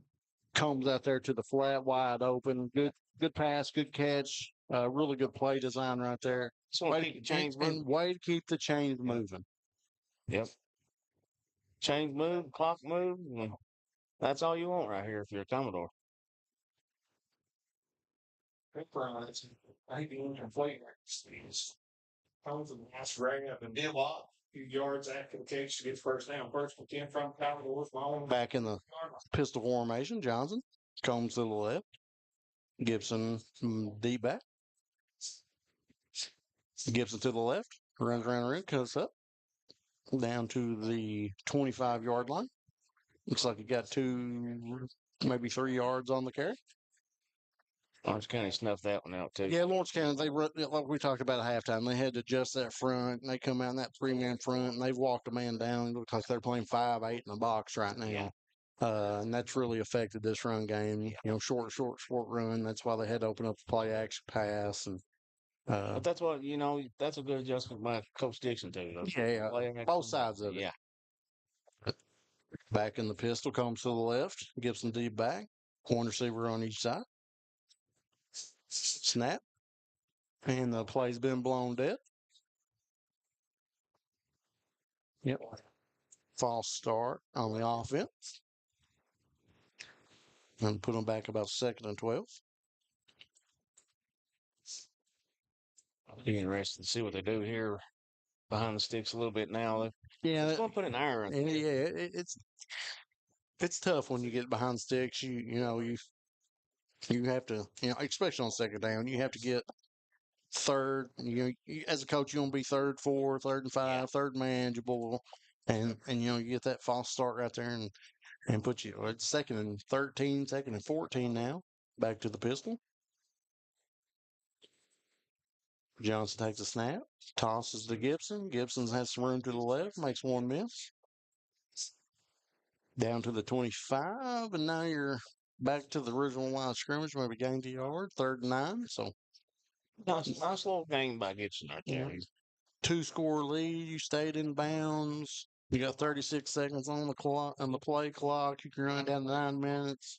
Combs out there to the flat, wide open. Good pass, good catch. Really good play design right there. Way to keep the chains moving. Way to keep the chains moving. Yep. Chains move, clock move. That's all you want right here if you're a Commodore. Comes and has ring up and deal off. Few yards after the catch to get first down. First and 10 from Commodore. Back in the pistol formation, Johnson comes to the left. Gibson deep back. Gibson to the left. Runs around the ring, cuts up. Down to the 25-yard line. Looks like he got 2, maybe 3 yards on the carry. Lawrence County snuffed that one out, too. Yeah, Lawrence County, they run, like we talked about at halftime, they had to adjust that front, and they come out in that 3-man front, and they've walked a man down. It looks like they're playing 5-8 in the box right now. Yeah. And that's really affected this run game. You know, short run. That's why they had to open up the play action pass. And but that's what, that's a good adjustment by Coach Dixon, too. Yeah, both sides of it. Yeah. Back in the pistol, comes to the left. Gibson deep back. One receiver on each side. Snap. And the play's been blown dead. Yep. False start on the offense. And put them back about 2nd and 12. I'll be interested to see what they do here behind the sticks a little bit now. Yeah, It's going to put an iron. It's tough when you get behind the sticks. You have to, especially on second down, you have to get third. As a coach, you want to be third, 4, 3rd and 5, third manageable, and you get that false start right there and put you at 2nd and 13, 2nd and 14 now. Back to the pistol. Johnson takes a snap, tosses to Gibson. Gibson has some room to the left, makes one miss. Down to the 25, and now you're back to the original line of scrimmage, maybe gained a yard, 3rd and 9. So nice little game by Gibson right there. 2-score lead. You stayed in bounds. You got 36 seconds on the clock, on the play clock. You can run down to 9 minutes.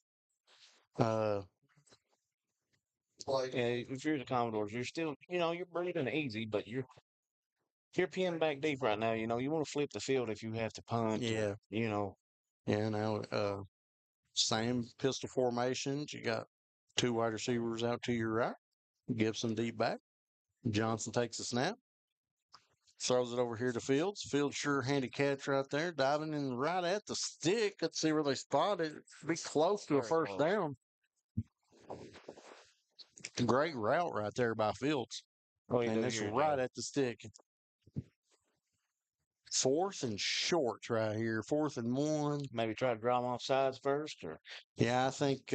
If you're the Commodores, you're still, you're breathing easy, but you're pinned back deep right now. You want to flip the field if you have to punt. Yeah. Yeah, now same pistol formations. You got 2 wide receivers out to your right. Gibson deep back. Johnson takes a snap. Throws it over here to Fields. Fields sure handy catch right there. Diving in right at the stick. Let's see where they spot it. Be close to a first down. Great route right there by Fields. And it's right at the stick. 4th and short right here. 4th and 1. Maybe try to draw them off sides first, or yeah, I think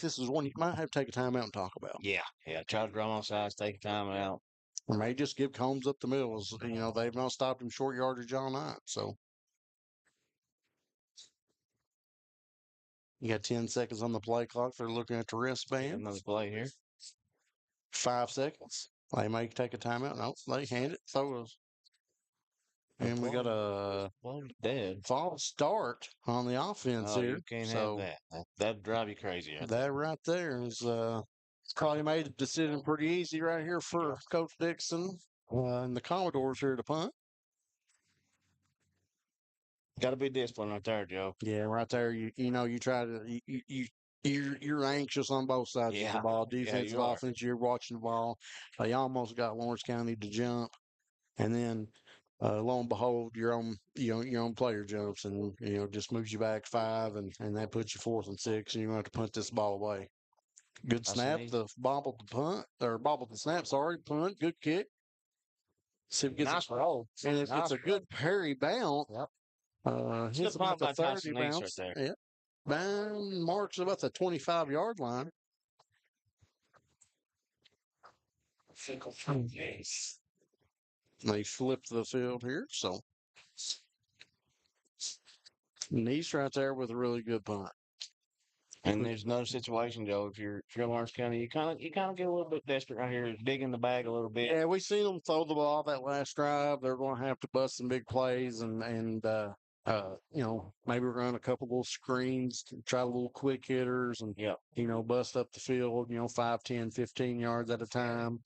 this is one you might have to take a timeout and talk about. Yeah. Try to draw them off sides, take a timeout. Or maybe just give Combs up the middle. They've not stopped him short yardage all night. So you got 10 seconds on the play clock. They're looking at the wristband. Another play here. 5 seconds. They may take a timeout. No, they hand it. Throw us. And we got a false start on the offense here. You can't have that. That'd drive you crazy. That right there is probably made the decision pretty easy right here for Coach Dixon and the Commodores here to punt. Got to be disciplined right there, Joe. Yeah, right there. You try to you're anxious on both sides of the ball. Defensive, offense. You're watching the ball. They almost got Lawrence County to jump, and then lo and behold, your own player jumps and just moves you back 5, and that puts you 4th and 6, and you're going to have to punt this ball away. Good snap, the bobbled the punt or bobbled the snap. Sorry, punt. Good kick. See if it gets nice roll, and if it's a good parry bounce. Yep. Hits about the 30 bounce. Right there. Yep. Bound marks about the 25-yard line. They flipped the field here, so Nice right there with a really good punt. And there's another situation, Joe. If you're Lawrence County, you kind of get a little bit desperate right here, digging the bag a little bit. Yeah, we seen them throw the ball that last drive. They're going to have to bust some big plays and maybe run a couple little screens, try little quick hitters, and bust up the field. 5, 10, 15 yards at a time.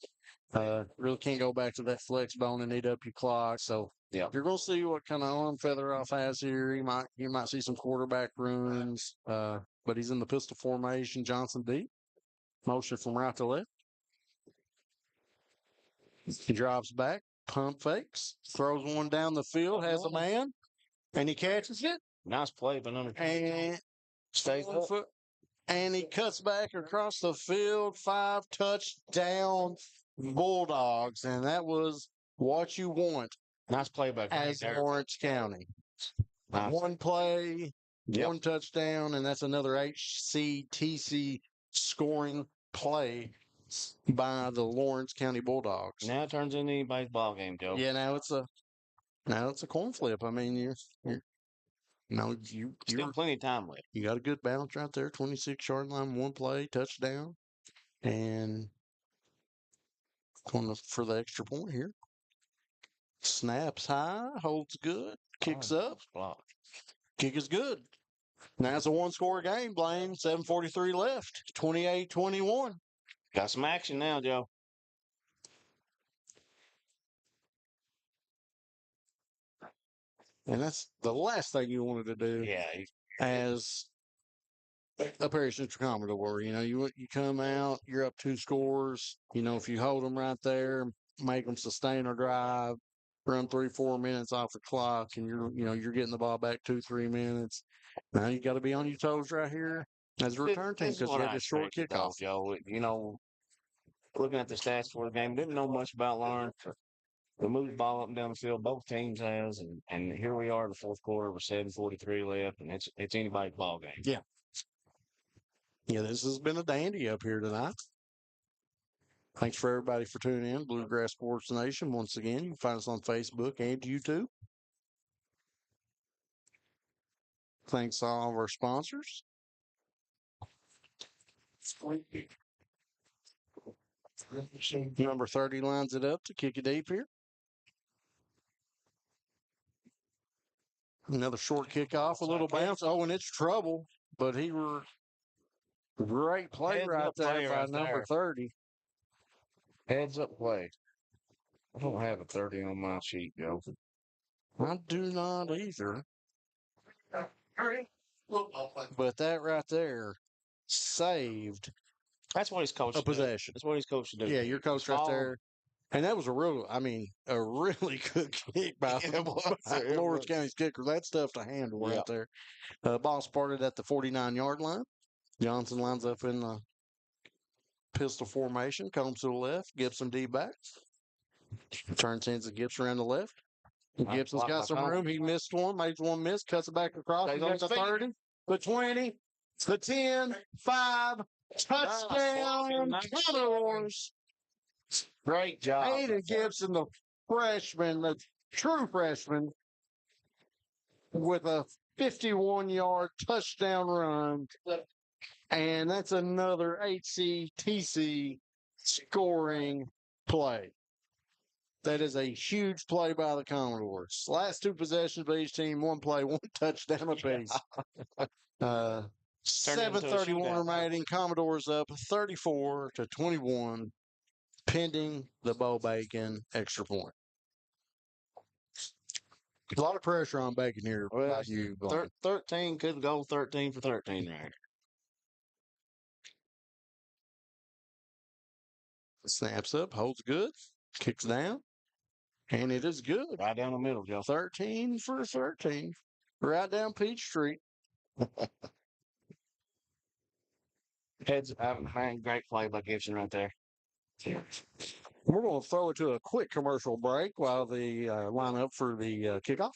Really can't go back to that flex bone and eat up your clock. So you're going to see what kind of arm Featheroff has here. You might see some quarterback runs, but he's in the pistol formation. Johnson deep, motion from right to left. He drives back, pump fakes, throws one down the field, has a man, and he catches it. Nice play, but number 2. And stays up. And he cuts back across the field. 5 touchdown Bulldogs, and that was what you want. Nice play back as Lawrence County. Nice. One play, one touchdown, and that's another HCTC scoring play by the Lawrence County Bulldogs. Now it turns into anybody's ball game, Joe. Yeah, now it's a coin flip. I mean, you're still plenty of time left. You got a good bounce right there, 26-yard line, one play, touchdown, and going for the extra point here. Snaps high, holds good, kicks up. Block. Kick is good. Now it's a one-score game, Blaine. 7:43 left. 28-21. Got some action now, Joe. And that's the last thing you wanted to do. Yeah. As a Perry Central Commodore, you come out, you're up 2 scores. If you hold them right there, make them sustain a drive, run 3-4 minutes off the clock, and you're getting the ball back 2-3 minutes. Now you got to be on your toes right here as a return team This is because what you had I this short expected, though, kickoff. Joe. Looking at the stats for the game, didn't know much about Lawrence. We moved the ball up and down the field. Both teams has, and here we are in the fourth quarter with 7:43 left, and it's anybody's ball game. Yeah. Yeah, this has been a dandy up here tonight. Thanks for everybody for tuning in. Bluegrass Sports Nation. Once again, you can find us on Facebook and YouTube. Thanks to all of our sponsors. Number 30 lines it up to kick it deep here. Another short kickoff, a little bounce. Oh, and it's trouble, but he were great play Heads right up there play by right number there. 30. Heads up play. I don't have a 30 on my sheet, Joe. I do not either. But that right there saved That's what he's coached a possession. That's what he's coached to do. Yeah, your coach right there. And that was a really good kick by Lawrence County's kicker. That's tough to handle right there. Ball started at the 49-yard line. Johnson lines up in the pistol formation, comes to the left, Gibson D back. Turns into Gibson around the left. Gibson's got some room. He missed one, makes one miss, cuts it back across. He got the 30, the 20, the 10, 5, touchdown, Commodores. Great job. Aiden Gibson, the freshman, the true freshman, with a 51-yard touchdown run. And that's another HCTC scoring play. That is a huge play by the Commodores. Last two possessions by each team, one play, one touchdown apiece. 7:31 remaining. Commodores up 34-21, pending the Bo Bacon extra point. A lot of pressure on Bacon here. Well, 13 could go 13 for 13 right here. Snaps up, holds good, kicks down, and it is good. Right down the middle, Joe. 13 for 13. Right down Peach Street. Heads, man, great play by Gibson right there. We're going to throw it to a quick commercial break while they line up for the kickoff.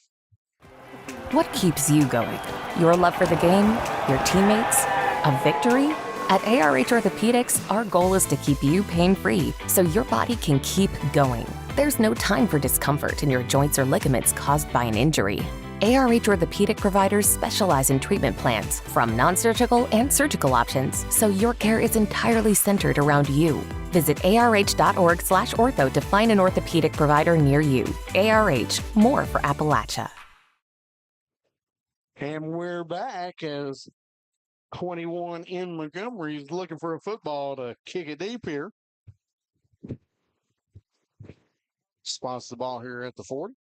What keeps you going? Your love for the game? Your teammates? A victory? At ARH Orthopedics, our goal is to keep you pain-free so your body can keep going. There's no time for discomfort in your joints or ligaments caused by an injury. ARH Orthopedic providers specialize in treatment plans, from non-surgical and surgical options, so your care is entirely centered around you. Visit arh.org/ortho to find an orthopedic provider near you. ARH, more for Appalachia. And we're back as 21 in Montgomery is looking for a football to kick it deep here. Spots the ball here at the 40.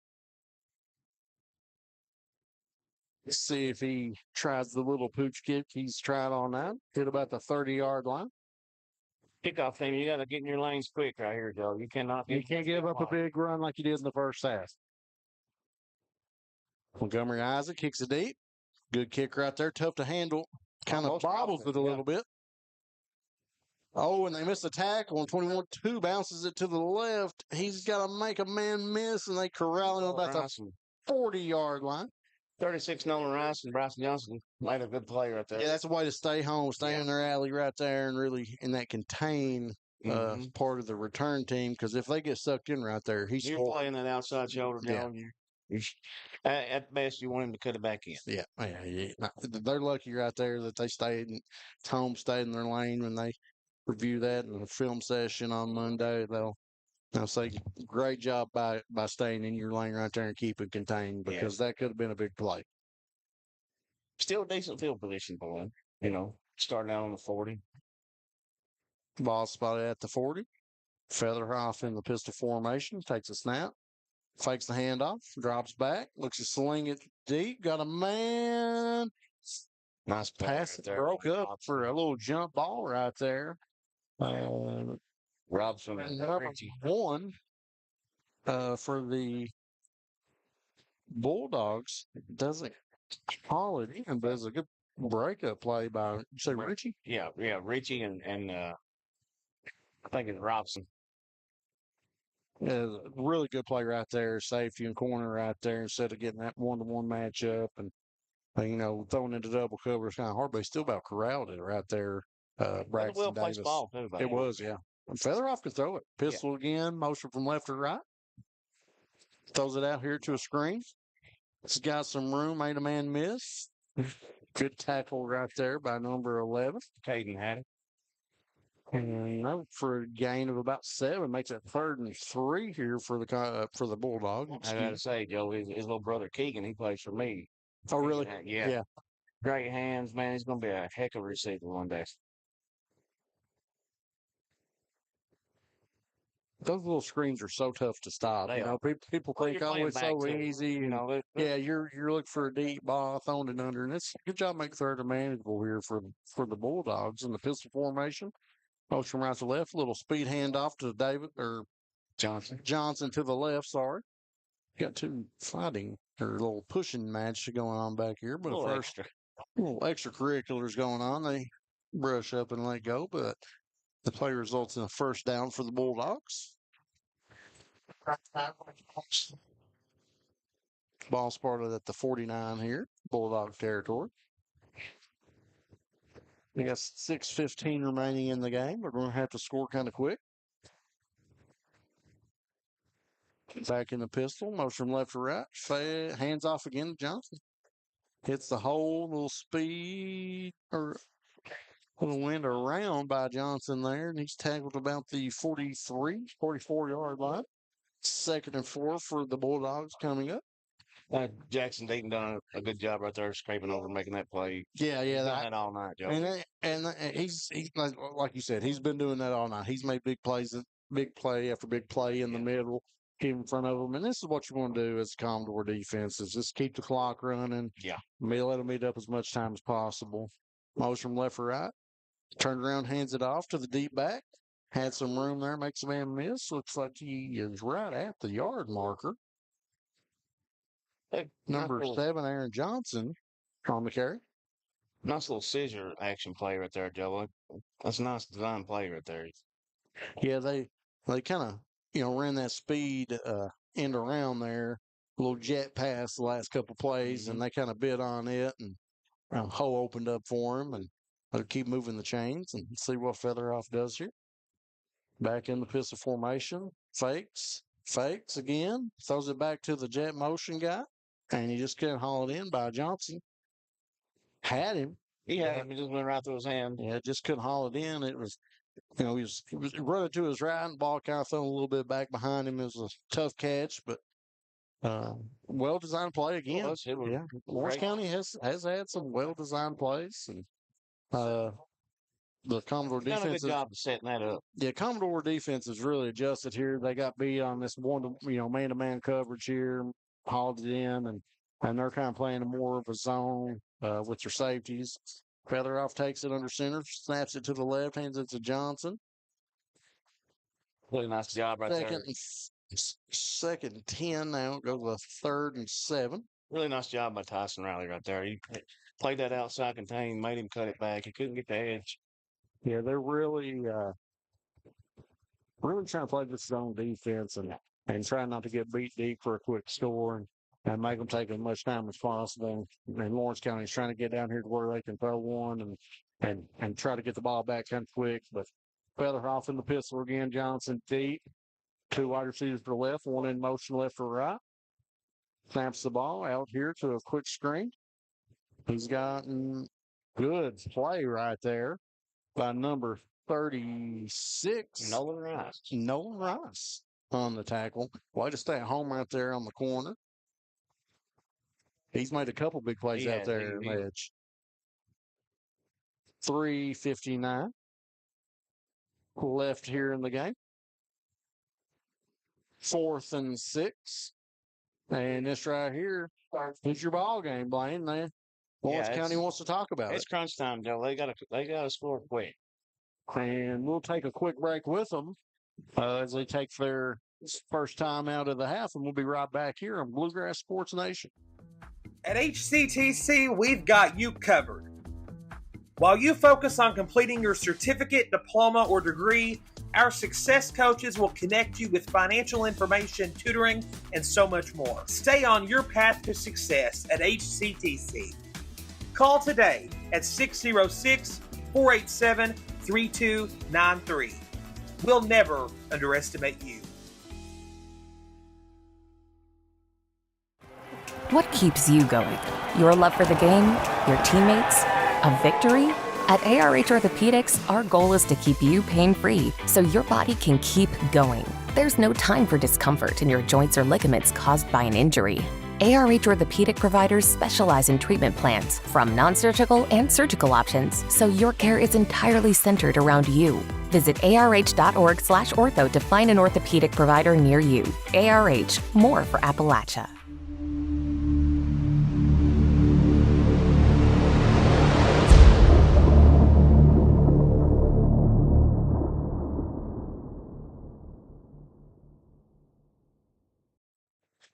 Let's see if he tries the little pooch kick he's tried on that. Hit about the 30-yard line. Kickoff team, you got to get in your lanes quick right here, Joe. You can't give up a big run like you did in the first half. Montgomery Isaac kicks it deep. Good kick right there. Tough to handle. Kind of bobbles it a little bit. Oh, and they missed a tackle. And 21-2 bounces it to the left. He's got to make a man miss, and they corral him about the 40-yard line. 36 Nolan Rice and Bryson Johnson made a good play right there. Yeah, that's a way to stay home, stay in their alley right there, and really in that contain part of the return team. Because if they get sucked in right there, you're playing that outside shoulder, Joe. Yeah. At best, you want him to cut it back in. Yeah. They're lucky right there that they stayed in their lane when they review that in the film session on Monday. They'll say great job by staying in your lane right there and keeping contained, because that could have been a big play. Still decent field position for him. Starting out on the 40. Ball spotted at the 40. Featherhoff in the pistol formation, takes a snap. Fakes the handoff, drops back, looks to sling it deep, got a man. Nice pass. Right broke up for a little jump ball right there. Robson. Number 1 for the Bulldogs, doesn't call it in, but it's a good breakup play by, you say Richie? Yeah, Richie and I think it's Robson. Yeah, really good play right there. Safety and corner right there instead of getting that one-to-one matchup and throwing into double cover is kind of hard, but he still about corralled it right there. Braxton Well placed Davis. ball too. It was, yeah. And Featheroff could throw it. Pistol again, motion from left to right. Throws it out here to a screen. It's got some room, made a man miss. Good tackle right there by number 11. Caden had it. And for a gain of about 7, makes it 3rd and 3 here for the Bulldog. I gotta say, Joe, his little brother Keegan, he plays for me. Oh, really? Yeah. Great hands, man. He's gonna be a heck of a receiver one day. Those little screens are so tough to stop. People think, oh, it's so easy. You're looking for a deep ball thrown it under, and it's a good job making third and manageable here for the Bulldogs in the pistol formation. Motion right to left, little speed handoff to David or Johnson to the left. Sorry, got two fighting or a little pushing match going on back here, but little extracurriculars going on. They brush up and let go, but the play results in a first down for the Bulldogs. Ball spotted at the 49 here, Bulldog territory. We got 6:15 remaining in the game. We're going to have to score kind of quick. Back in the pistol, motion from left to right. Hands off again to Johnson. Hits the hole, little speed or little wind around by Johnson there, and he's tackled about the 44-yard line. 2nd and 4 for the Bulldogs coming up. Jackson Deaton done a good job right there, scraping over, making that play. Yeah, He's done that all night, Joe. And he's like you said, he's been doing that all night. He's made big plays, big play after big play in the middle, keep in front of them. And this is what you want to do as a Commodore defense is just keep the clock running. Yeah. Let them eat up as much time as possible. Motion from left to right. Turned around, hands it off to the deep back. Had some room there, makes a man miss. Looks like he is right at the yard marker. Number 7, Aaron Johnson on the carry. Nice little scissor action play right there, Joe. That's a nice design play right there. Yeah, they kind of, ran that speed end around there. A little jet pass the last couple plays, and they kind of bid on it, and hole opened up for him, and they'll keep moving the chains and see what Featheroff does here. Back in the pistol formation. Fakes again. Throws it back to the jet motion guy. And he just couldn't haul it in by Johnson. Had him. He had him. He just went right through his hand. Yeah, just couldn't haul it in. It was, he was running to his right, and the ball kind of thrown a little bit back behind him. It was a tough catch, but well-designed play again. Lawrence County has had some well-designed plays. And the Commodore defense done a good job of setting that up. Yeah, Commodore defense is really adjusted here. They got beat on this man-to-man coverage here. Hauled it in, and they're kind of playing more of a zone with their safeties. Featheroff takes it under center, snaps it to the left, hands it to Johnson. Really nice job right there. 2nd and 10 now. Goes to 3rd and 7. Really nice job by Tyson Riley right there. He played that outside contain, made him cut it back. He couldn't get the edge. Yeah, they're really trying to play this zone defense and try not to get beat deep for a quick score and make them take as much time as possible. And Lawrence County is trying to get down here to where they can throw one and try to get the ball back kind of quick. But Featheroff in the pistol again, Johnson deep. 2 wide receivers to the left, 1 in motion left to right. Snaps the ball out here to a quick screen. He's gotten good play right there by number 36. Nolan Rice on the tackle. Way to stay at home right there on the corner. He's made a couple big plays out there on the edge. 3:59 left here in the game. 4th and 6. And this right here is your ball game, Blaine. Lawrence County wants to talk about it. It's crunch time, Joe. They gotta score quick. And we'll take a quick break with them as they take their It's the first time out of the half, and we'll be right back here on Bluegrass Sports Nation. At HCTC, we've got you covered. While you focus on completing your certificate, diploma, or degree, our success coaches will connect you with financial information, tutoring, and so much more. Stay on your path to success at HCTC. Call today at 606-487-3293. We'll never underestimate you. What keeps you going? Your love for the game? Your teammates? A victory? At ARH Orthopedics, our goal is to keep you pain-free so your body can keep going. There's no time for discomfort in your joints or ligaments caused by an injury. ARH Orthopedic providers specialize in treatment plans, from non-surgical and surgical options, so your care is entirely centered around you. Visit arh.org/ortho to find an orthopedic provider near you. ARH, more for Appalachia.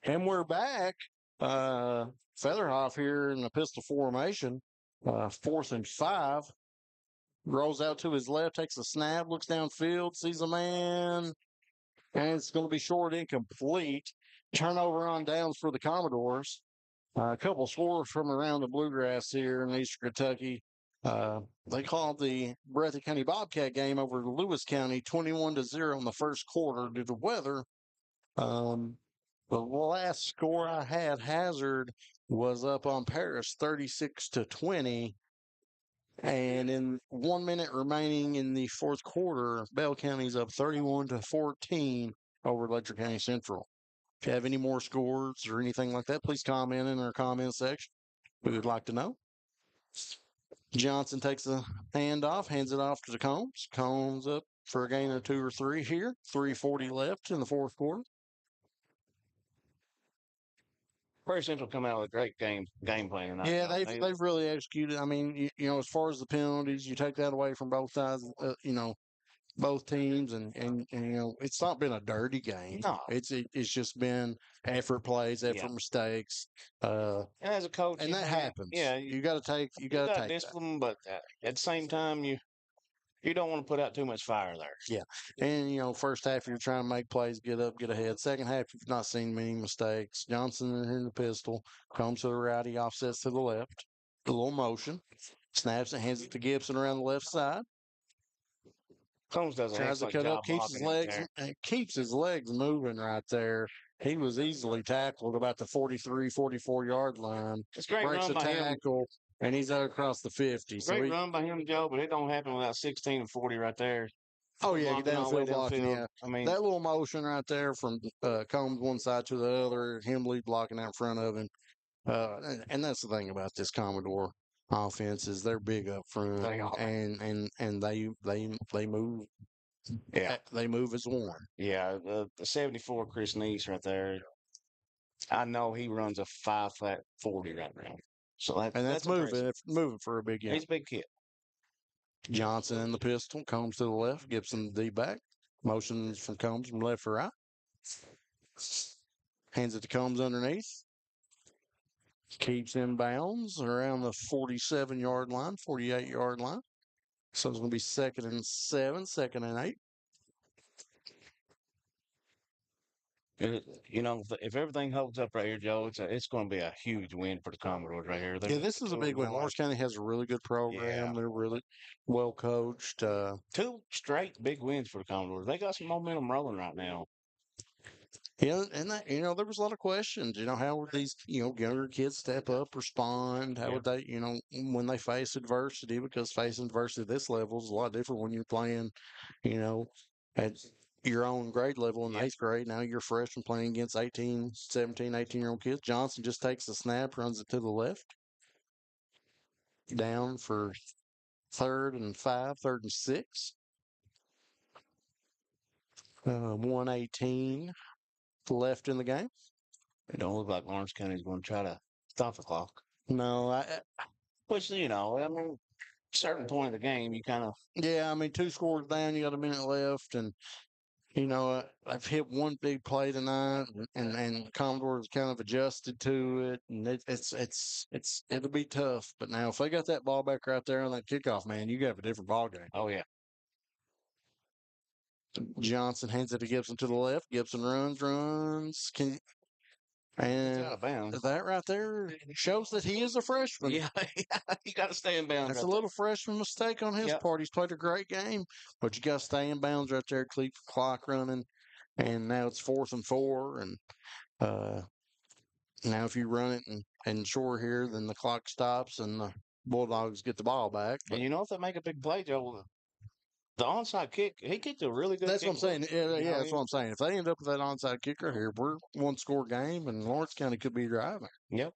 And we're back. Featherhoff here in the pistol formation. 4th and 5. Rolls out to his left, takes a snap, looks downfield, sees a man, and it's going to be short, incomplete. Turnover on downs for the Commodores. A couple scores from around the Bluegrass here in Eastern Kentucky. They called the Breathitt County Bobcat game over Lewis County 21-0 in the first quarter due to weather. The last score I had, Hazard, was up on Paris 36-20. And in 1 minute remaining in the fourth quarter, Bell County's up 31-14 over Letcher County Central. If you have any more scores or anything like that, please comment in our comment section. We would like to know. Johnson takes a handoff, hands it off to Combs. Combs up for a gain of 2 or 3 here. 3:40 left in the fourth quarter. Prairie Central come out with a great game plan tonight. Yeah, they've really executed. I mean, you know, as far as the penalties, you take that away from both sides, both teams, and you know, it's not been a dirty game. No. It's just been effort plays, effort mistakes. And as a coach, and that happens. Yeah, you got to take take discipline, but at the same time, you don't want to put out too much fire there. Yeah. And, you know, first half, you're trying to make plays, get up, get ahead. Second half, you've not seen many mistakes. Johnson in the pistol, comes to the right, he offsets to the left. A little motion. Snaps and hands it to Gibson around the left side. Combs does an Tries to cut up, keeps his legs moving right there. He was easily tackled about the 43, 44-yard line. It's great breaks run a by tackle. him. And he's out across the 50. Great run by him, Joe, but it don't happen without 16 and 40 right there. Oh, yeah, get downfield blocking. Yeah. I mean, that little motion right there from Combs one side to the other, him lead blocking out in front of him. And that's the thing about this Commodore offense is they're big up front. They are. And they move. Yeah. They move as one. Yeah, the 74 Chris Neese right there. I know he runs a 5 flat 40 right now. So that's moving. It's moving for a big game. He's a big kid. Johnson in the pistol, Combs to the left, Gibson the D-back. Motions from Combs from left to right. Hands it to Combs underneath. Keeps in bounds around the 47-yard line, 48-yard line. So it's going to be 2nd and 7, 2nd and 8. You know, if everything holds up right here, Joe, it's going to be a huge win for the Commodores right here. Yeah, this is a big win. Lawrence County has a really good program. Yeah. They're really well coached. 2 straight big wins for the Commodores. They got some momentum rolling right now. Yeah, and that, you know, there was a lot of questions. You know, how would these, you know, younger kids step up, respond? How would they, you know, when they face adversity? Because facing adversity at this level is a lot different when you're playing, you know, at your own grade level in 8th grade. Now you're freshman playing against 17, 18-year-old kids. Johnson just takes the snap, runs it to the left. Down for 3rd and 5, 3rd and 6. 1:18 left in the game. It don't look like Lawrence County's going to try to stop the clock. No, which, you know, I mean, certain point of the game, you kind of. Yeah, I mean, 2 scores down, you got a minute left, and I've hit one big play tonight, and Commodores kind of adjusted to it, and it'll be tough. But now, if they got that ball back right there on that kickoff, man, you got a different ball game. Oh yeah. Johnson hands it to Gibson to the left. Gibson runs. And out of bounds. That right there shows that he is a freshman. Yeah, you got to stay in bounds. That's right a little freshman mistake on his part. He's played a great game, but you got to stay in bounds right there, keep the clock running. And now it's 4th and 4. And now if you run it and short here, then the clock stops and the Bulldogs get the ball back. But, and if they make a big play, Joe, the onside kick, he kicked a really good That's kick. what I'm saying. Yeah, that's what I'm saying. If they end up with that onside kicker here, we're one-score game, and Lawrence County could be driving. Yep.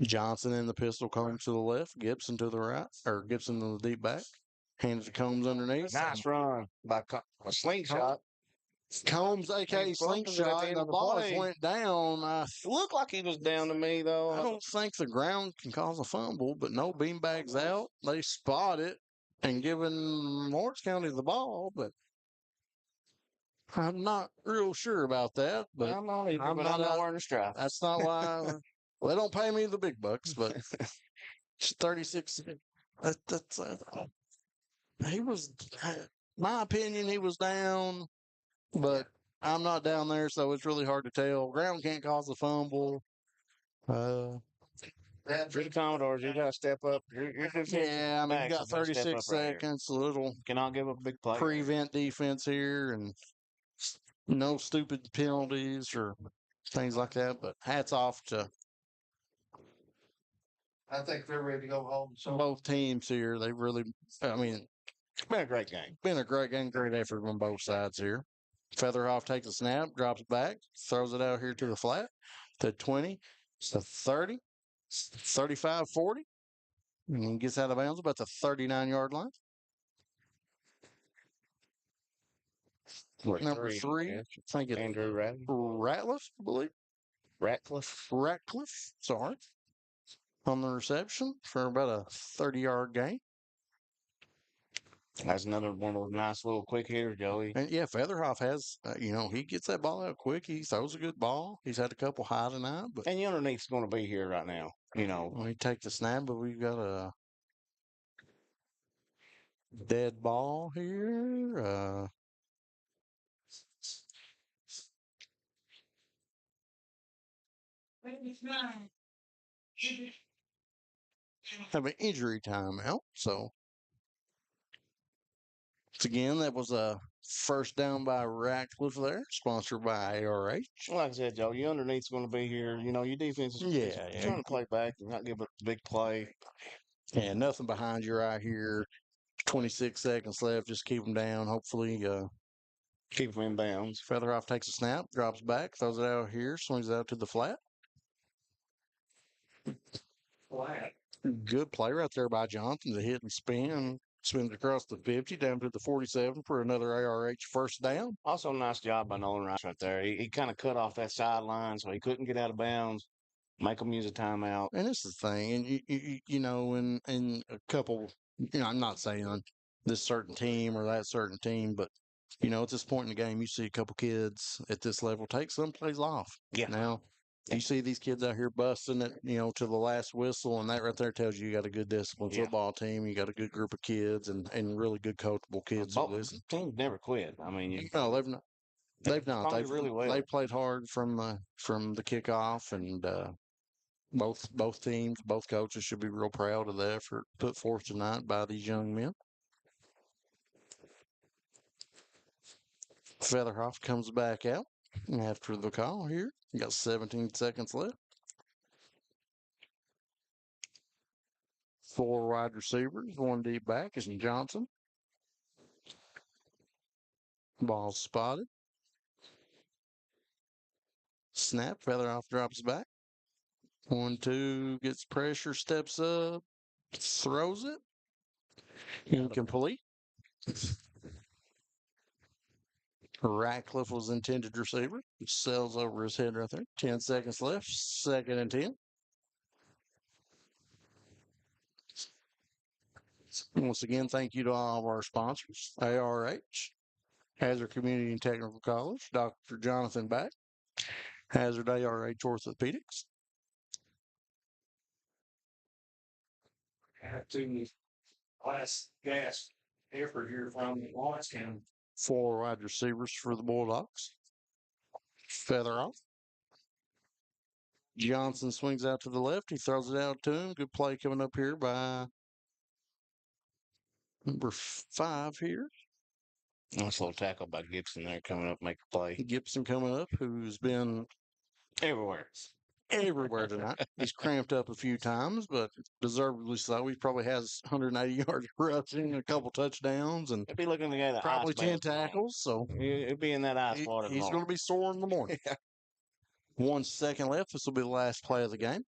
Johnson in the pistol, Combs to the left, Gibson to the right, or Gibson to the deep back. Handed to Combs underneath. Nice run by a slingshot. Combs, a.k.a. slingshot, and the ball went down. Looked like he was down to me, though. I don't think the ground can cause a fumble, but no beanbags out. They spot it and giving Lawrence County the ball, but I'm not real sure about that. But I'm not either, but I'm not wearing a strap. That's not why. Well, they don't pay me the big bucks, but 36. He was, my opinion, he was down, but I'm not down there, so it's really hard to tell. Ground can't cause a fumble. For the Commodores, you got to step up. Yeah, I mean, you got 36 seconds, a little. Cannot give up a big play. Prevent defense here, and no stupid penalties or things like that. But hats off to. I think they're ready to go home. So both teams here, they really, I mean, it's been a great game. Been a great game, great effort on both sides here. Featherhoff takes a snap, drops back, throws it out here to the flat, to 20, to 30, 35, 40, and gets out of bounds about the 39-yard line. Number 3, I think it's Andrew Ratliff, I believe. Ratcliffe, sorry. On the reception for about a 30-yard gain. That's another one of those nice little quick hitters, Joey. And yeah, Featherhoff has, he gets that ball out quick. He throws a good ball. He's had a couple high tonight. But and the underneath's going to be here right now. We take the snap, but we've got a dead ball here. Have an injury timeout. So, again, that was a first down by Ratcliffe there, sponsored by ARH. Like I said, Joe, your underneath's going to be here. Your defense is trying to play back and not give a big play. Yeah, nothing behind you right here. 26 seconds left. Just keep them down. Hopefully, keep them in bounds. Featherhoff takes a snap, drops back, throws it out here, swings it out to the flat. Good play right there by Johnson to hit and spin. Spins across the 50 down to the 47 for another ARH first down. Also, nice job by Nolan Rice right there. He kind of cut off that sideline so he couldn't get out of bounds, make him use a timeout. And it's the thing. And, in a couple, I'm not saying this certain team or that certain team, but, at this point in the game, you see a couple kids at this level take some plays off. Yeah. Now, you see these kids out here busting it, to the last whistle, and that right there tells you got a good disciplined football team. You got a good group of kids and really good coachable kids. Teams never quit. I mean, no, they've not. They've not. They've really well. They played hard from the kickoff, and both teams, both coaches should be real proud of the effort put forth tonight by these young men. Featherhoff comes back out after the call here. You got 17 seconds left. 4 wide receivers, 1 deep back is Johnson. Ball spotted. Snap, Featherhoff drops back. 1-2, gets pressure, steps up, throws it. Incomplete. Ratcliffe was intended receiver. Sails over his head right there. 10 seconds left. 2nd and 10. Once again, thank you to all of our sponsors, ARH, Hazard Community and Technical College, Dr. Jonathan Back, Hazard ARH Orthopedics. Have two last gas effort here from Lawrence County. 4 wide receivers for the Bulldogs. Feather off. Johnson swings out to the left. He throws it out to him. Good play coming up here by number 5 here. Nice little tackle by Gibson there coming up, make a play. Gibson coming up, who's been everywhere tonight. He's cramped up a few times, but deservedly so. He probably has 180 yards rushing, a couple touchdowns, and I'd be looking to get probably 10 tackles. So it'd be in that ice water. He's going to be sore in the morning. 1 second left. This will be the last play of the game.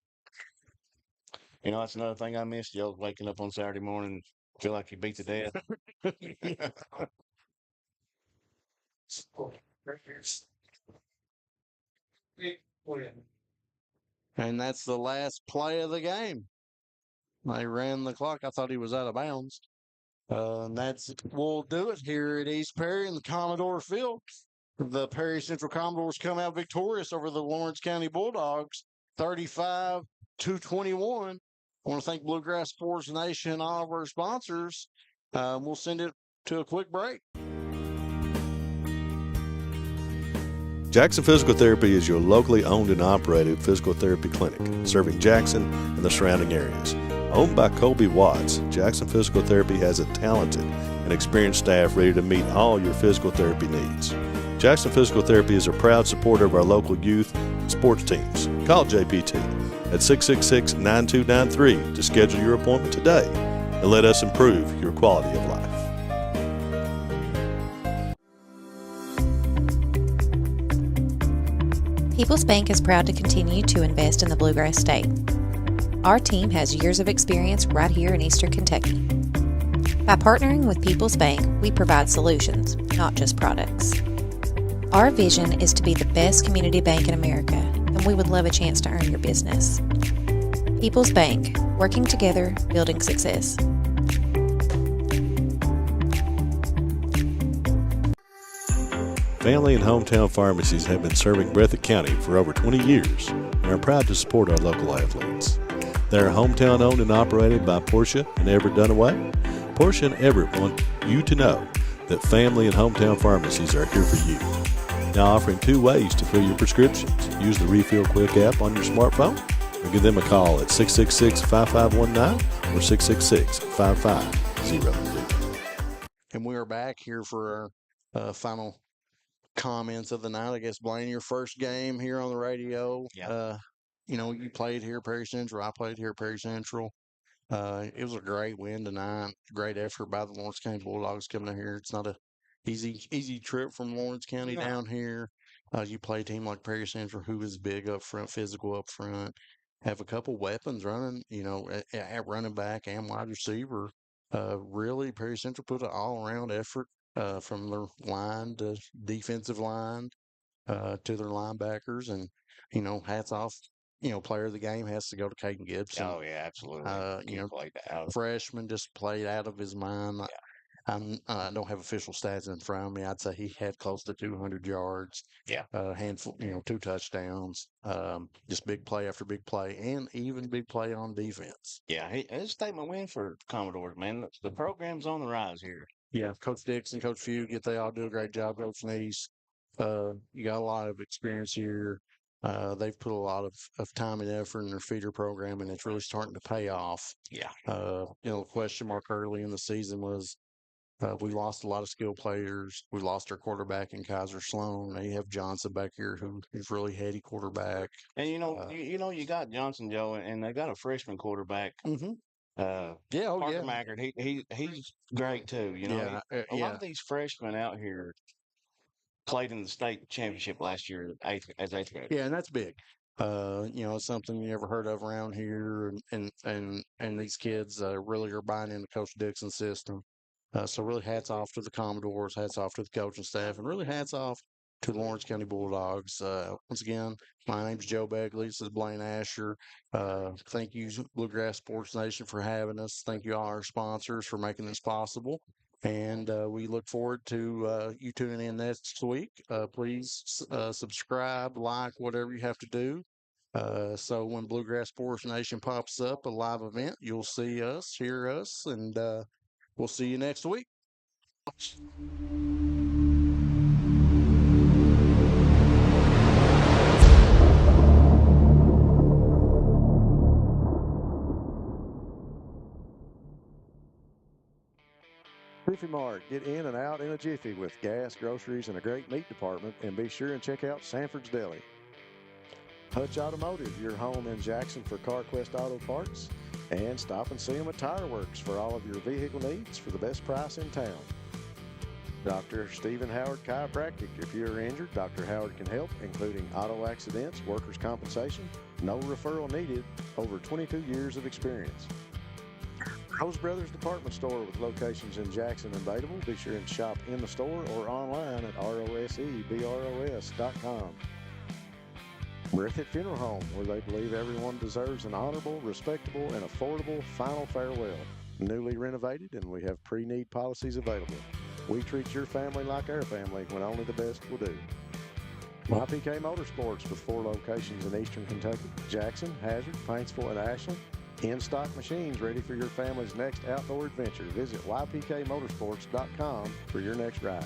You know, that's another thing I missed. Joe waking up on Saturday morning, feel like he beat to death. And that's the last play of the game. They ran the clock. I thought he was out of bounds. And we'll do it here at East Perry in the Commodore field. The Perry Central Commodores come out victorious over the Lawrence County Bulldogs, 35-21. I want to thank Bluegrass Sports Nation and all of our sponsors. We'll send it to a quick break. Jackson Physical Therapy is your locally owned and operated physical therapy clinic, serving Jackson and the surrounding areas. Owned by Colby Watts, Jackson Physical Therapy has a talented and experienced staff ready to meet all your physical therapy needs. Jackson Physical Therapy is a proud supporter of our local youth and sports teams. Call JPT at 666-9293 to schedule your appointment today and let us improve your quality of life. People's Bank is proud to continue to invest in the Bluegrass State. Our team has years of experience right here in Eastern Kentucky. By partnering with People's Bank, we provide solutions, not just products. Our vision is to be the best community bank in America, and we would love a chance to earn your business. People's Bank, working together, building success. Family and hometown pharmacies have been serving Breathitt County for over 20 years and are proud to support our local athletes. They are hometown owned and operated by Portia and Everett Dunaway. Portia and Everett want you to know that family and hometown pharmacies are here for you. Now offering 2 ways to fill your prescriptions. Use the Refill Quick app on your smartphone or give them a call at 666-5519 or 666-5503. And we are back here for our final comments of the night. I guess, Blaine, your first game here on the radio. Yeah. You played here, Perry Central. I played here, Perry Central. It was a great win tonight. Great effort by the Lawrence County Bulldogs coming here. It's not a easy trip from Lawrence County down here. You play a team like Perry Central, who is big up front, physical up front, have a couple weapons running, at running back and wide receiver. Really, Perry Central put an all-around effort from their line to defensive line to their linebackers. And, hats off. Player of the game has to go to Caden Gibson. Oh, yeah, absolutely. Played out. Freshman just played out of his mind. I don't have official stats in front of me. I'd say he had close to 200 yards. Yeah. Handful, 2 touchdowns. Just big play after big play, and even big play on defense. Yeah, it's a statement win for Commodores, man. The program's on the rise here. Yeah, Coach Dixon, Coach Fugit, they all do a great job. Coach Neese, you got a lot of experience here. They've put a lot of time and effort in their feeder program, and it's really starting to pay off. Yeah. The question mark early in the season was we lost a lot of skilled players. We lost our quarterback in Kaiser Sloan. Now you have Johnson back here, who is really heady quarterback. And you got Johnson, Joe, and they got a freshman quarterback. Mm-hmm. Parker Mackard, he's great too. A lot of these freshmen out here played in the state championship last year as eighth grade. Yeah, and that's big. It's something you never heard of around here, and these kids really are buying into Coach Dixon's system. So really hats off to the Commodores, hats off to the coaching staff, and really hats off to the Lawrence County Bulldogs. Once again, my name's Joe Begley. This is Blaine Asher. Thank you, Bluegrass Sports Nation, for having us. Thank you, all our sponsors, for making this possible. And we look forward to you tuning in next week. Please subscribe, like, whatever you have to do. So when Bluegrass Sports Nation pops up, a live event, you'll see us, hear us, and we'll see you next week. Jiffy Mart, get in and out in a jiffy with gas, groceries, and a great meat department, and be sure and check out Sanford's Deli. Hutch Automotive, your home in Jackson for CarQuest Auto Parts, and stop and see them at Tire Works for all of your vehicle needs for the best price in town. Dr. Stephen Howard Chiropractic, if you're injured, Dr. Howard can help, including auto accidents, workers' compensation, no referral needed, over 22 years of experience. Rose Brothers Department Store with locations in Jackson and Batable. Be sure and shop in the store or online at rosebros.com. Breathitt Funeral Home, where they believe everyone deserves an honorable, respectable, and affordable final farewell. Newly renovated, and we have pre-need policies available. We treat your family like our family when only the best will do. YPK Motorsports with 4 locations in eastern Kentucky, Jackson, Hazard, Paintsville, and Ashland. In-stock machines ready for your family's next outdoor adventure. Visit ypkmotorsports.com for your next ride.